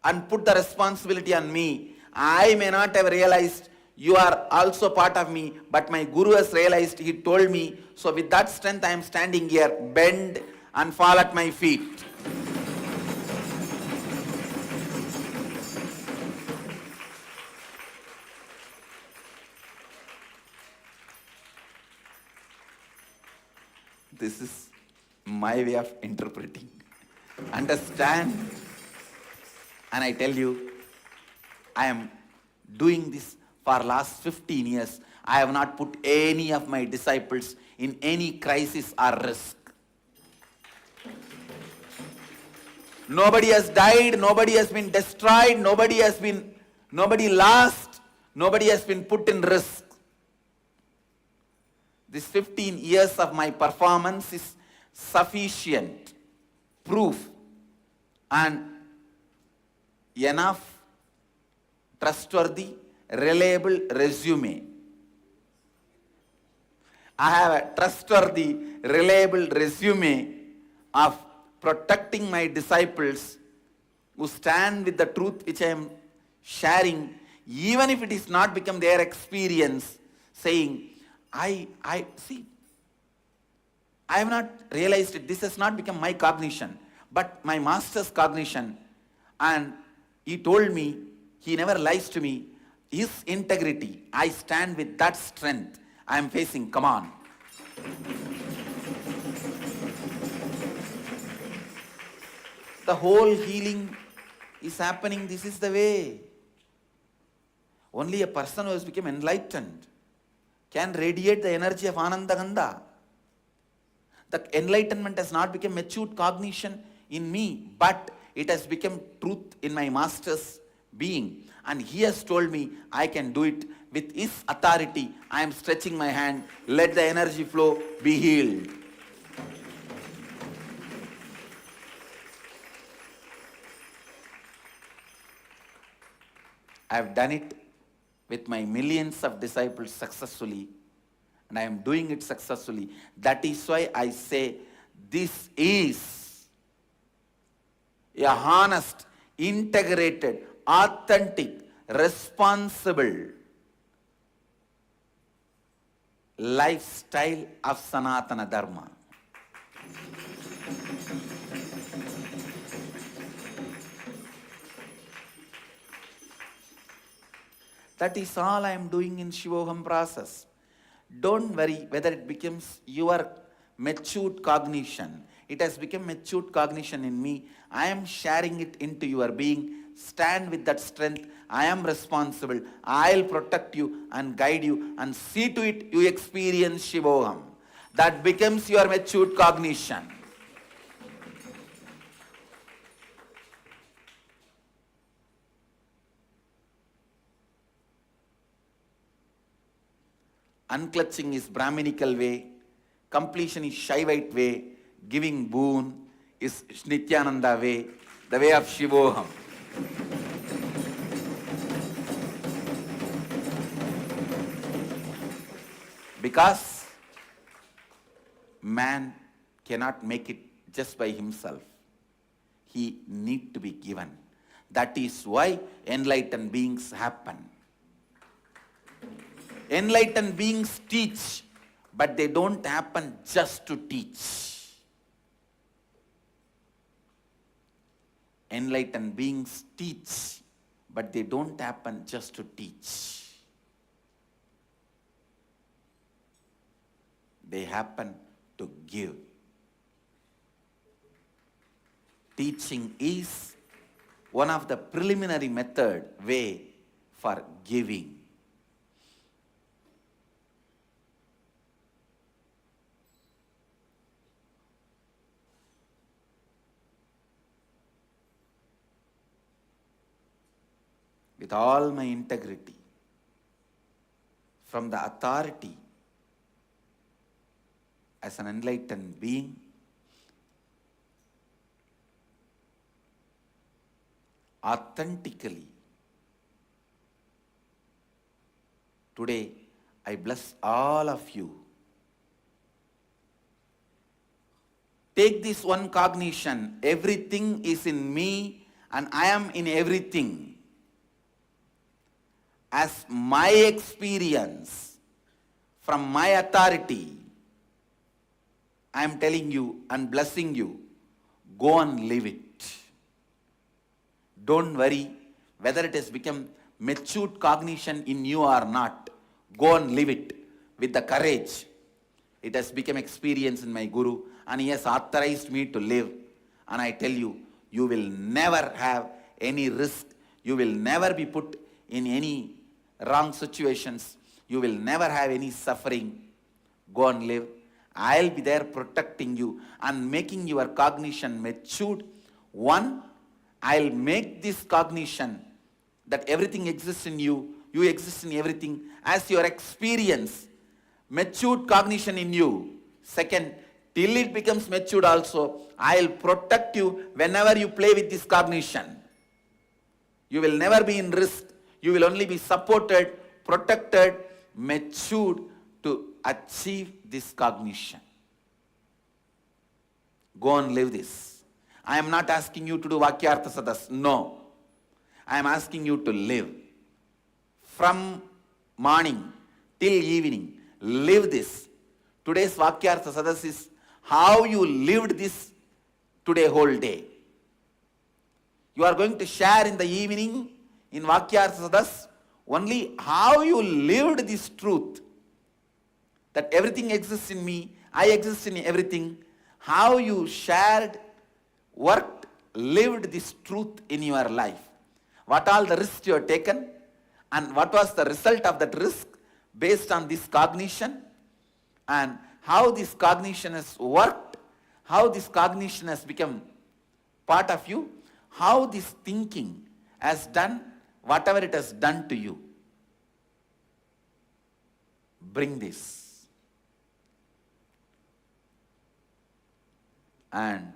and put the responsibility on me. I may not have realized you are also part of me, but my Guru has realized, he told me. So with that strength I am standing here. Bend and fall at my feet. This is my way of interpreting. Understand? And I tell you, I am doing this for last 15 years. I have not put any of my disciples in any crisis or risk. Nobody has died, nobody has been destroyed, nobody lost, nobody has been put in risk. This 15 years of my performance is sufficient proof and enough trustworthy, reliable resume. I have a trustworthy, reliable resume of protecting my disciples who stand with the truth which I am sharing, even if it is not become their experience, saying, I have not realized it. This has not become my cognition, but my master's cognition. And he told me, he never lies to me. His integrity, I stand with that strength. I am facing, come on. The whole healing is happening. This is the way. Only a person who has become enlightened can radiate the energy of Ananda Gandha. The enlightenment has not become matured cognition in me, but it has become truth in my master's being. And he has told me I can do it with his authority. I am stretching my hand. Let the energy flow, be healed. I have done it with my millions of disciples successfully, and I am doing it successfully. That is why I say this is a honest, integrated, authentic, responsible lifestyle of Sanatana Dharma. That is all I am doing in Shivoham process. Don't worry whether it becomes your matured cognition. It has become matured cognition in me. I am sharing it into your being. Stand with that strength. I am responsible. I'll protect you and guide you and see to it you experience Shivoham. That becomes your matured cognition. Unclutching is Brahminical way, completion is Shaivite way, giving boon is Nithyananda way, the way of Shivoham. Because man cannot make it just by himself. He needs to be given. That is why enlightened beings happen. Enlightened beings teach, but they don't happen just to teach. Enlightened beings teach, but they don't happen just to teach. They happen to give. Teaching is one of the preliminary method way for giving. With all my integrity, from the authority as an enlightened being, authentically, today I bless all of you. Take this one cognition, everything is in me and I am in everything, as my experience from my authority. I am telling you and blessing you, go and live it. Don't worry whether it has become matured cognition in you or not. Go and live it with the courage. It has become experience in my Guru and he has authorized me to live. And I tell you, you will never have any risk. You will never be put in any wrong situations. You will never have any suffering. Go and live. I'll be there protecting you and making your cognition matured. One, I'll make this cognition that everything exists in you, you exist in everything as your experience, matured cognition in you. Second, till it becomes matured also, I'll protect you whenever you play with this cognition. You will never be in risk. You will only be supported, protected, matured to achieve this cognition. Go and live this. I am not asking you to do Vakyartha Sadas. No. I am asking you to live. From morning till evening, live this. Today's Vakyartha Sadas is how you lived this today whole day. You are going to share in the evening in Vakyartha Sadas only how you lived this truth. That everything exists in me, I exist in everything. How you shared, worked, lived this truth in your life. What all the risks you have taken and what was the result of that risk based on this cognition, and how this cognition has worked, how this cognition has become part of you, how this thinking has done whatever it has done to you. Bring this. And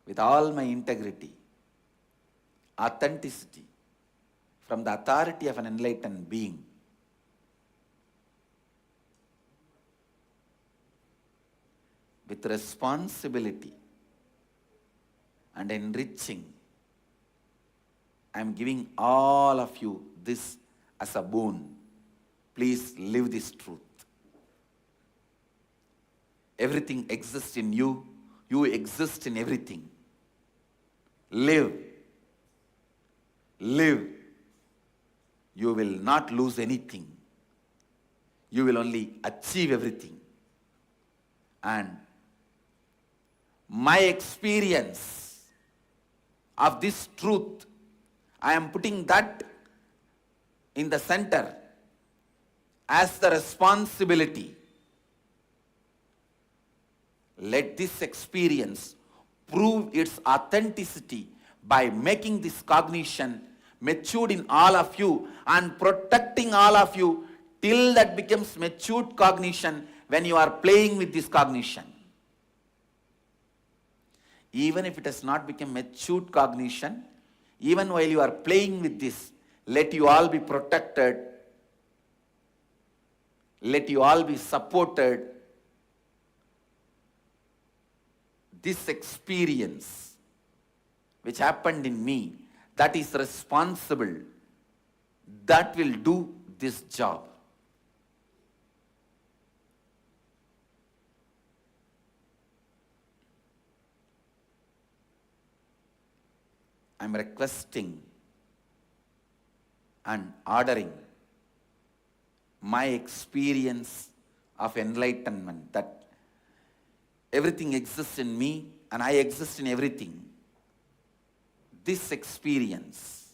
with all my integrity, authenticity, from the authority of an enlightened being, with responsibility and enriching, I am giving all of you this as a boon. Please live this truth. Everything exists in you. You exist in everything. Live. Live. You will not lose anything. You will only achieve everything. And my experience of this truth, I am putting that in the center as the responsibility. Let this experience prove its authenticity by making this cognition matured in all of you and protecting all of you till that becomes matured cognition when you are playing with this cognition. Even if it has not become matured cognition, even while you are playing with this, let you all be protected, let you all be supported. This experience which happened in me, that is responsible, that will do this job. I am requesting and ordering my experience of enlightenment, that everything exists in me and I exist in everything. This experience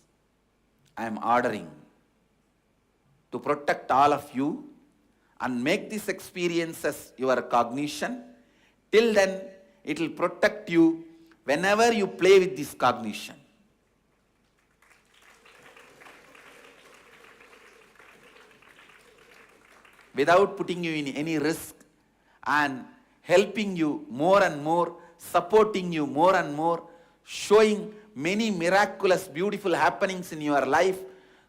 I am ordering to protect all of you and make this experience as your cognition. Till then, it will protect you whenever you play with this cognition. Without putting you in any risk and helping you more and more, supporting you more and more, showing many miraculous, beautiful happenings in your life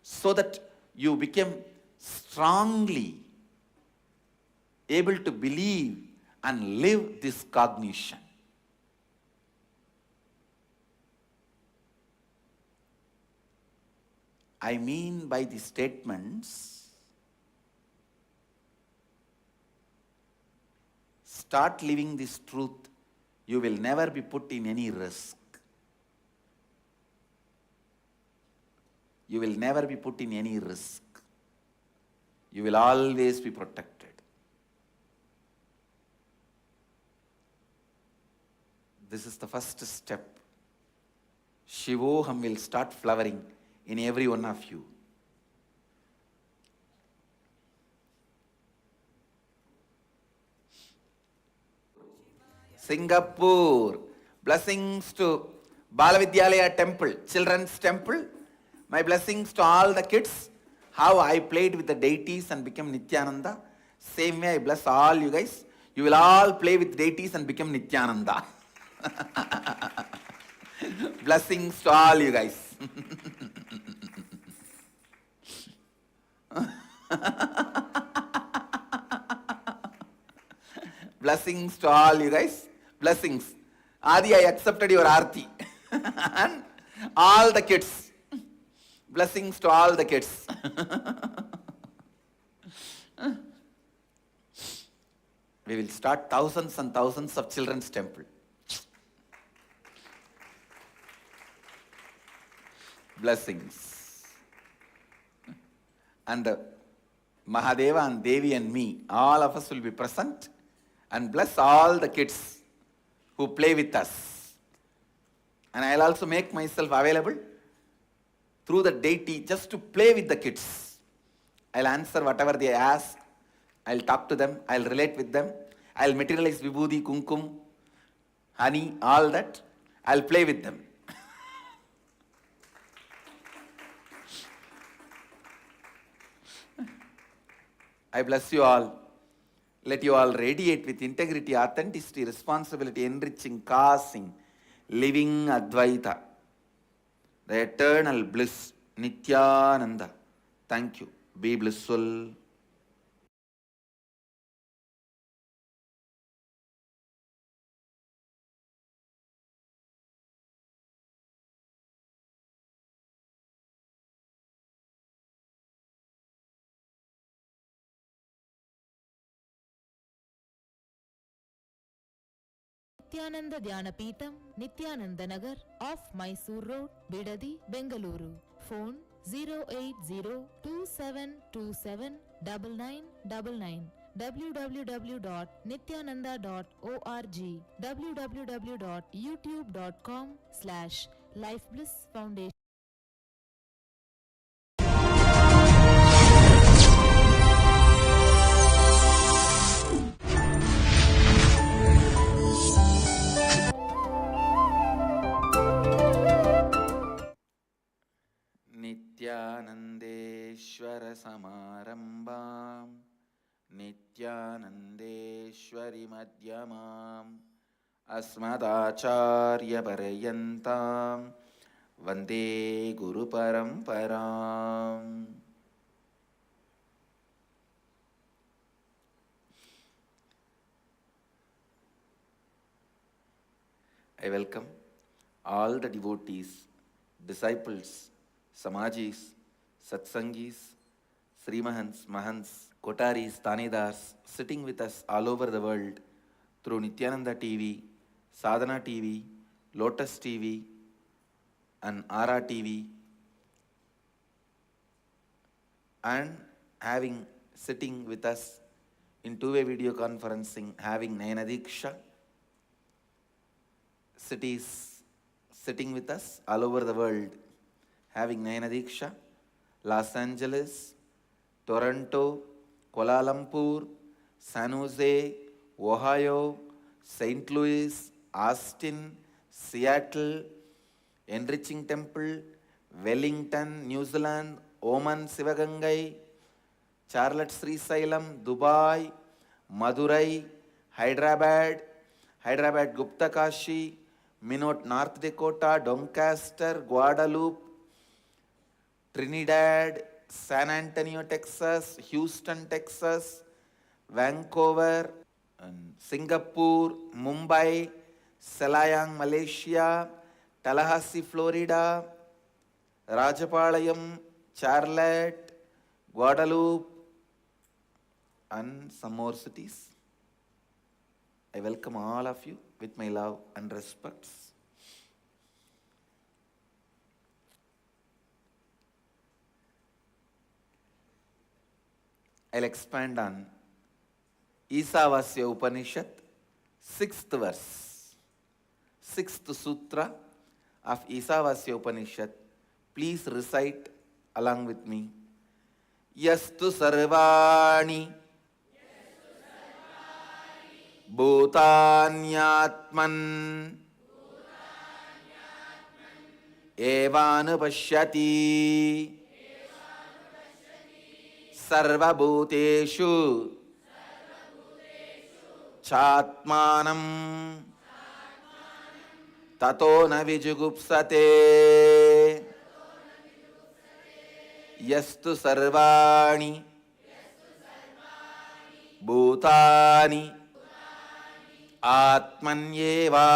so that you become strongly able to believe and live this cognition. I mean by the statements, start living this truth, you will never be put in any risk. You will never be put in any risk. You will always be protected. This is the first step. Shivoham will start flowering in every one of you. Singapore. Blessings to Balavidyalaya Temple, Children's Temple. My blessings to all the kids. How I played with the deities and became Nithyananda. Same way I bless all you guys. You will all play with deities and become Nithyananda. Blessings to all you guys. Blessings to all you guys. Blessings. Adi, I accepted your arti. And all the kids. Blessings to all the kids. We will start thousands and thousands of children's temple. Blessings. And Mahadeva and Devi and me, all of us will be present and bless all the kids who play with us. And I'll also make myself available through the deity just to play with the kids. I'll answer whatever they ask. I'll talk to them. I'll relate with them. I'll materialize vibhuti, kumkum, honey, all that. I'll play with them. I bless you all. Let you all radiate with integrity, authenticity, responsibility, enriching, causing, living Advaita, the eternal bliss, Nithyananda. Thank you. Be blissful. Nithyananda Dhyanapitham, Nithyananda Nagar, off Mysore Road, Bidadi, Bengaluru. Phone 08027279999. www.nithyananda.org. www.youtube.com/lifeblissfoundation. Nithyanandeshwara samarambam, Nithyanandeshwari madhyamam, asmadacharya parayantam, vande guru paramparam. I welcome all the devotees, disciples, Samajis, Satsangis, Srimahans, Mahants, Kotaris, Tanidars sitting with us all over the world through Nithyananda TV, Sadhana TV, Lotus TV, and Ara TV, and sitting with us in two-way video conferencing, having Nayana Diksha, cities sitting with us all over the world, having Nayana Diksha, Los Angeles, Toronto, Kuala Lumpur, San Jose, Ohio, St. Louis, Austin, Seattle, Enriching Temple, Wellington, New Zealand, Oman, Sivagangai, Charlotte, Sri Salem, Dubai, Madurai, Hyderabad, Gupta Kashi, Minot, North Dakota, Doncaster, Guadalupe, Trinidad, San Antonio, Texas, Houston, Texas, Vancouver, and Singapore, Mumbai, Selayang, Malaysia, Tallahassee, Florida, Rajapalayam, Charlotte, Guadalupe, and some more cities. I welcome all of you with my love and respects. I'll expand on Isavasya Upanishad, 6th verse, 6th sutra of Isavasya Upanishad. Please recite along with me. Yastu sarvani bhutanyatman evanupashyati sarvabhuteshu chatmanam tato na vijugupsate. Yastu sarvani bhutani atmanyeva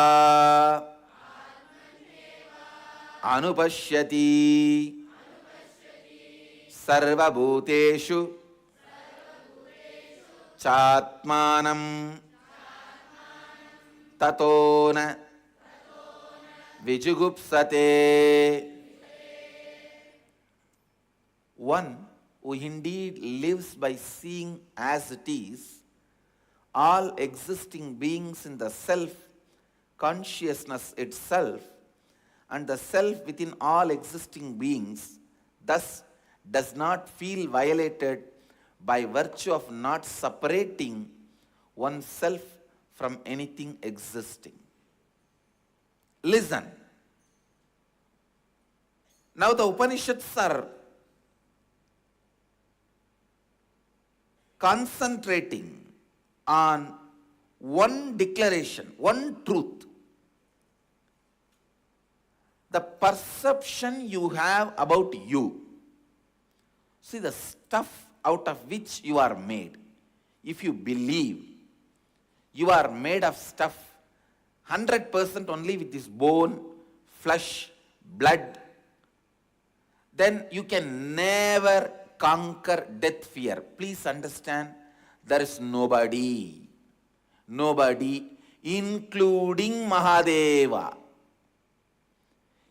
anupashyati sarvabhuteshu chatmanam tato na vijugupsate. One who indeed lives by seeing as it is all existing beings in the self-consciousness itself and the self within all existing beings, thus does not feel violated by virtue of not separating oneself from anything existing. Listen. Now the Upanishads are concentrating on one declaration, one truth. The perception you have about you. See, the stuff out of which you are made. If you believe you are made of stuff 100% only with this bone, flesh, blood, then you can never conquer death fear. Please understand, there is nobody, including Mahadeva,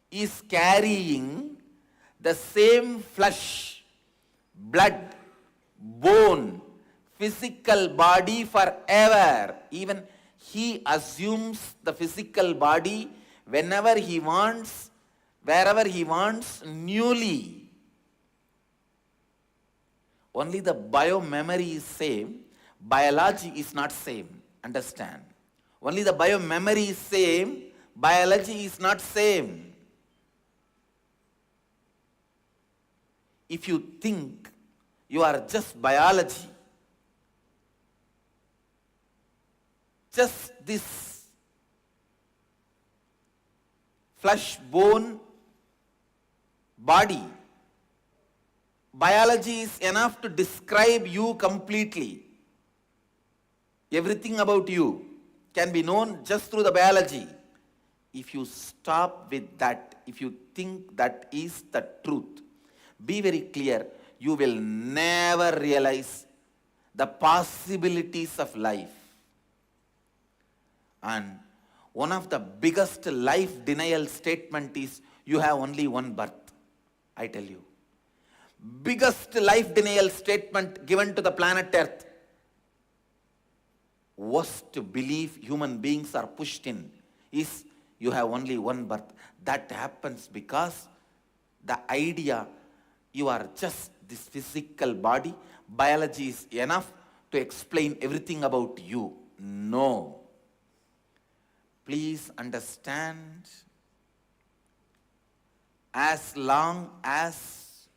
is carrying the same flesh, blood, bone, physical body forever. Even he assumes the physical body whenever he wants, wherever he wants, newly. Only the bio-memory is same, biology is not same. Understand? Only the bio-memory is same, biology is not same. If you think you are just biology, just this flesh, bone, body, biology is enough to describe you completely. Everything about you can be known just through the biology. If you stop with that, if you think that is the truth, be very clear, you will never realize the possibilities of life. And one of the biggest life denial statement is, you have only one birth. I tell you. Biggest life denial statement given to the planet Earth. Worst belief human beings are pushed in is, you have only one birth. That happens because the idea you are just this physical body, biology is enough to explain everything about you. No. Please understand, as long as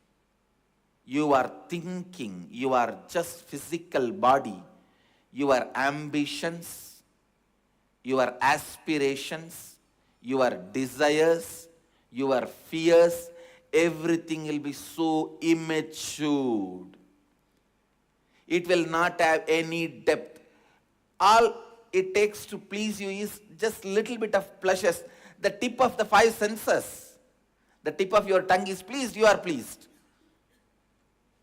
you are thinking you are just physical body, your ambitions, your aspirations, your desires, your fears, everything will be so immature. It will not have any depth. All it takes to please you is just little bit of pleasures. The tip of the five senses. The tip of your tongue is pleased, you are pleased.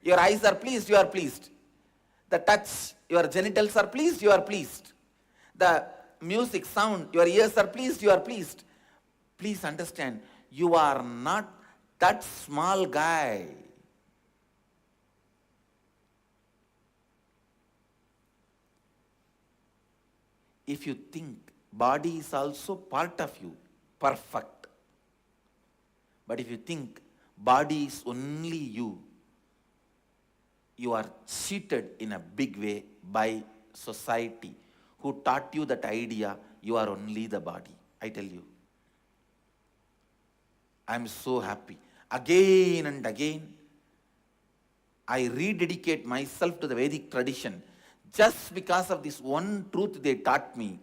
Your eyes are pleased, you are pleased. The touch, your genitals are pleased, you are pleased. The music, sound, your ears are pleased, you are pleased. Please understand, you are not that small guy. If you think body is also part of you, perfect. But if you think body is only you, you are cheated in a big way by society who taught you that idea you are only the body. I tell you. I am so happy. Again and again, I rededicate myself to the Vedic tradition just because of this one truth they taught me.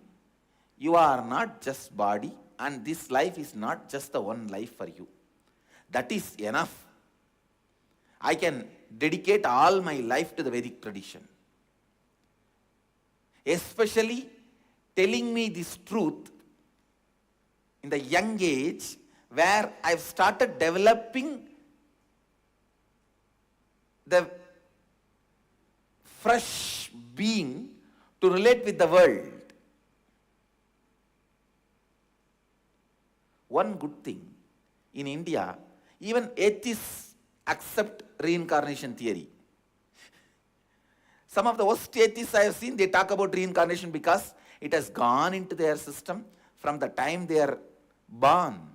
You are not just body, and this life is not just the one life for you. That is enough. I can dedicate all my life to the Vedic tradition. Especially telling me this truth in the young age where I've started developing the fresh being to relate with the world. One good thing, in India, even atheists accept reincarnation theory. Some of the worst atheists I have seen, they talk about reincarnation because it has gone into their system from the time they are born.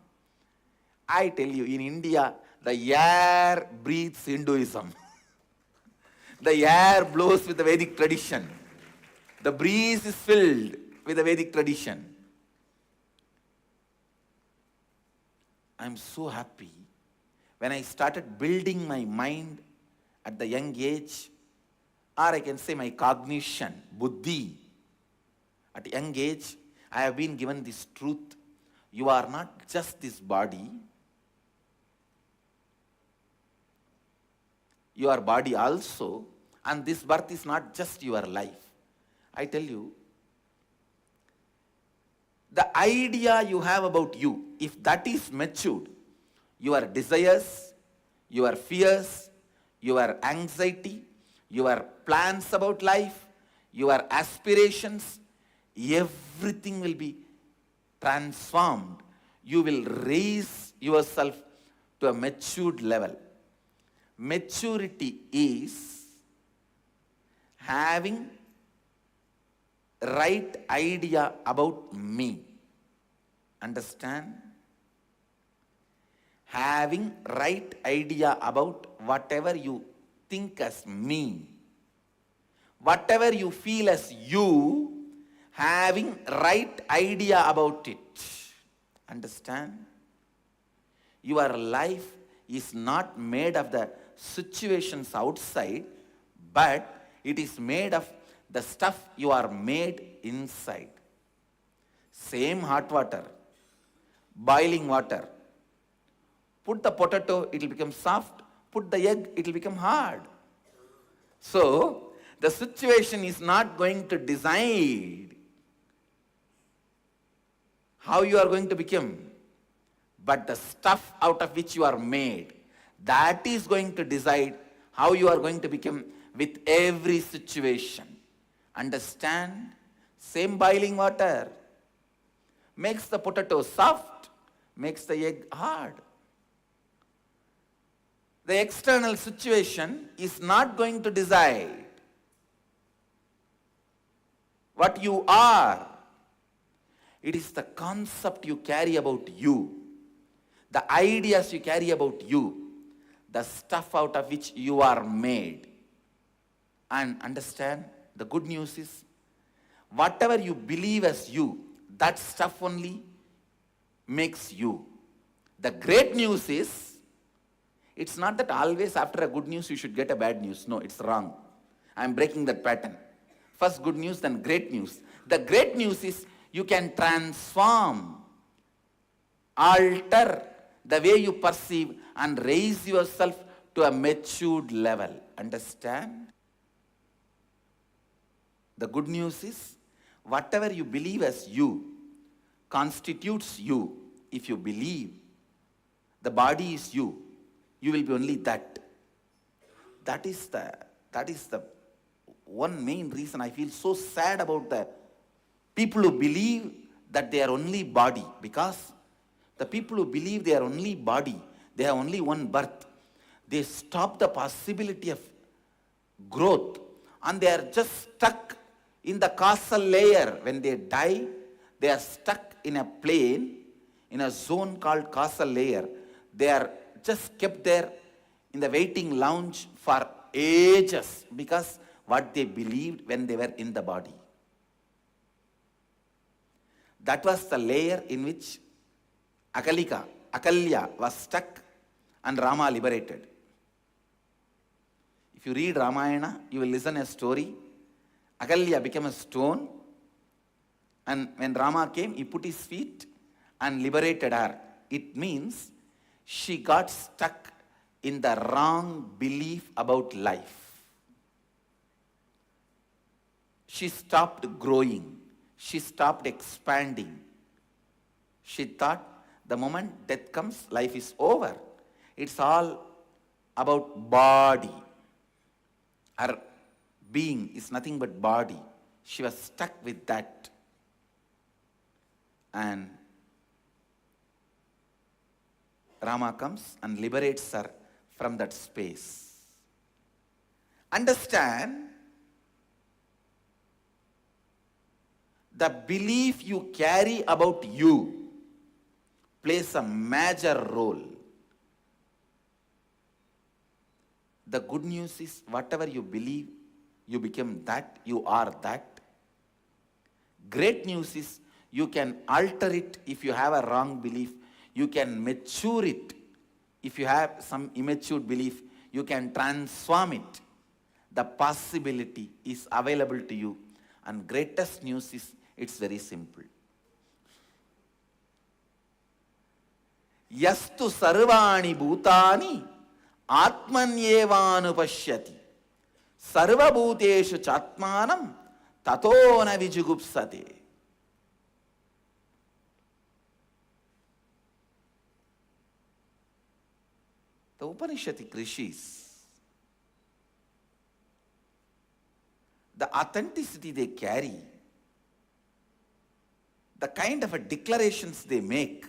I tell you, in India, the air breathes Hinduism. The air blows with the Vedic tradition. The breeze is filled with the Vedic tradition. I'm so happy when I started building my mind at the young age, or I can say my cognition, buddhi. At a young age, I have been given this truth. You are not just this body. Your body also, and this birth is not just your life. I tell you, the idea you have about you, if that is matured, your desires, your fears, your anxiety, your plans about life, your aspirations, everything will be transformed. You will raise yourself to a matured level. Maturity is having right idea about me. Understand? Having right idea about whatever you think as me. Whatever you feel as you, having right idea about it. Understand? Your life is not made of the situations outside, but it is made of the stuff you are made inside. Same hot water, boiling water. Put the potato, it will become soft. Put the egg, it will become hard. So, the situation is not going to decide how you are going to become, but the stuff out of which you are made, that is going to decide how you are going to become with every situation. Understand? Same boiling water makes the potato soft, makes the egg hard. The external situation is not going to decide what you are. It is the concept you carry about you, the ideas you carry about you, the stuff out of which you are made. And understand, the good news is, whatever you believe as you, that stuff only makes you. The great news is, it's not that always after a good news you should get a bad news. No, it's wrong. I'm breaking that pattern. First good news, then great news. The great news is you can transform, alter the way you perceive and raise yourself to a matured level. Understand? The good news is, whatever you believe as you constitutes you. If you believe the body is you, you will be only that. That is the one main reason I feel so sad about the people who believe that they are only body. Because the people who believe they are only body, they have only one birth, they stop the possibility of growth, and they are just stuck in the causal layer. When they die, they are stuck in a plane, in a zone called causal layer. They are just kept there in the waiting lounge for ages because what they believed when they were in the body. That was the layer in which Akalya was stuck and Rama liberated. If you read Ramayana, you will listen a story. Akalya became a stone, and when Rama came, he put his feet and liberated her. It means she got stuck in the wrong belief about life. She stopped growing. She stopped expanding. She thought the moment death comes, life is over. It's all about body. Her being is nothing but body. She was stuck with that. And Rama comes and liberates her from that space. Understand, the belief you carry about you plays a major role. The good news is, whatever you believe, you become that, you are that. Great news is, you can alter it if you have a wrong belief. You can mature it. If you have some immature belief, you can transform it. The possibility is available to you. And greatest news is, it's very simple. Yastu sarvani bhutani atmanyevanupashyati sarva bhuteshu chatmanam tato na vijugupsate. The Upanishadic rishis, the authenticity they carry, the kind of declarations they make.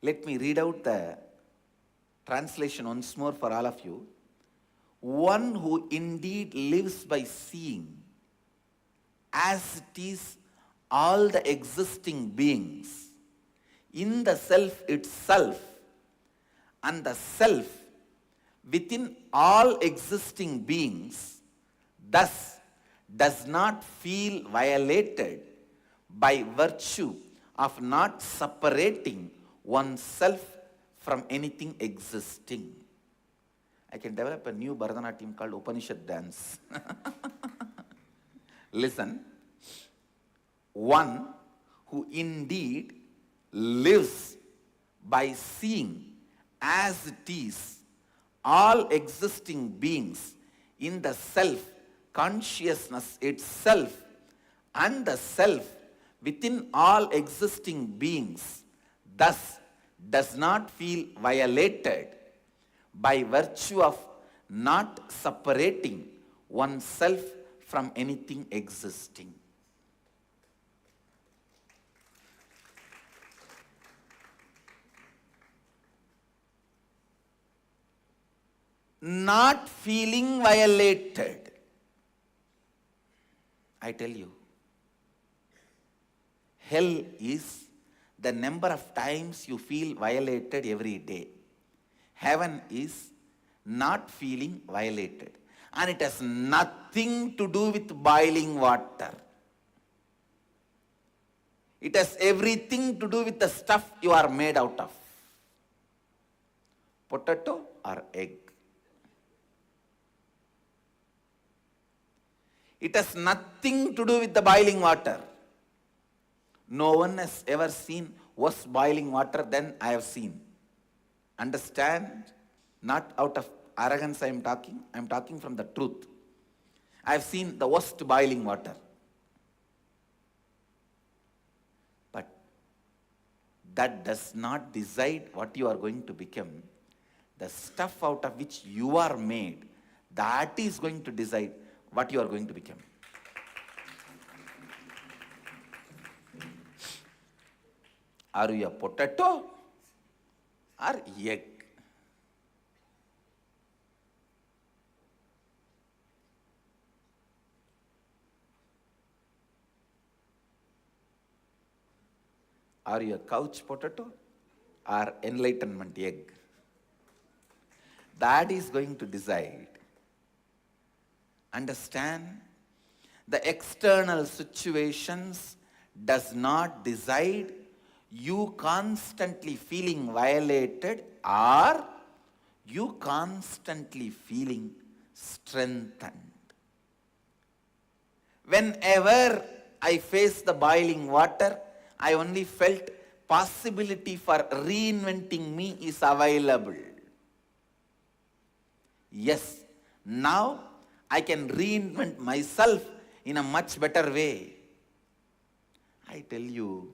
Let me read out the translation once more for all of you. One who indeed lives by seeing as it is all the existing beings in the self itself, and the self within all existing beings, thus does not feel violated by virtue of not separating oneself from anything existing. I can develop a new Bharatanatyam called Upanishad dance. Listen. One who indeed lives by seeing as it is all existing beings in the self consciousness itself, and the self within all existing beings, thus does not feel violated by virtue of not separating oneself from anything existing. Not feeling violated. I tell you, hell is the number of times you feel violated every day. Heaven is not feeling violated. And it has nothing to do with boiling water. It has everything to do with the stuff you are made out of. Potato or egg. It has nothing to do with the boiling water. No one has ever seen worse boiling water than I have seen. Understand? Not out of arrogance I am talking from the truth. I have seen the worst boiling water. But that does not decide what you are going to become. The stuff out of which you are made, that is going to decide what you are going to become. Are you a potato or egg? Are you a couch potato or enlightenment egg? That is going to decide. Understand? The external situations does not decide you constantly feeling violated or you constantly feeling strengthened. Whenever I face the boiling water, I only felt possibility for reinventing me is available. Yes, now I can reinvent myself in a much better way. I tell you,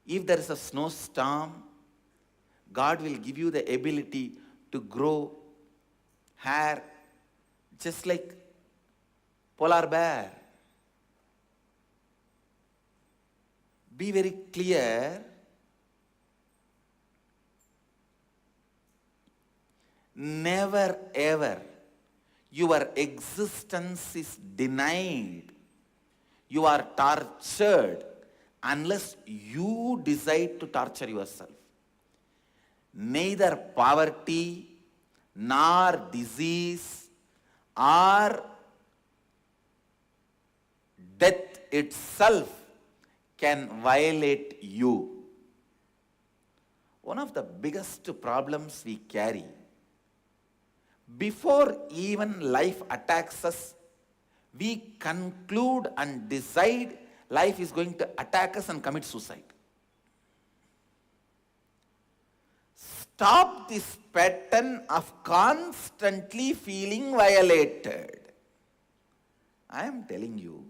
if there is a snowstorm, God will give you the ability to grow hair just like polar bear. Be very clear. Never ever your existence is denied. You are tortured unless you decide to torture yourself. Neither poverty nor disease or death itself can violate you. One of the biggest problems we carry, before even life attacks us, we conclude and decide life is going to attack us and commit suicide. Stop this pattern of constantly feeling violated. I am telling you,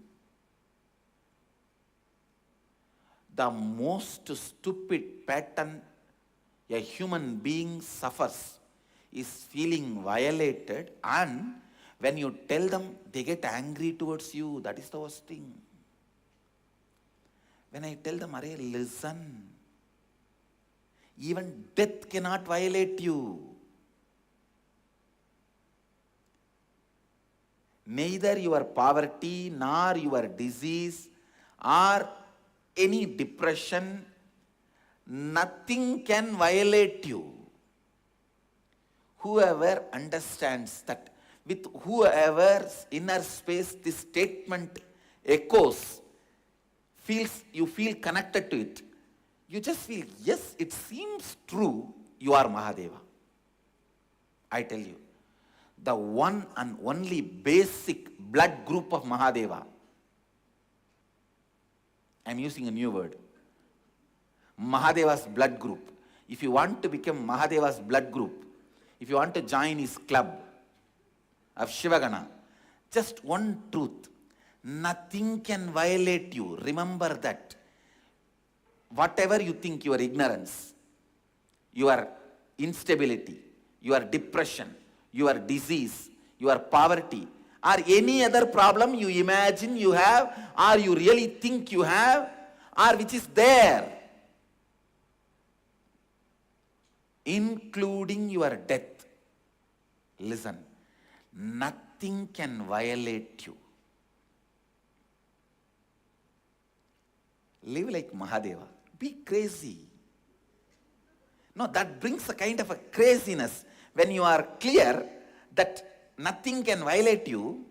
the most stupid pattern a human being suffers is feeling violated, and when you tell them, they get angry towards you. That is the worst thing. When I tell them, Arey, listen, even death cannot violate you. Neither your poverty nor your disease or any depression, nothing can violate you. Whoever understands that, with whoever's inner space this statement echoes, you feel connected to it. You just feel, yes, it seems true, you are Mahadeva. I tell you, the one and only basic blood group of Mahadeva, I'm using a new word, Mahadeva's blood group. If you want to become Mahadeva's blood group, if you want to join his club of Shivagana, just one truth, nothing can violate you. Remember that. Whatever you think, your ignorance, your instability, your depression, your disease, your poverty, or any other problem you imagine you have, or you really think you have, or which is there, including your death, listen, nothing can violate you. Live like Mahadeva. Be crazy. No, that brings a kind of a craziness. When you are clear that nothing can violate you,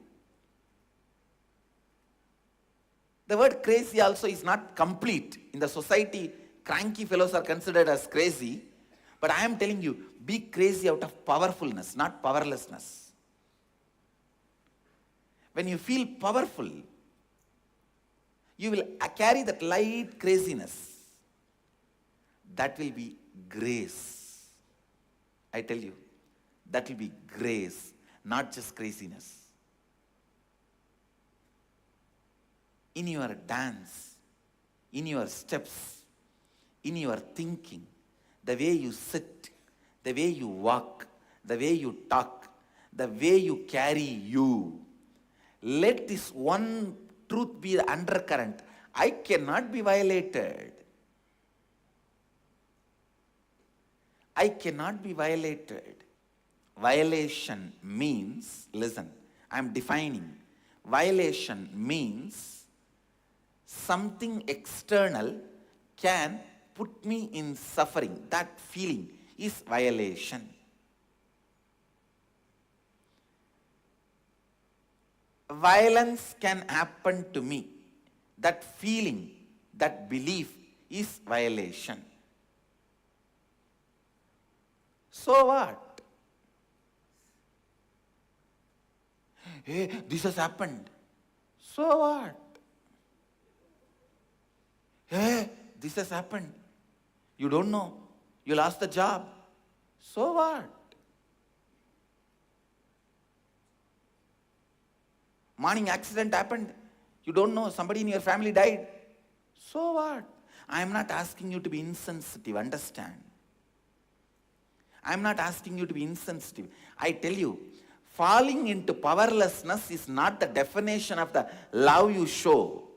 the word crazy also is not complete. In the society, cranky fellows are considered as crazy. But I am telling you, be crazy out of powerfulness, not powerlessness. When you feel powerful, you will carry that light craziness. That will be grace. I tell you, that will be grace, not just craziness. In your dance, in your steps, in your thinking, the way you sit, the way you walk, the way you talk, the way you carry you, let this one truth be the undercurrent. I cannot be violated. I cannot be violated. Violation means, listen, I am defining. Violation means something external can put me in suffering. That feeling is violation. Violence can happen to me. That feeling, that belief is violation. So what? Hey, this has happened. So what? Hey, this has happened. You don't know. You lost the job. So what? Morning accident happened. You don't know. Somebody in your family died. So what? I am not asking you to be insensitive. Understand? I am not asking you to be insensitive. I tell you, falling into powerlessness is not the definition of the love you show.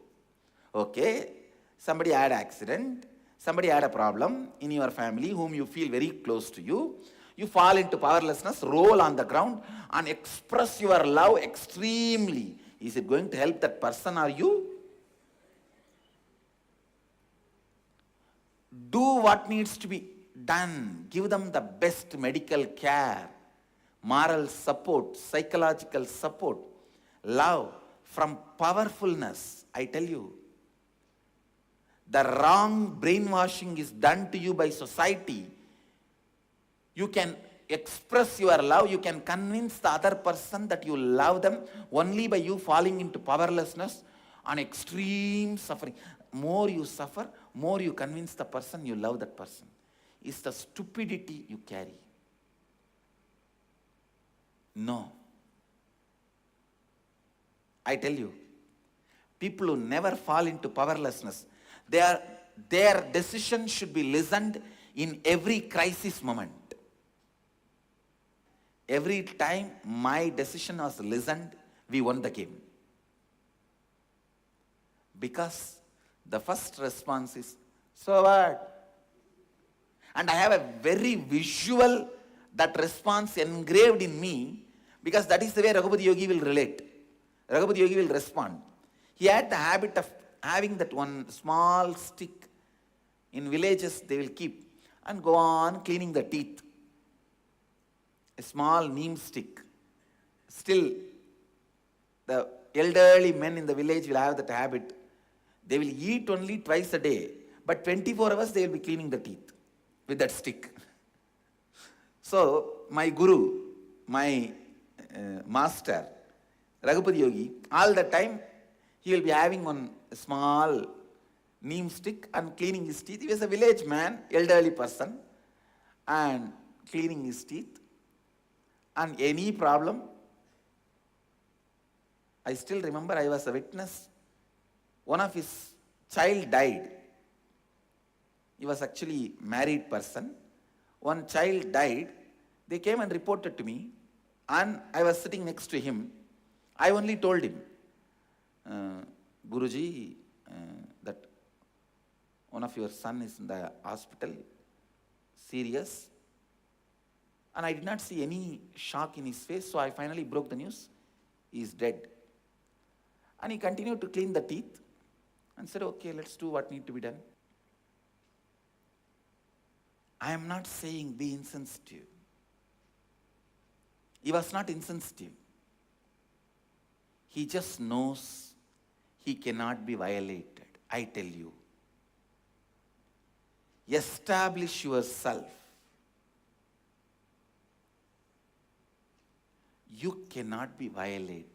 Okay? Somebody had an accident. Somebody had a problem in your family whom you feel very close to you. You fall into powerlessness, roll on the ground and express your love extremely. Is it going to help that person or you? Do what needs to be done. Give them the best medical care, moral support, psychological support, love from powerfulness. I tell you, the wrong brainwashing is done to you by society. You can express your love, you can convince the other person that you love them only by you falling into powerlessness and extreme suffering. More you suffer, more you convince the person you love that person. It's the stupidity you carry. No. I tell you, people who never fall into powerlessness, their decision should be listened in every crisis moment. Every time my decision was listened, we won the game. Because the first response is, so what? And I have a very visual, that response engraved in me, because that is the way Raghupati Yogi will relate. Raghupati Yogi will respond. He had the habit of having that one small stick. In villages they will keep and go on cleaning the teeth. A small neem stick. Still, the elderly men in the village will have that habit. They will eat only twice a day, but 24 hours they will be cleaning the teeth with that stick. So, my guru, my master, Raghupati Yogi, all the time he will be having one small neem stick and cleaning his teeth. He was a village man, elderly person, and cleaning his teeth. And any problem, I still remember I was a witness. One of his child died. He was actually a married person. One child died. They came and reported to me, and I was sitting next to him. I only told him, Guruji, that one of your son is in the hospital, serious. And I did not see any shock in his face, so I finally broke the news. He is dead. And he continued to clean the teeth. and said, okay, let's do what need to be done. I am not saying be insensitive. He was not insensitive. He just knows he cannot be violated. I tell you, establish yourself. You cannot be violated.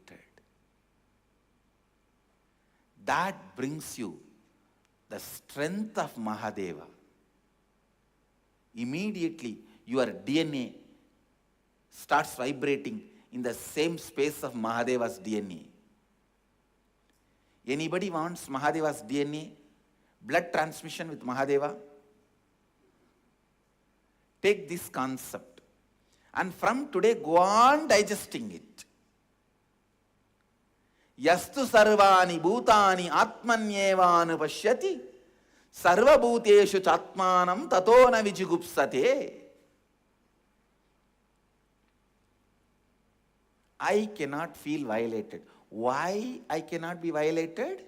That brings you the strength of Mahadeva. Immediately your DNA starts vibrating in the same space of Mahadeva's DNA. Anybody wants Mahadeva's DNA? Blood transmission with Mahadeva? Take this concept and from today go on digesting it. Yastu sarvani bhutani atmanyevanu pashyati sarva bhuteshu chatmanam tato na vijigupsate. I cannot feel violated. Why I cannot be violated?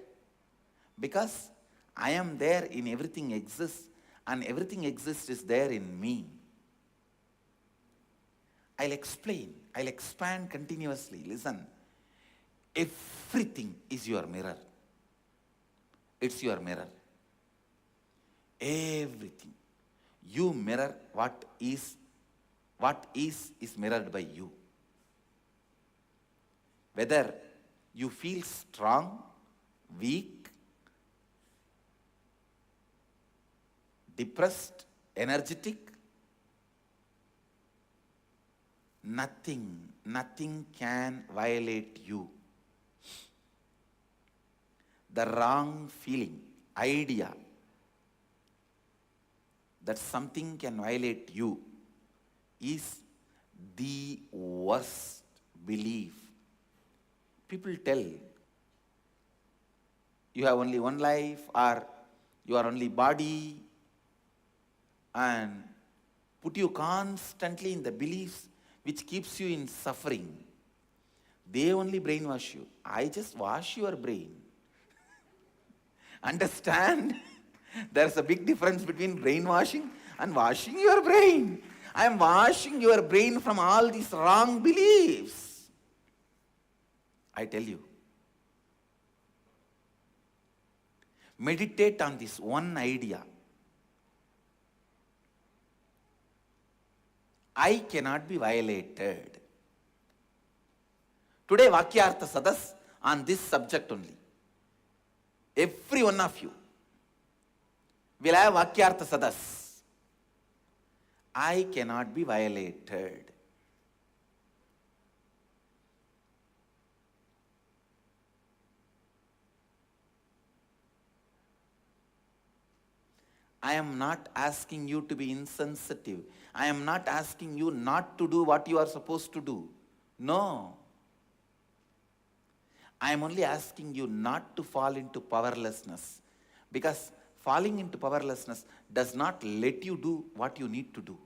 Because I am there in everything exists, and everything exists is there in me. I'll explain, I'll expand continuously. Listen, everything is your mirror. It's your mirror. Everything. You mirror what is mirrored by you. Whether you feel strong, weak, depressed, energetic, nothing can violate you. The wrong feeling, idea that something can violate you is the worst belief. People tell you have only one life, or you are only body, and put you constantly in the beliefs which keeps you in suffering. They only brainwash you. I just wash your brain. Understand? There's a big difference between brainwashing and washing your brain. I am washing your brain from all these wrong beliefs. I tell you, meditate on this one idea. I cannot be violated. Today, Vakyartha Sadas on this subject only. Every one of you will have Vakyartha Sadas. I cannot be violated. I am not asking you to be insensitive. I am not asking you not to do what you are supposed to do. No. I am only asking you not to fall into powerlessness. Because falling into powerlessness does not let you do what you need to do.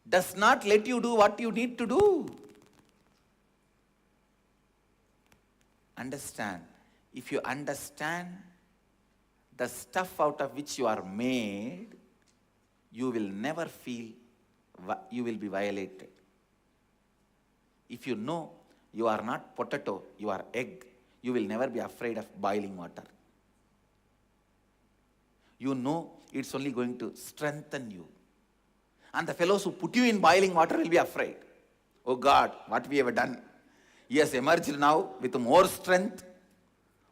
Does not let you do what you need to do. Understand. If you understand the stuff out of which you are made, you will never feel you will be violated. If you know you are not potato, you are egg, you will never be afraid of boiling water. You know it's only going to strengthen you. And the fellows who put you in boiling water will be afraid. Oh God, what we have done. He has emerged now with more strength,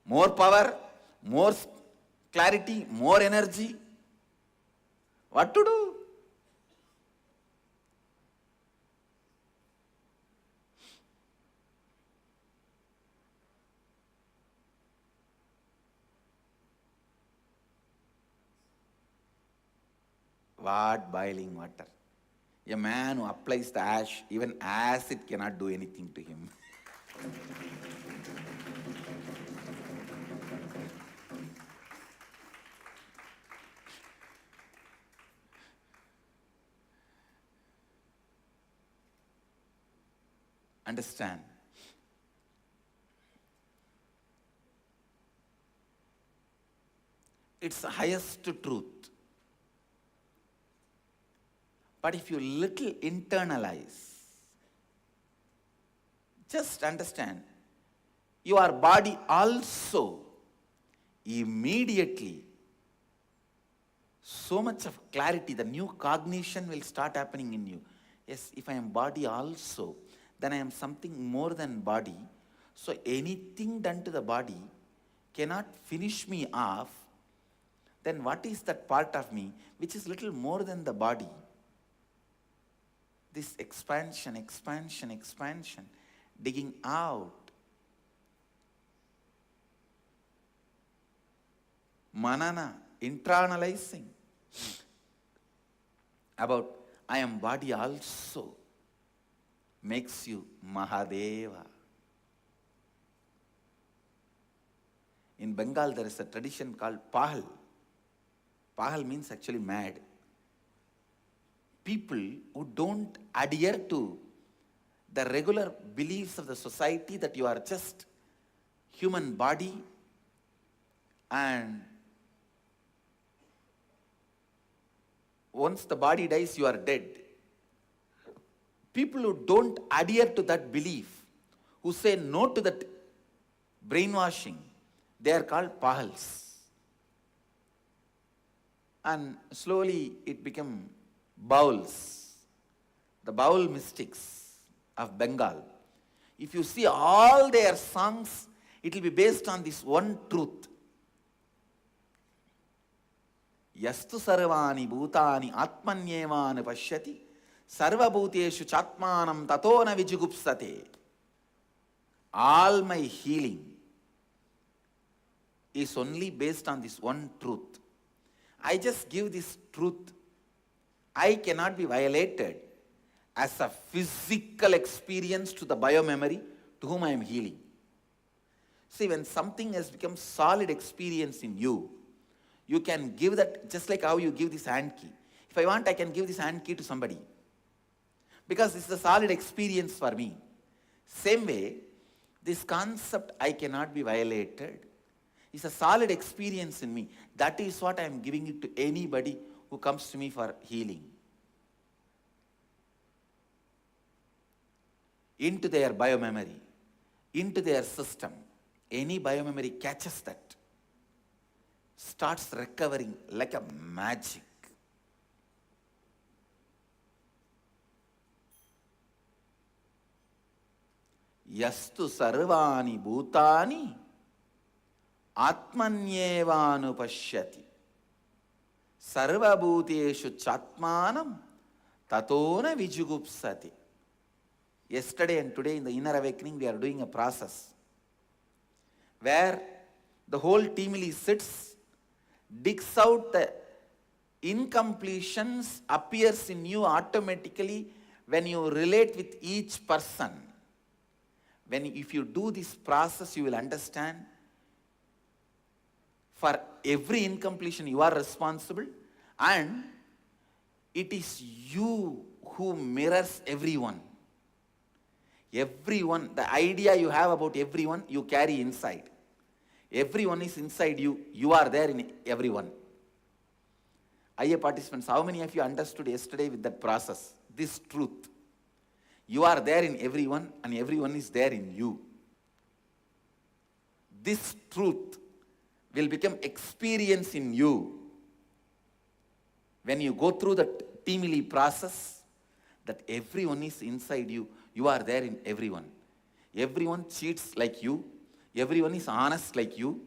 more power, more clarity, more energy. What to do? What boiling water? A man who applies the ash, even acid cannot do anything to him. Understand? It's the highest truth. But if you little internalize, just understand, your body also immediately, so much of clarity, the new cognition will start happening in you. Yes, if I am body also, then I am something more than body. So anything done to the body cannot finish me off. Then what is that part of me which is little more than the body? This expansion, expansion, expansion, digging out. Manana, internalizing about I am body also makes you Mahadeva. In Bengal there is a tradition called Pahal. Pahal means actually mad. People who don't adhere to the regular beliefs of the society that you are just human body and once the body dies, you are dead. People who don't adhere to that belief, who say no to that brainwashing, they are called Pahals. And slowly it became Bauls, the Baul mystics of Bengal. If you see all their songs, it will be based on this one truth. Yastu sarvani bhutani atmanyevanu pashyati sarva bhuteshu chatmanam tatona vijugupsate. All my healing is only based on this one truth. I just give this truth. I cannot be violated as a physical experience to the biomemory to whom I am healing. See, when something has become solid experience in you, you can give that just like how you give this hand key. If I want, I can give this hand key to somebody. Because this is a solid experience for me. Same way, this concept I cannot be violated is a solid experience in me. That is what I am giving it to anybody who comes to me for healing. Into their biomemory, into their system. Any biomemory catches that, starts recovering like a magic. Yastu sarvani bhutani atmanyevanu pashyati sarva bhuteshu chatmanam tatona vijugupsati. Yesterday and today in the inner awakening we are doing a process where the whole team sits, digs out the incompletions, appears in you automatically when you relate with each person. If you do this process, you will understand for every incompletion you are responsible, and it is you who mirrors everyone. Everyone, the idea you have about everyone, you carry inside. Everyone is inside you. You are there in everyone. IA participants, how many of you understood yesterday with that process, this truth? You are there in everyone and everyone is there in you. This truth will become experience in you. When you go through that teamily process, that everyone is inside you, you are there in everyone. Everyone cheats like you. Everyone is honest like you.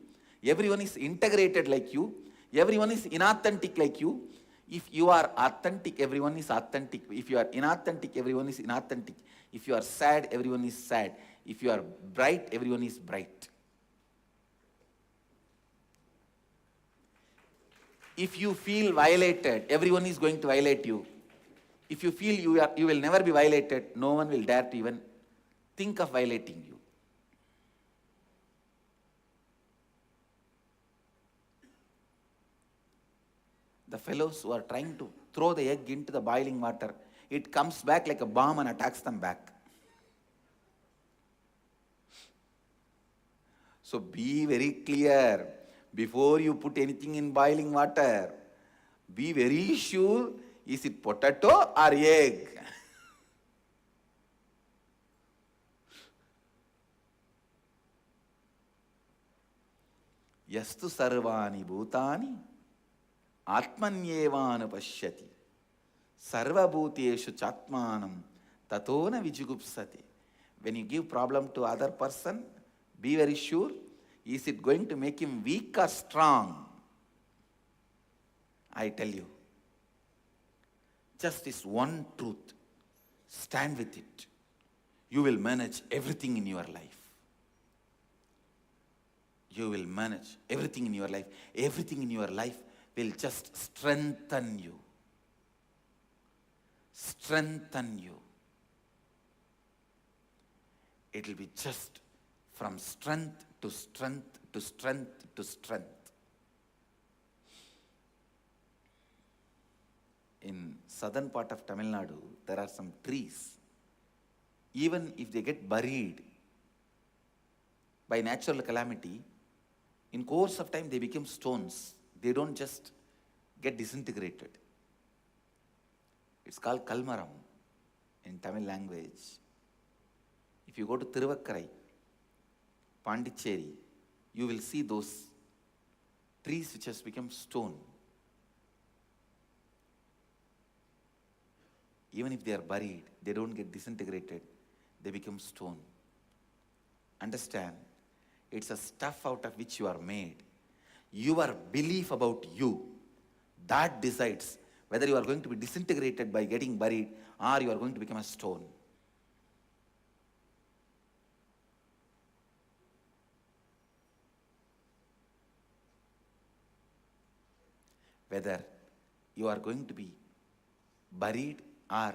Everyone is integrated like you. Everyone is inauthentic like you. If you are authentic, everyone is authentic. If you are inauthentic, everyone is inauthentic. If you are sad, everyone is sad. If you are bright, everyone is bright. If you feel violated, everyone is going to violate you. If you feel you will never be violated, no one will dare to even think of violating you. The fellows who are trying to throw the egg into the boiling water, it comes back like a bomb and attacks them back. So be very clear. Before you put anything in boiling water, be very sure, is it potato or egg? Yastu sarvani bhutani atmanyevanu pashyati sarva bhuteshu chatmanam tatona vijugupsati. When you give problem to other person, be very sure, is it going to make him weak or strong? I tell you, just this one truth, stand with it. You will manage everything in your life. You will manage everything in your life. Everything in your life will just strengthen you. Strengthen you. It will be just from strength to strength to strength to strength. In southern part of Tamil Nadu, there are some trees. Even if they get buried by natural calamity, in course of time they become stones. They don't just get disintegrated. It's called Kalmaram in Tamil language. If you go to Tiruvakkarai, Pondicherry, you will see those trees which has become stone. Even if they are buried, they don't get disintegrated, they become stone. Understand, it's a stuff out of which you are made. Your belief about you, that decides whether you are going to be disintegrated by getting buried or you are going to become a stone. Whether you are going to be buried or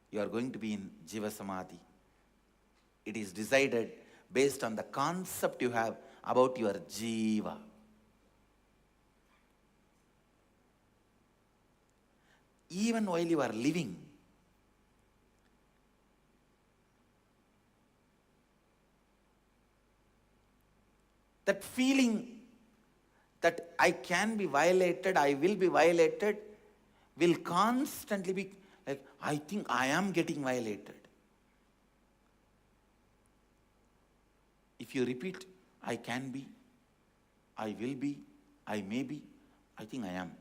you are going to be in Jiva Samadhi. It is decided based on the concept you have about your Jiva. Even while you are living, that feeling that I can be violated, I will be violated, will constantly be like, I think I am getting violated. If you repeat, I can be, I will be, I may be, I think I am.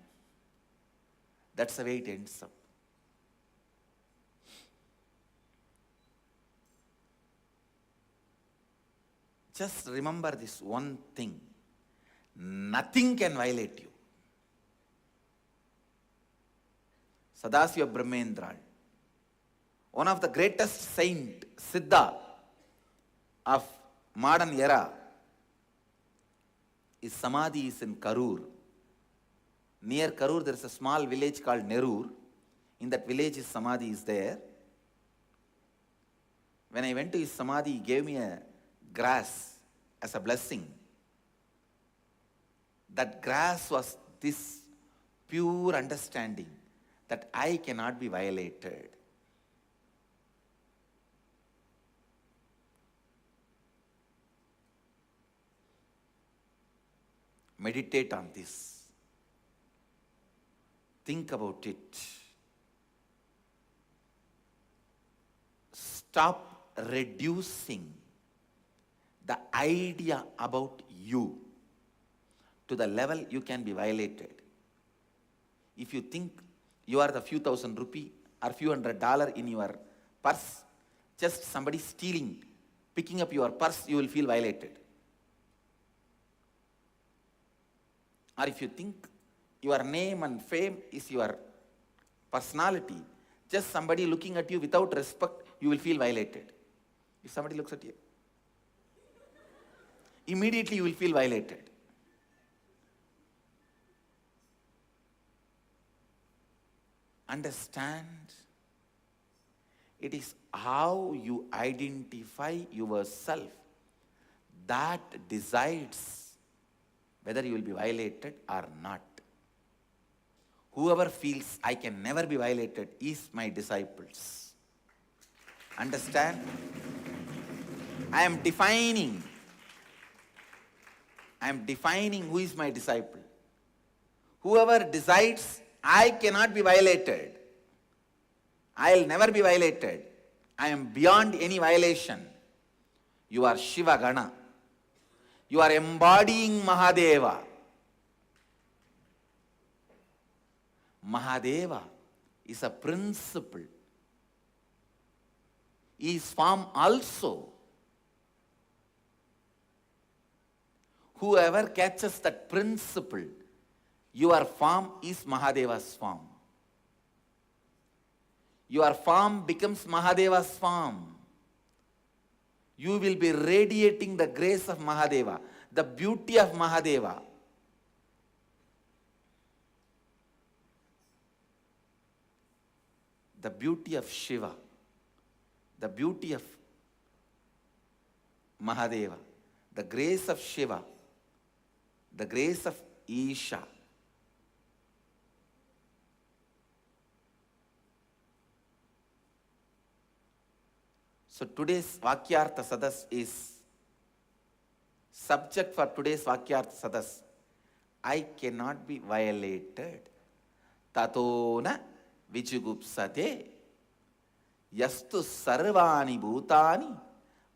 That's the way it ends up. Just remember this one thing. Nothing can violate you. Sadasiva Brahmendra, one of the greatest saint, Siddha of modern era, his Samadhi is in Karur. Near Karur there is a small village called Nerur. In that village his Samadhi is there. When I went to his Samadhi, he gave me a grass as a blessing. That grass was this pure understanding that I cannot be violated. Meditate on this. Think about it. Stop reducing the idea about you to the level you can be violated. If you think you are the few thousand rupee or few $100 in your purse, just somebody stealing, picking up your purse, you will feel violated. Or if you think your name and fame is your personality, just somebody looking at you without respect, you will feel violated. If somebody looks at you, immediately you will feel violated. Understand, it is how you identify yourself that decides whether you will be violated or not. Whoever feels I can never be violated is my disciples. Understand? I am defining I am defining who is my disciple. Whoever decides, I cannot be violated. I'll never be violated. I am beyond any violation. You are Shiva Gana. You are embodying Mahadeva. Mahadeva is a principle. He is form also. Whoever catches that principle, your form is Mahadeva's form. Your form becomes Mahadeva's form. You will be radiating the grace of Mahadeva, the beauty of Mahadeva. The beauty of Shiva, the beauty of Mahadeva, the grace of Shiva, the grace of Isha. So today's Vakyartha Sadas is, subject for today's Vakyartha Sadas, I cannot be violated. Tatona Vichugupsate Yastu Sarvani Bhutani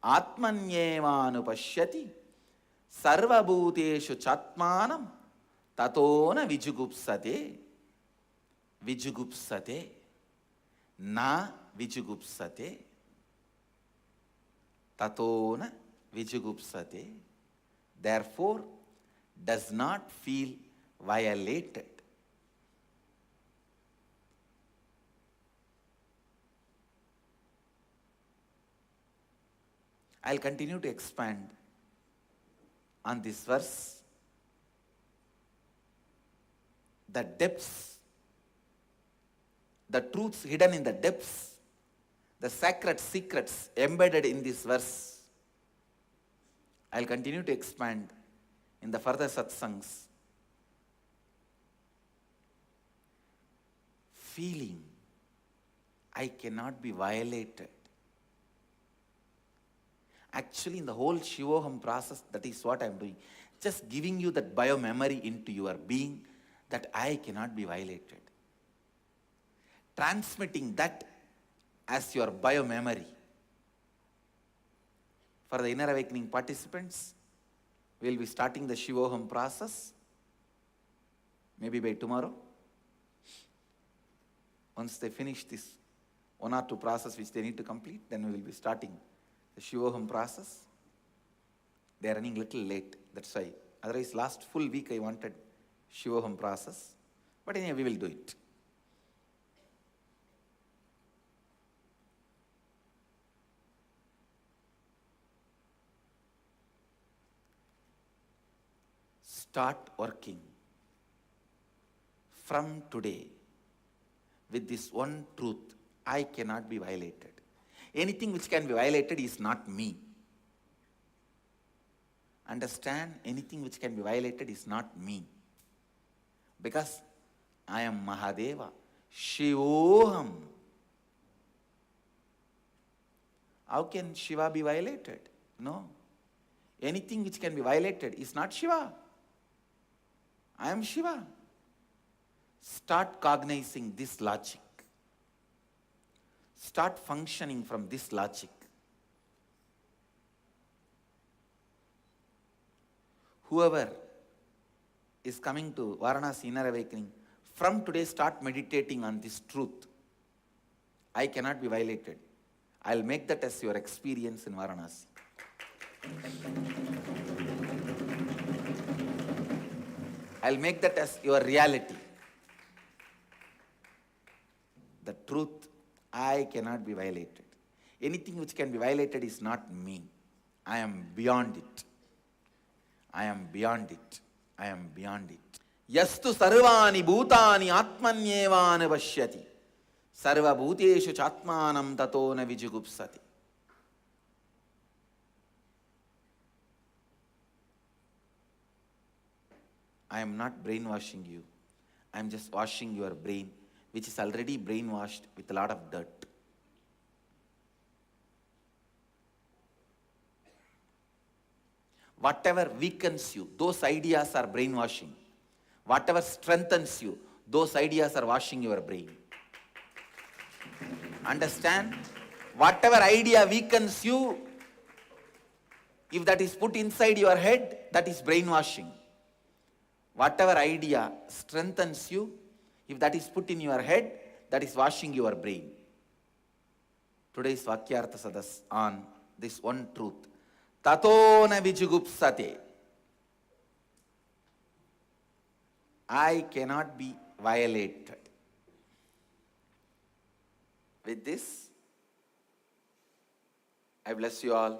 Atmanyevanu Pashyati Sarva Bhuteshu Chatmanam Tatona Vichugupsate Vichugupsate Na Vichugupsate Tatona Vichugupsate, therefore does not feel violated. I'll continue to expand on this verse. The depths, the truths hidden in the depths, the sacred secrets embedded in this verse, I'll continue to expand in the further satsangs. Feeling I cannot be violated. Actually, in the whole Shivoham process, that is what I am doing. Just giving you that bio-memory into your being that I cannot be violated. Transmitting that as your bio-memory. For the inner awakening participants, we will be starting the Shivoham process, maybe by tomorrow. Once they finish this 1 or 2 process which they need to complete, then we will be starting the Shivoham process. They are running a little late, that's why. Otherwise, last full week I wanted Shivoham process. But anyway, we will do it. Start working from today with this one truth: I cannot be violated. Anything which can be violated is not me. Understand? Anything which can be violated is not me. Because I am Mahadeva. Shivoham. How can Shiva be violated? No. Anything which can be violated is not Shiva. I am Shiva. Start cognizing this logic. Start functioning from this logic. Whoever is coming to Varanasi Inner Awakening, from today start meditating on this truth. I cannot be violated. I'll make that as your experience in Varanasi. I'll make that as your reality. The truth, I cannot be violated. Anything which can be violated is not me. I am beyond it. I am beyond it. I am beyond it. Yastu sarvani bhutani atmanyevana vashyati. Sarva bhuteshu chatmanam tato na vijugupsati. I am not brainwashing you. I am just washing your brain, which is already brainwashed with a lot of dirt. Whatever weakens you, those ideas are brainwashing. Whatever strengthens you, those ideas are washing your brain. Understand? Whatever idea weakens you, if that is put inside your head, that is brainwashing. Whatever idea strengthens you, if that is put in your head, that is washing your brain. Today's Vakyartha Sadas on this one truth. Tato na vijugupsate. I cannot be violated. With this, I bless you all.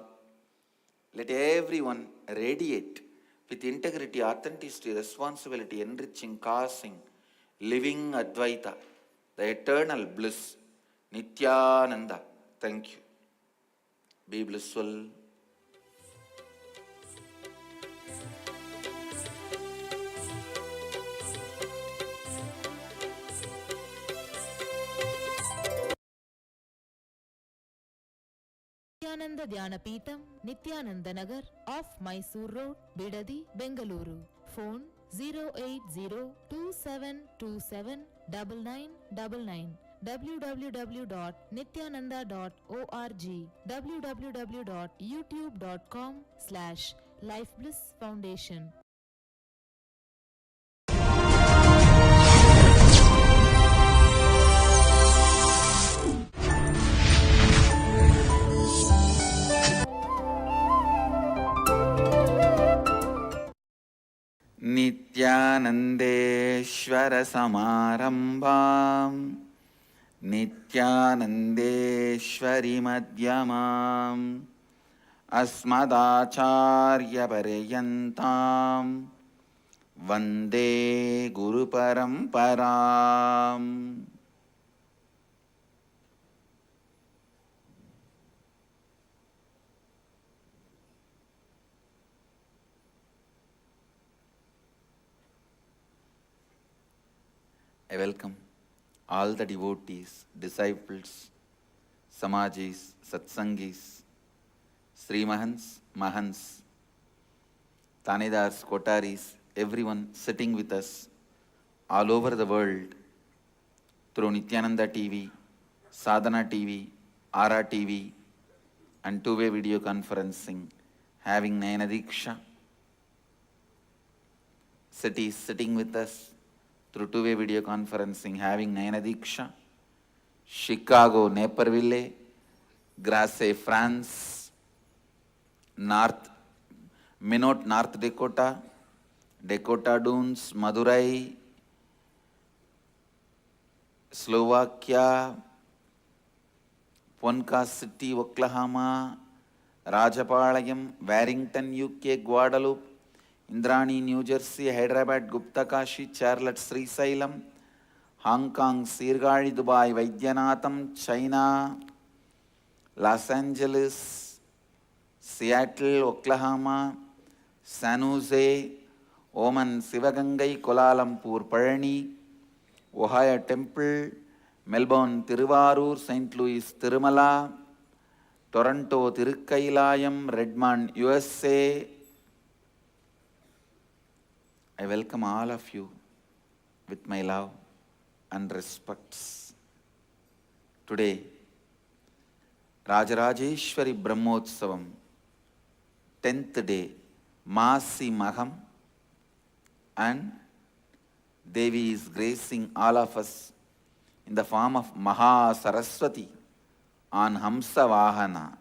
Let everyone radiate with integrity, authenticity, responsibility, enriching, causing, living Advaita, the eternal bliss, Nithyananda. Thank you. Be blissful. Nithyananda Dhyanapitham, Nithyananda Nagar, off Mysore Road, Bidadi, Bengaluru. Phone 08027279999. www.nithyananda.org. www.youtube.com/lifeblissfoundation. Nithyanandeshwar Samarambam Nithyanandeshwari Madhyamam Asmadacharya Paryantam Vande Guru Paramparam. I welcome all the devotees, disciples, Samajis, Satsangis, Srimahans, Mahans, Tanedars, Kotaris, everyone sitting with us all over the world through Nithyananda TV, Sadhana TV, Ara TV, and two-way video conferencing, having Nayana Diksha. Cities sitting with us through two-way video conferencing, having Nayana Diksha. Chicago, Naperville, Grasse, France, Minot, North Dakota, Dakota Dunes, Madurai, Slovakia, Ponca City, Oklahoma, Rajapalayam, Warrington, UK, Guadalupe, Indrani, New Jersey, Hyderabad, Gupta Kashi, Charlotte, Srisailam, Hong Kong, Sirgari, Dubai, Vaidyanatham, China, Los Angeles, Seattle, Oklahoma, San Jose, Oman, Sivagangai, Kuala Lumpur, Parani, Ohio Temple, Melbourne, Tiruvarur, St. Louis, Tirumala, Toronto, Tirukkailayam, Redmond, USA. I welcome all of you with my love and respects. Today, Rajarajeshwari Brahmotsavam, 10th day, Masi Maham, and Devi is gracing all of us in the form of Maha Saraswati on Hamsa Vahana.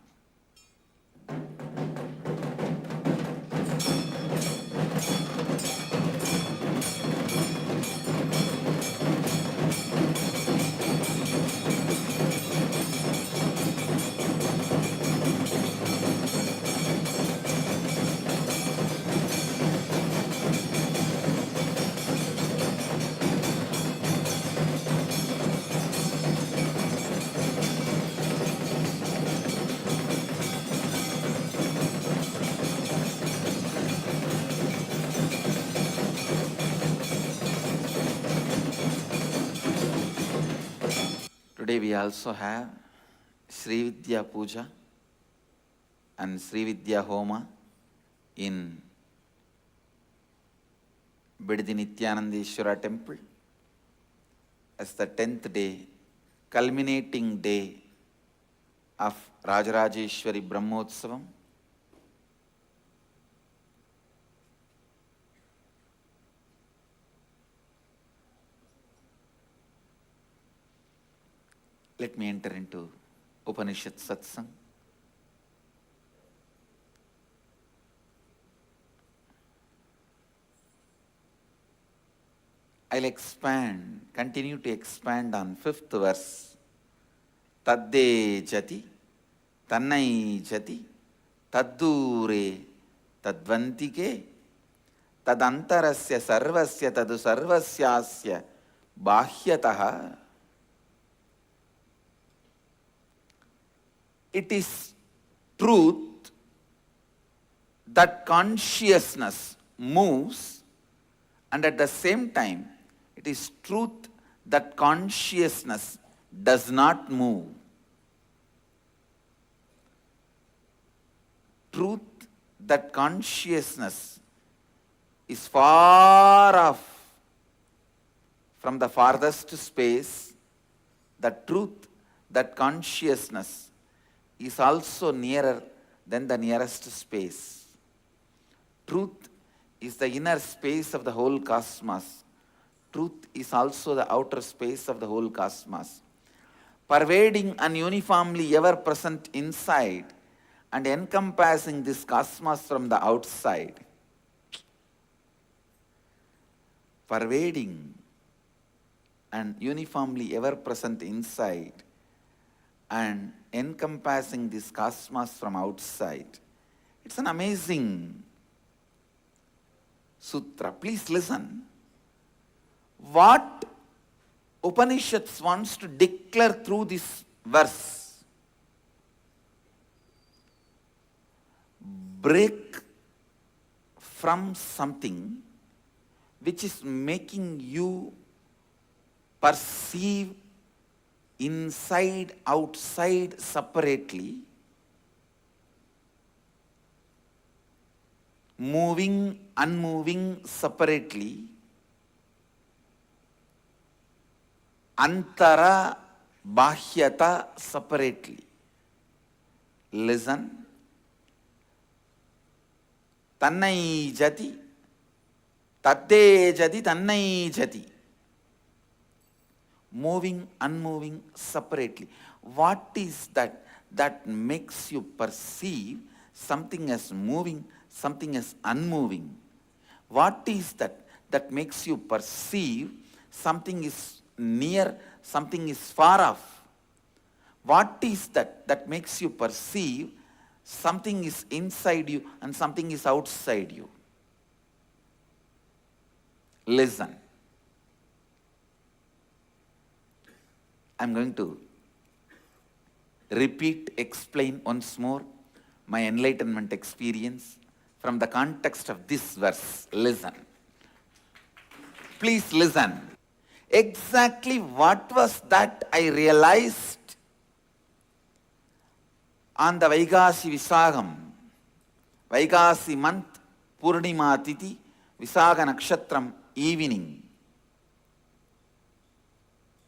Today we also have Sri Vidya Puja and Sri Vidya Homa in Bidadi Nithyanandeshwara temple as the 10th day, culminating day of Rajarajeshwari Brahmotsavam. Let me enter into Upanishad Satsang. I'll continue to expand on 5th verse. Tadde jati, tannai jati, taddure, tadvantike, tadantarasya sarvasya tadu sarvasyasya bahyataha. It is truth that consciousness moves, and at the same time, it is truth that consciousness does not move. Truth that consciousness is far off from the farthest space. The truth that consciousness is also nearer than the nearest space. Truth is the inner space of the whole cosmos. Truth is also the outer space of the whole cosmos, pervading and uniformly ever present inside and encompassing this cosmos from the outside. Pervading and uniformly ever present inside and encompassing this cosmos from outside. It's an amazing sutra. Please listen. What Upanishads wants to declare through this verse: break from something which is making you perceive inside, outside separately, moving, unmoving separately, antara, bahyata separately. Listen. Tannai jati, tadde jati, tannai jati. Moving, unmoving separately. What is that makes you perceive something as moving, something as unmoving? What is that makes you perceive something is near, something is far off? What is that makes you perceive something is inside you and something is outside you? Listen. I'm going to explain once more my enlightenment experience from the context of this verse. Listen. Please listen. Exactly what was that I realized on the Vaigasi Visagam, Vaigasi month, Purnima Tithi, Visaga Nakshatram evening,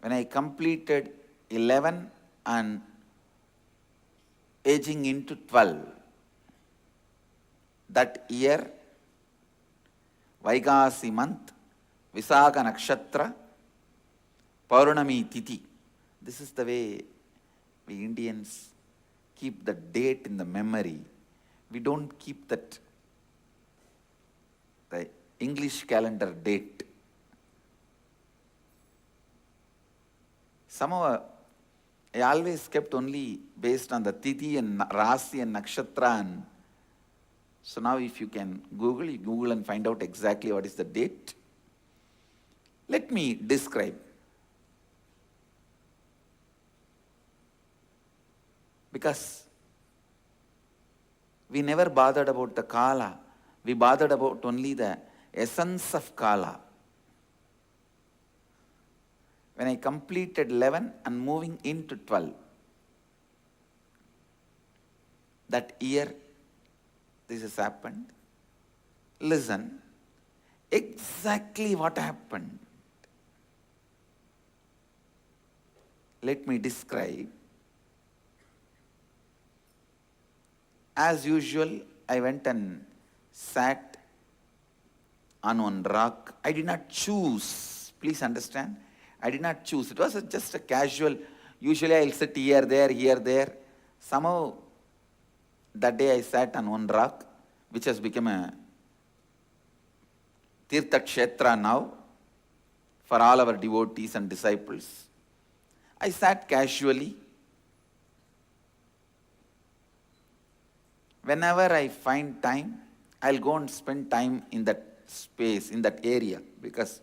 when I completed 11 and aging into 12. That year, Vaigasi month, Visaga Nakshatra, Paurnami Tithi. This is the way we Indians keep the date in the memory. We don't keep the English calendar date. Somehow, I always kept only based on the Tithi and Rasi and Nakshatra. And so now if you can Google, you Google and find out exactly what is the date. Let me describe. Because we never bothered about the Kala. We bothered about only the essence of Kala. When I completed 11 and moving into 12, that year this has happened. Listen, exactly what happened. Let me describe. As usual, I went and sat on one rock. I did not choose. Please understand. I did not choose. It was just a casual. Usually I'll sit here, there. Somehow that day I sat on one rock, which has become a Tirtha Kshetra now for all our devotees and disciples. I sat casually. Whenever I find time, I'll go and spend time in that space, in that area, because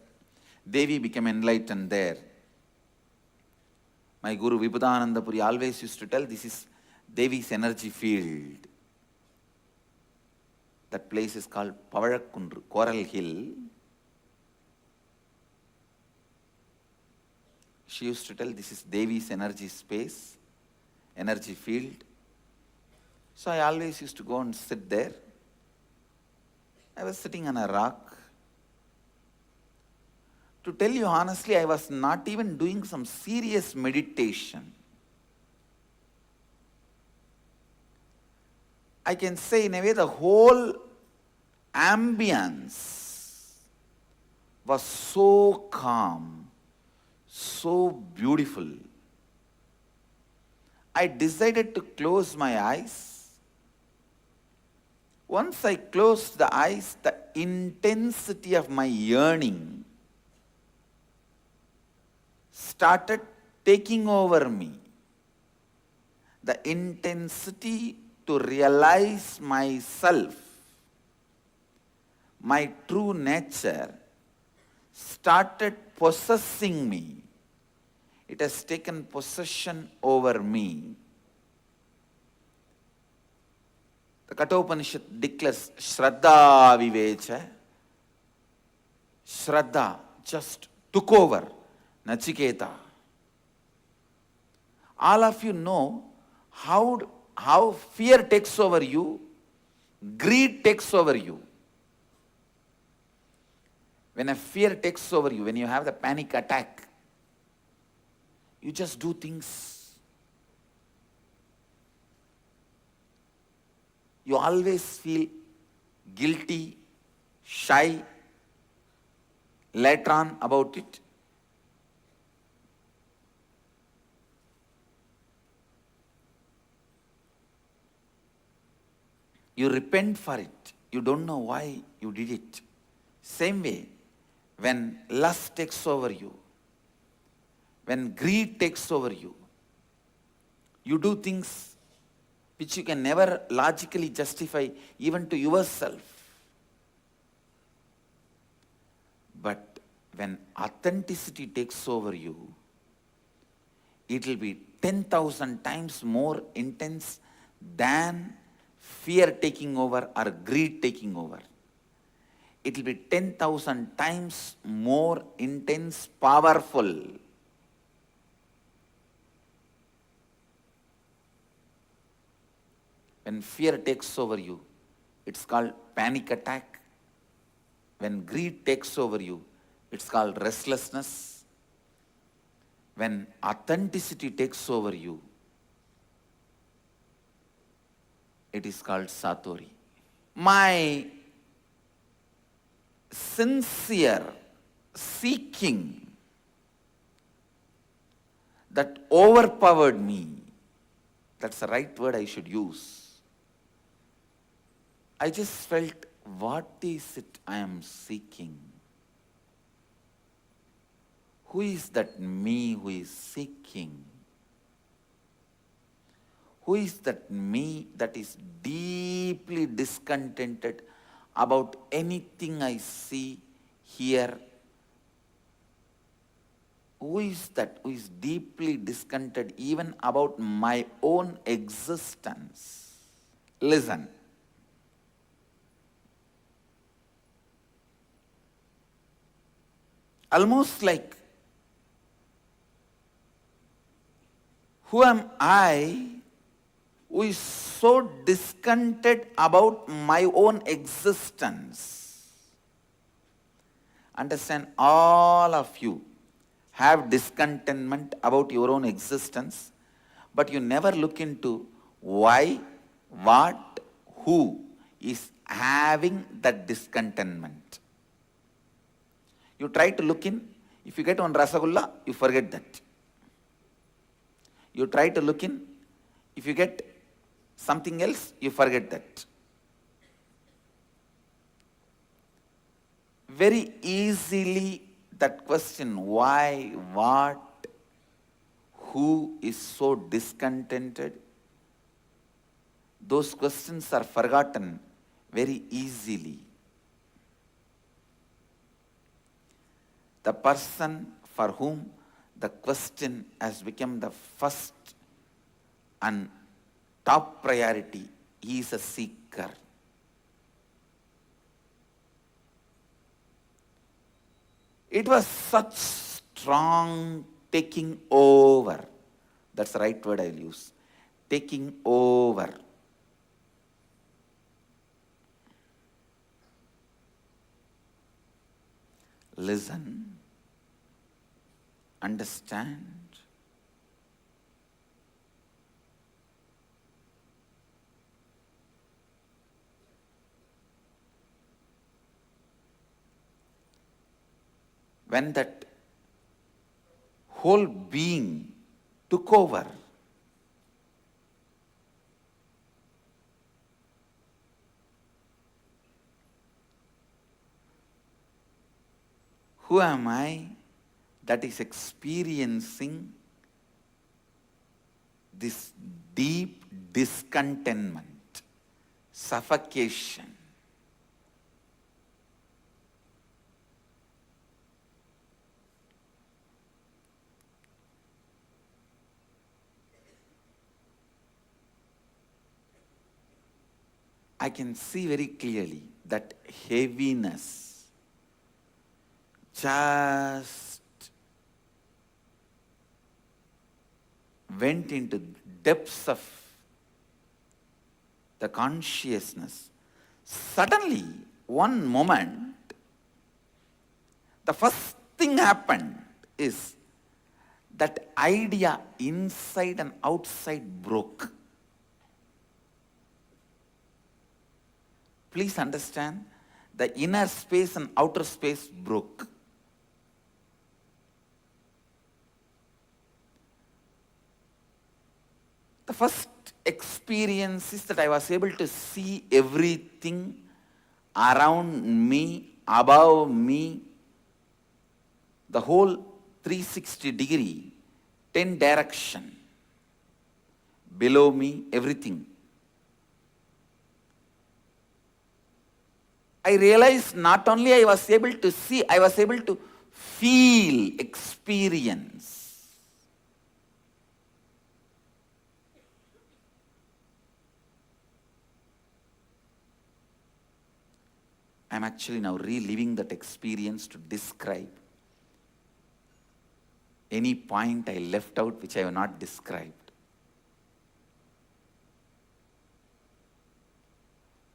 Devi became enlightened there. My Guru Vibhudananda Puri always used to tell, this is Devi's energy field. That place is called Pavalakkundru, Coral Hill. She used to tell, this is Devi's energy space, energy field. So I always used to go and sit there. I was sitting on a rock. To tell you honestly, I was not even doing some serious meditation. I can say in a way the whole ambience was so calm, so beautiful. I decided to close my eyes. Once I closed the eyes, the intensity of my yearning started taking over me. The intensity to realize myself, my true nature, started possessing me. It has taken possession over me. The Kathopanishad declares, Shraddha Vivecha. Shraddha just took over Nachiketa. All of you know how fear takes over you, greed takes over you. When a fear takes over you, when you have the panic attack, you just do things. You always feel guilty, shy, later on about it. You repent for it. You don't know why you did it. Same way, when lust takes over you, when greed takes over you, you do things which you can never logically justify even to yourself. But when authenticity takes over you, it will be 10,000 times more intense than fear taking over or greed taking over. It will be 10,000 times more intense, powerful. When fear takes over you, it's called panic attack. When greed takes over you, it's called restlessness. When authenticity takes over you, it is called Satori. My sincere seeking that overpowered me, that's the right word I should use. I just felt, what is it I am seeking? Who is that me who is seeking? Who is that me that is deeply discontented about anything I see, hear? Who is that who is deeply discontented even about my own existence? Listen. Almost like, who am I who is so discontented about my own existence? Understand, all of you have discontentment about your own existence, but you never look into why, what, who is having that discontentment. You try to look in, if you get one rasagulla, you forget that. You try to look in, if you get something else, you forget that. Very easily that question, why, what, who is so discontented, those questions are forgotten very easily. The person for whom the question has become the first and top priority, he is a seeker. It was such strong taking over. That's the right word I'll use. Taking over. Listen. Understand. When that whole being took over, who am I that is experiencing this deep discontentment, suffocation? I can see very clearly that heaviness just went into depths of the consciousness. Suddenly, one moment, the first thing happened is that idea inside and outside broke. Please understand, the inner space and outer space broke. The first experience is that I was able to see everything around me, above me, the whole 360-degree, 10 direction, below me, everything. I realized not only I was able to see, I was able to feel, experience. I'm actually now reliving that experience to describe any point I left out which I have not described.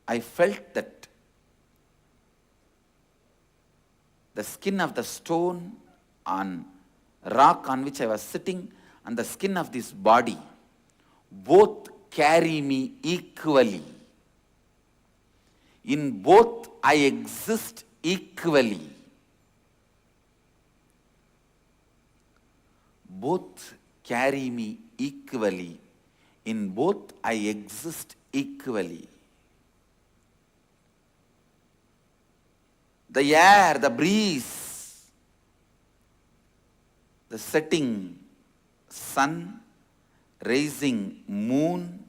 I felt that the skin of the stone on rock on which I was sitting and the skin of this body both carry me equally. In both I exist equally. Both carry me equally. In both I exist equally. The air, the breeze, the setting sun, rising moon,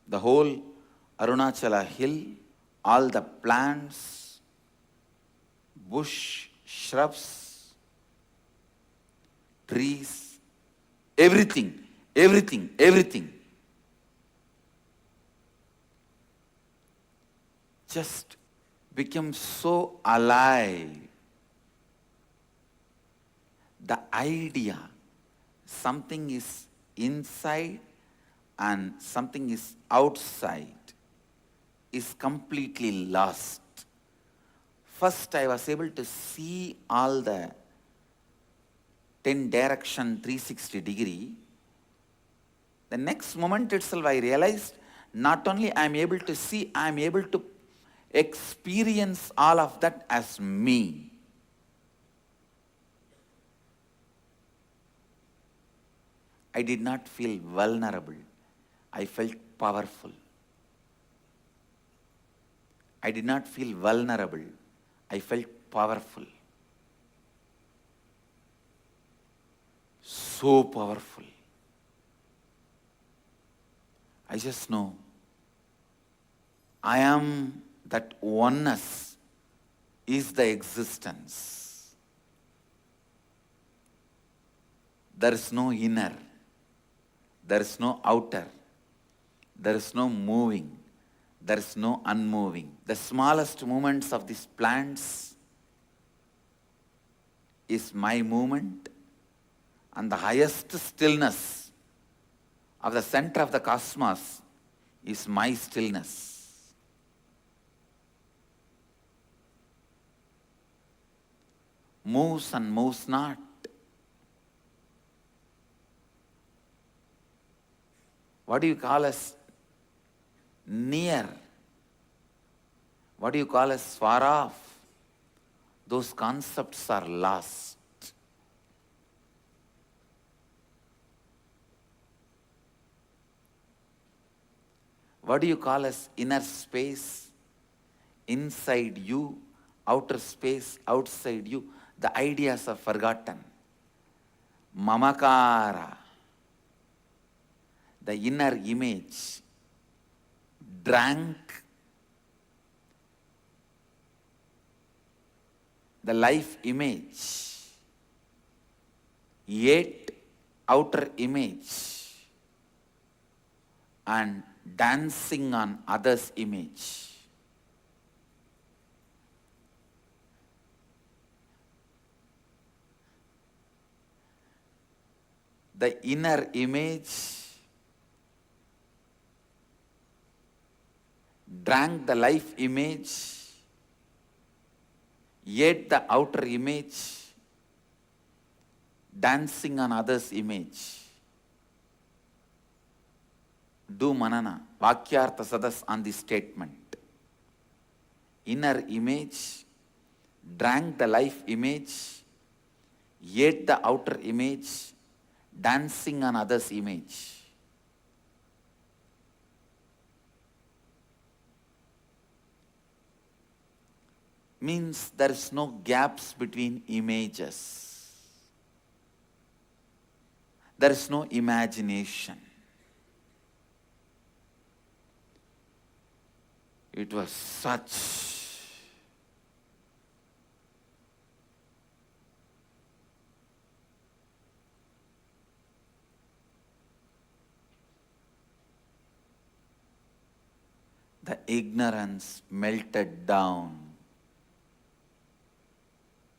the whole Arunachala hill, all the plants, bush, shrubs, trees, everything, everything, everything. Just become so alive. The idea, something is inside and something is outside, is completely lost. First, I was able to see all the 10 direction 360 degree. The next moment itself, I realized not only I am able to see, I am able to experience all of that as me. I did not feel vulnerable. I felt powerful. I did not feel vulnerable. I felt powerful. So powerful. I just know I am that oneness is the existence. There is no inner. There is no outer. There is no moving. There is no unmoving. The smallest movements of these plants is my movement, and the highest stillness of the center of the cosmos is my stillness. Moves and moves not. What do you call as near? What do you call as far off? Those concepts are lost. What do you call as inner space? Inside you, outer space, outside you. The ideas are forgotten. Mamakara, the inner image, drank the life image, ate outer image, and dancing on others' image. The inner image drank the life image, ate the outer image, dancing on others' image. Do manana, vakyartha sadas on this statement. Inner image drank the life image, ate the outer image, dancing on others' image. Means there is no gaps between images. There is no imagination. It was such the ignorance melted down.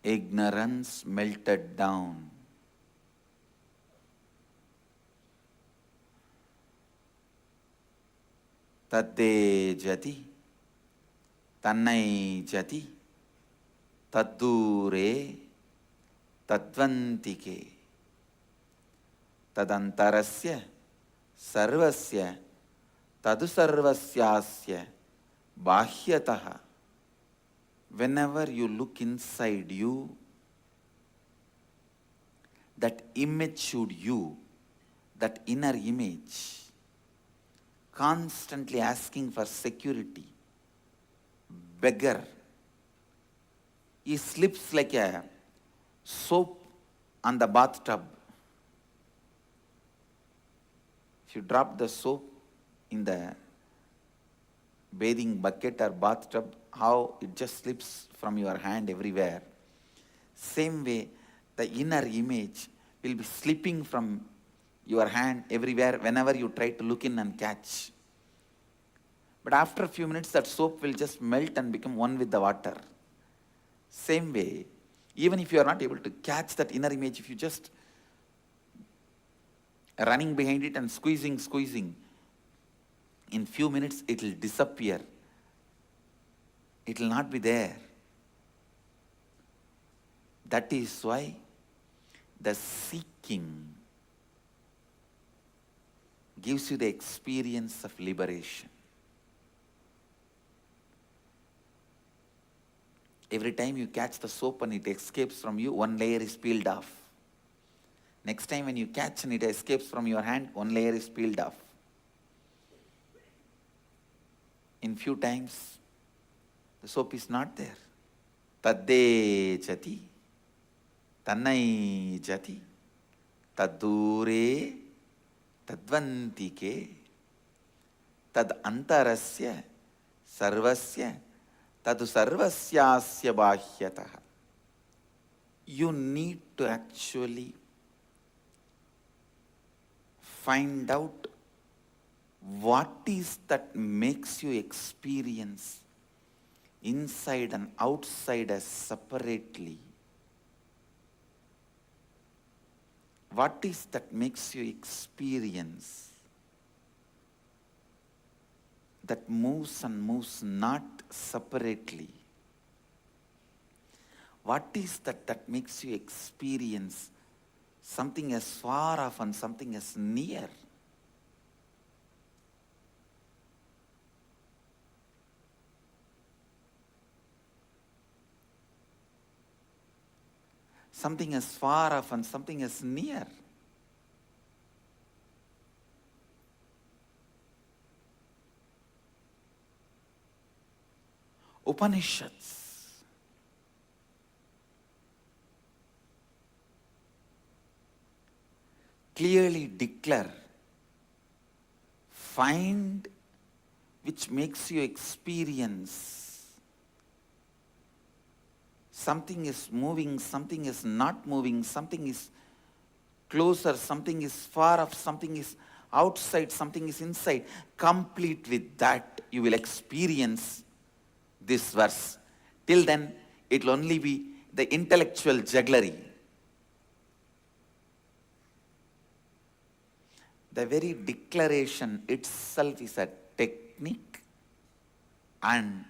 Ignorance melted down. Tadde jati, tannai jati, taddure, tadvantike, tadantarasya, sarvasya, tadusarvasyasya, bahyataha. Whenever you look inside you, that immature you, that inner image, constantly asking for security, beggar, he slips like a soap on the bathtub. If you drop the soap in the bathing bucket or bathtub, how it just slips from your hand everywhere. Same way, the inner image will be slipping from your hand everywhere whenever you try to look in and catch. But after a few minutes, that soap will just melt and become one with the water. Same way, even if you are not able to catch that inner image, if you just running behind it and squeezing, in few minutes it will disappear It will not be there. That is why the seeking gives you the experience of liberation. Every time you catch the soap and it escapes from you, one layer is peeled off. Next time when you catch and it escapes from your hand, one layer is peeled off. In few times, the soap is not there. Tadde jati, tannai jati, taddure, tadvantike, tad antarasya, sarvasya, tadu sarvasyasya bahyataha. You need to actually find out what is that makes you experience inside and outside as separately. What is that makes you experience that moves and moves not separately? What is that makes you experience something as far off and something as near? Something as far off and something as near. Upanishads clearly declare, find which makes you experience something is moving, something is not moving, something is closer, something is far off, something is outside, something is inside. Complete with that, you will experience this verse. Till then, it will only be the intellectual jugglery. The very declaration itself is a technique and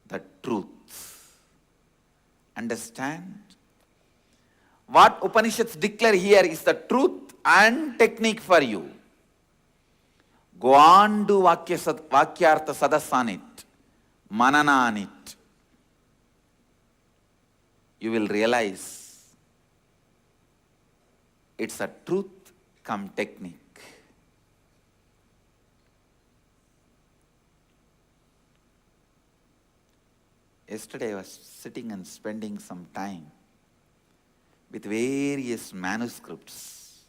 the truth. Understand? What Upanishads declare here is the truth and technique for you. Go on, do Vakyartha Sadas on it, Manana on it. You will realize it's a truth come technique. Yesterday I was sitting and spending some time with various manuscripts.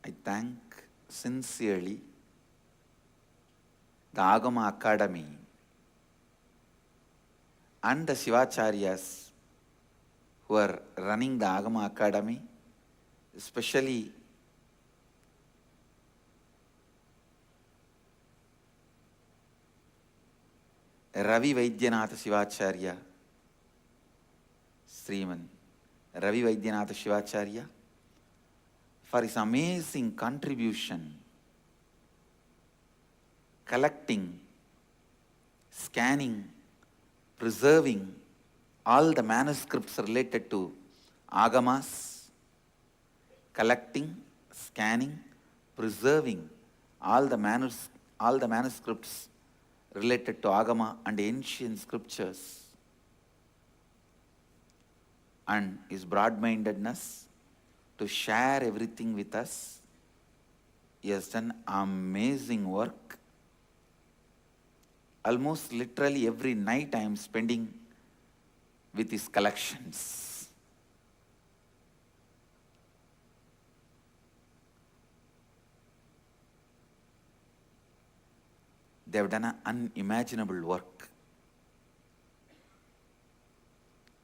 I thank sincerely the Agama Academy and the Shivacharyas who are running the Agama Academy, especially Ravi Vaidyanatha Shivacharya, Sriman Ravi Vaidyanatha Shivacharya, for his amazing contribution, collecting, scanning, preserving all the manuscripts related to Agamas, collecting, scanning, preserving all the manuscripts related to Agama and ancient scriptures, and his broad-mindedness to share everything with us. He has done amazing work. Almost literally every night I am spending with his collections. They have done an unimaginable work,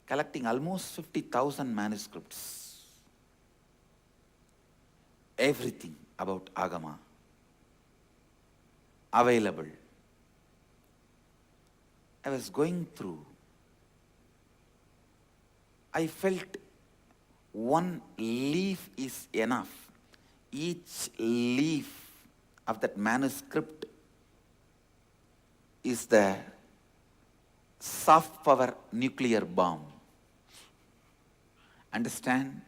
collecting almost 50,000 manuscripts, everything about Agama available. I was going through, I felt one leaf is enough. each leaf of that manuscript is the soft power nuclear bomb. Understand?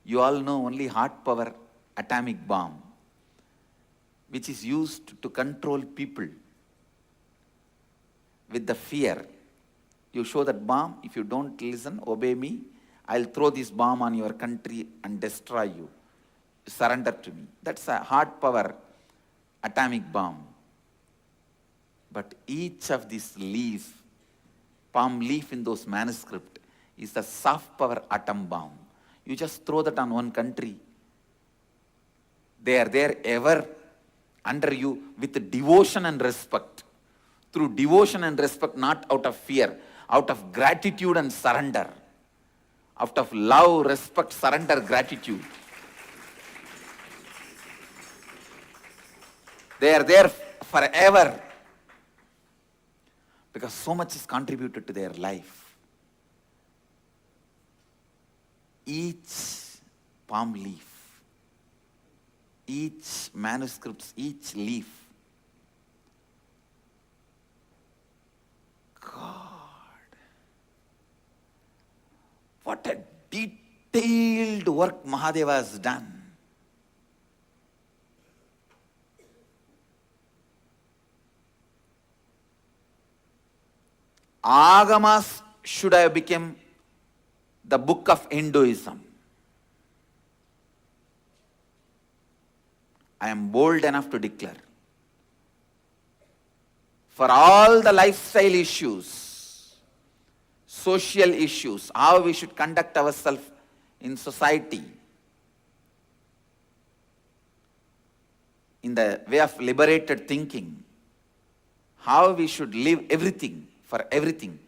You all know only hard power atomic bomb, which is used to control people with the fear. You show that bomb, if you don't listen, obey me, I'll throw this bomb on your country and destroy you. Surrender to me. That's a hard power atomic bomb. But each of these leaves, palm leaf in those manuscript, is the soft power atom bomb. You just throw that on one country. They are there ever under you with devotion and respect. Through devotion and respect, not out of fear, out of gratitude and surrender. Out of love, respect, surrender, gratitude. They are there forever. Because so much is contributed to their life. Each palm leaf, each manuscript, each leaf. God, what a detailed work Mahadeva has done. Agamas should have become the book of Hinduism. I am bold enough to declare. For all the lifestyle issues, social issues, how we should conduct ourselves in society, in the way of liberated thinking, how we should live everything, for everything,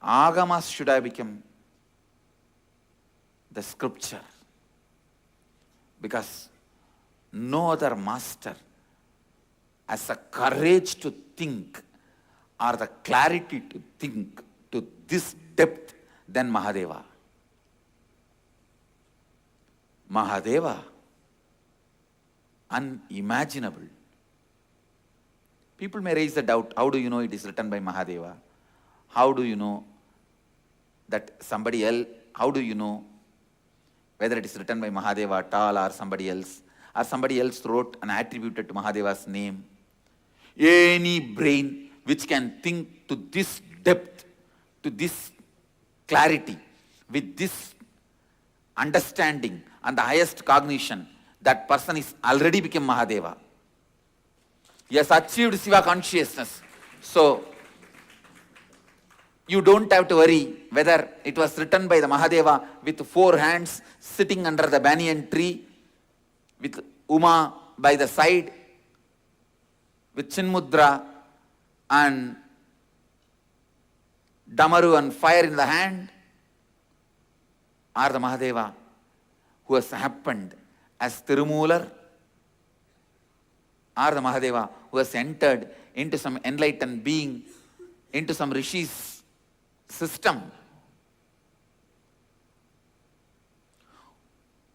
Agamas should have become the scripture. Because no other master has the courage to think or the clarity to think to this depth than Mahadeva. Mahadeva, unimaginable. People may raise the doubt, how do you know it is written by Mahadeva? How do you know that somebody else, how do you know whether it is written by Mahadeva at all or somebody else wrote and attributed to Mahadeva's name? Any brain which can think to this depth, to this clarity, with this understanding and the highest cognition, that person is already become Mahadeva. He has achieved Shiva consciousness. So, you don't have to worry whether it was written by the Mahadeva with 4 hands sitting under the banyan tree, with Uma by the side, with Chinmudra and Damaru and fire in the hand, or the Mahadeva who has happened as Tirumular, or the Mahadeva who has entered into some enlightened being, into some Rishi's system.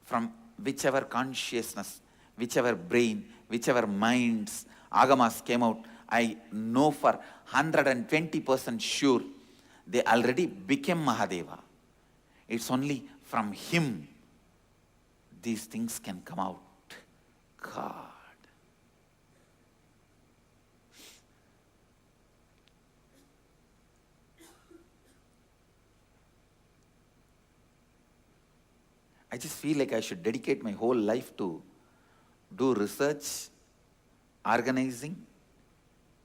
From whichever consciousness, whichever brain, whichever minds Agamas came out, I know for 120% sure they already became Mahadeva. It's only from him these things can come out. God. I just feel like I should dedicate my whole life to do research, organizing,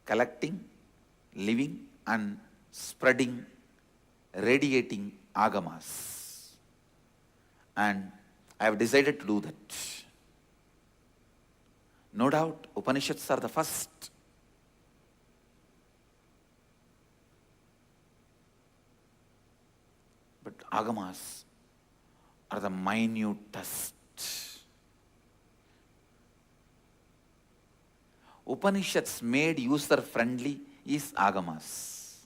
collecting, living and spreading, radiating Agamas. And I have decided to do that. No doubt, Upanishads are the first. But Agamas are the minutest. Upanishads made user-friendly is Agamas.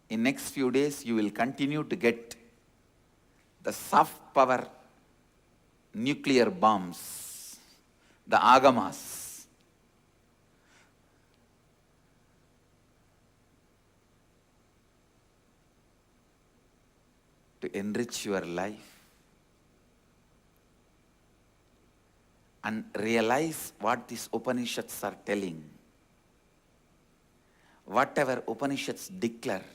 In next few days, you will continue to get the soft power nuclear bombs, the agamas. To enrich your life and realize what these Upanishads are telling. Whatever Upanishads declare,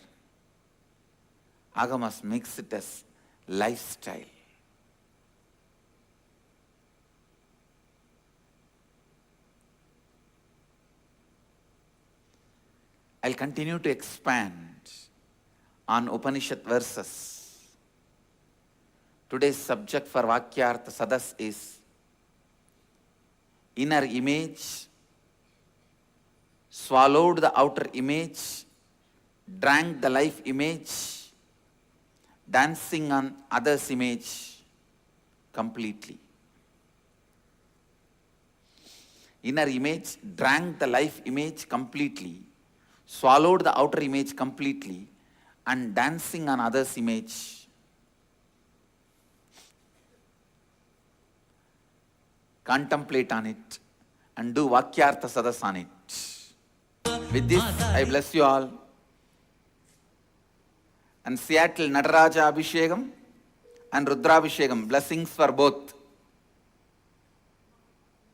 agamas makes it as lifestyle. I'll continue to expand on Upanishad verses. Today's subject for Vakyartha Sadas is inner image swallowed the outer image, drank the life image, dancing on others' image completely. Inner image drank the life image completely, swallowed the outer image completely, and dancing on others' image. Contemplate on it and do Vakyartha Sadas on it. With this, I bless you all. And Seattle Nataraja Abhishekam and Rudrabhishekam, blessings for both.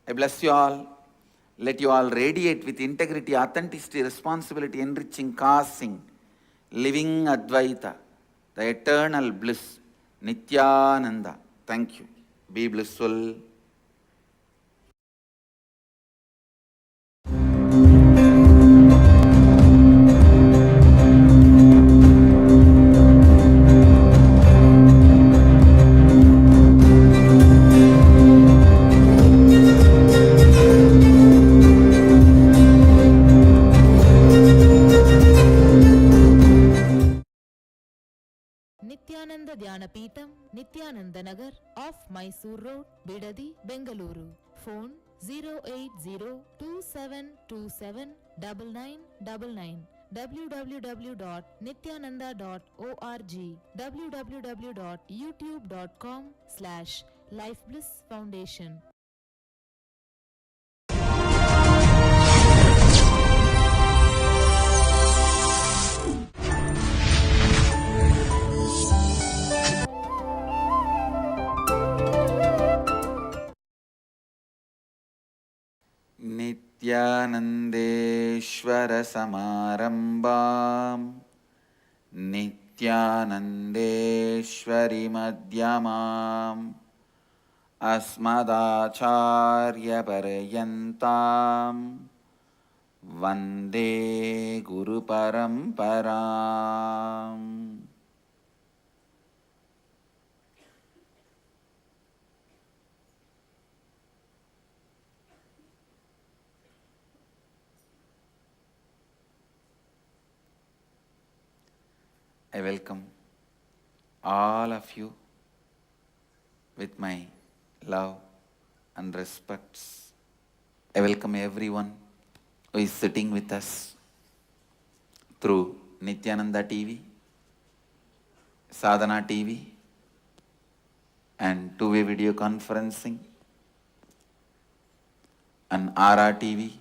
I bless you all. Let you all radiate with integrity, authenticity, responsibility, enriching, causing, living Advaita, the eternal bliss, Nithyananda. Thank you. Be blissful. Nithyananda Dhyanapeetham, Nithyananda Nagar off Mysore Road, Bidadi, Bengaluru. Phone 08027279999. www.nithyananda.org. www.youtube.com/lifeblissfoundation. Nithyanandeshwara Samarambam Nithyanandeshwari Madhyamam Asmadacharya Parayantam Vande Guru Paramparam. I welcome all of you with my love and respects. I welcome everyone who is sitting with us through Nithyananda TV, Sadhana TV, and two-way video conferencing, and Ara TV,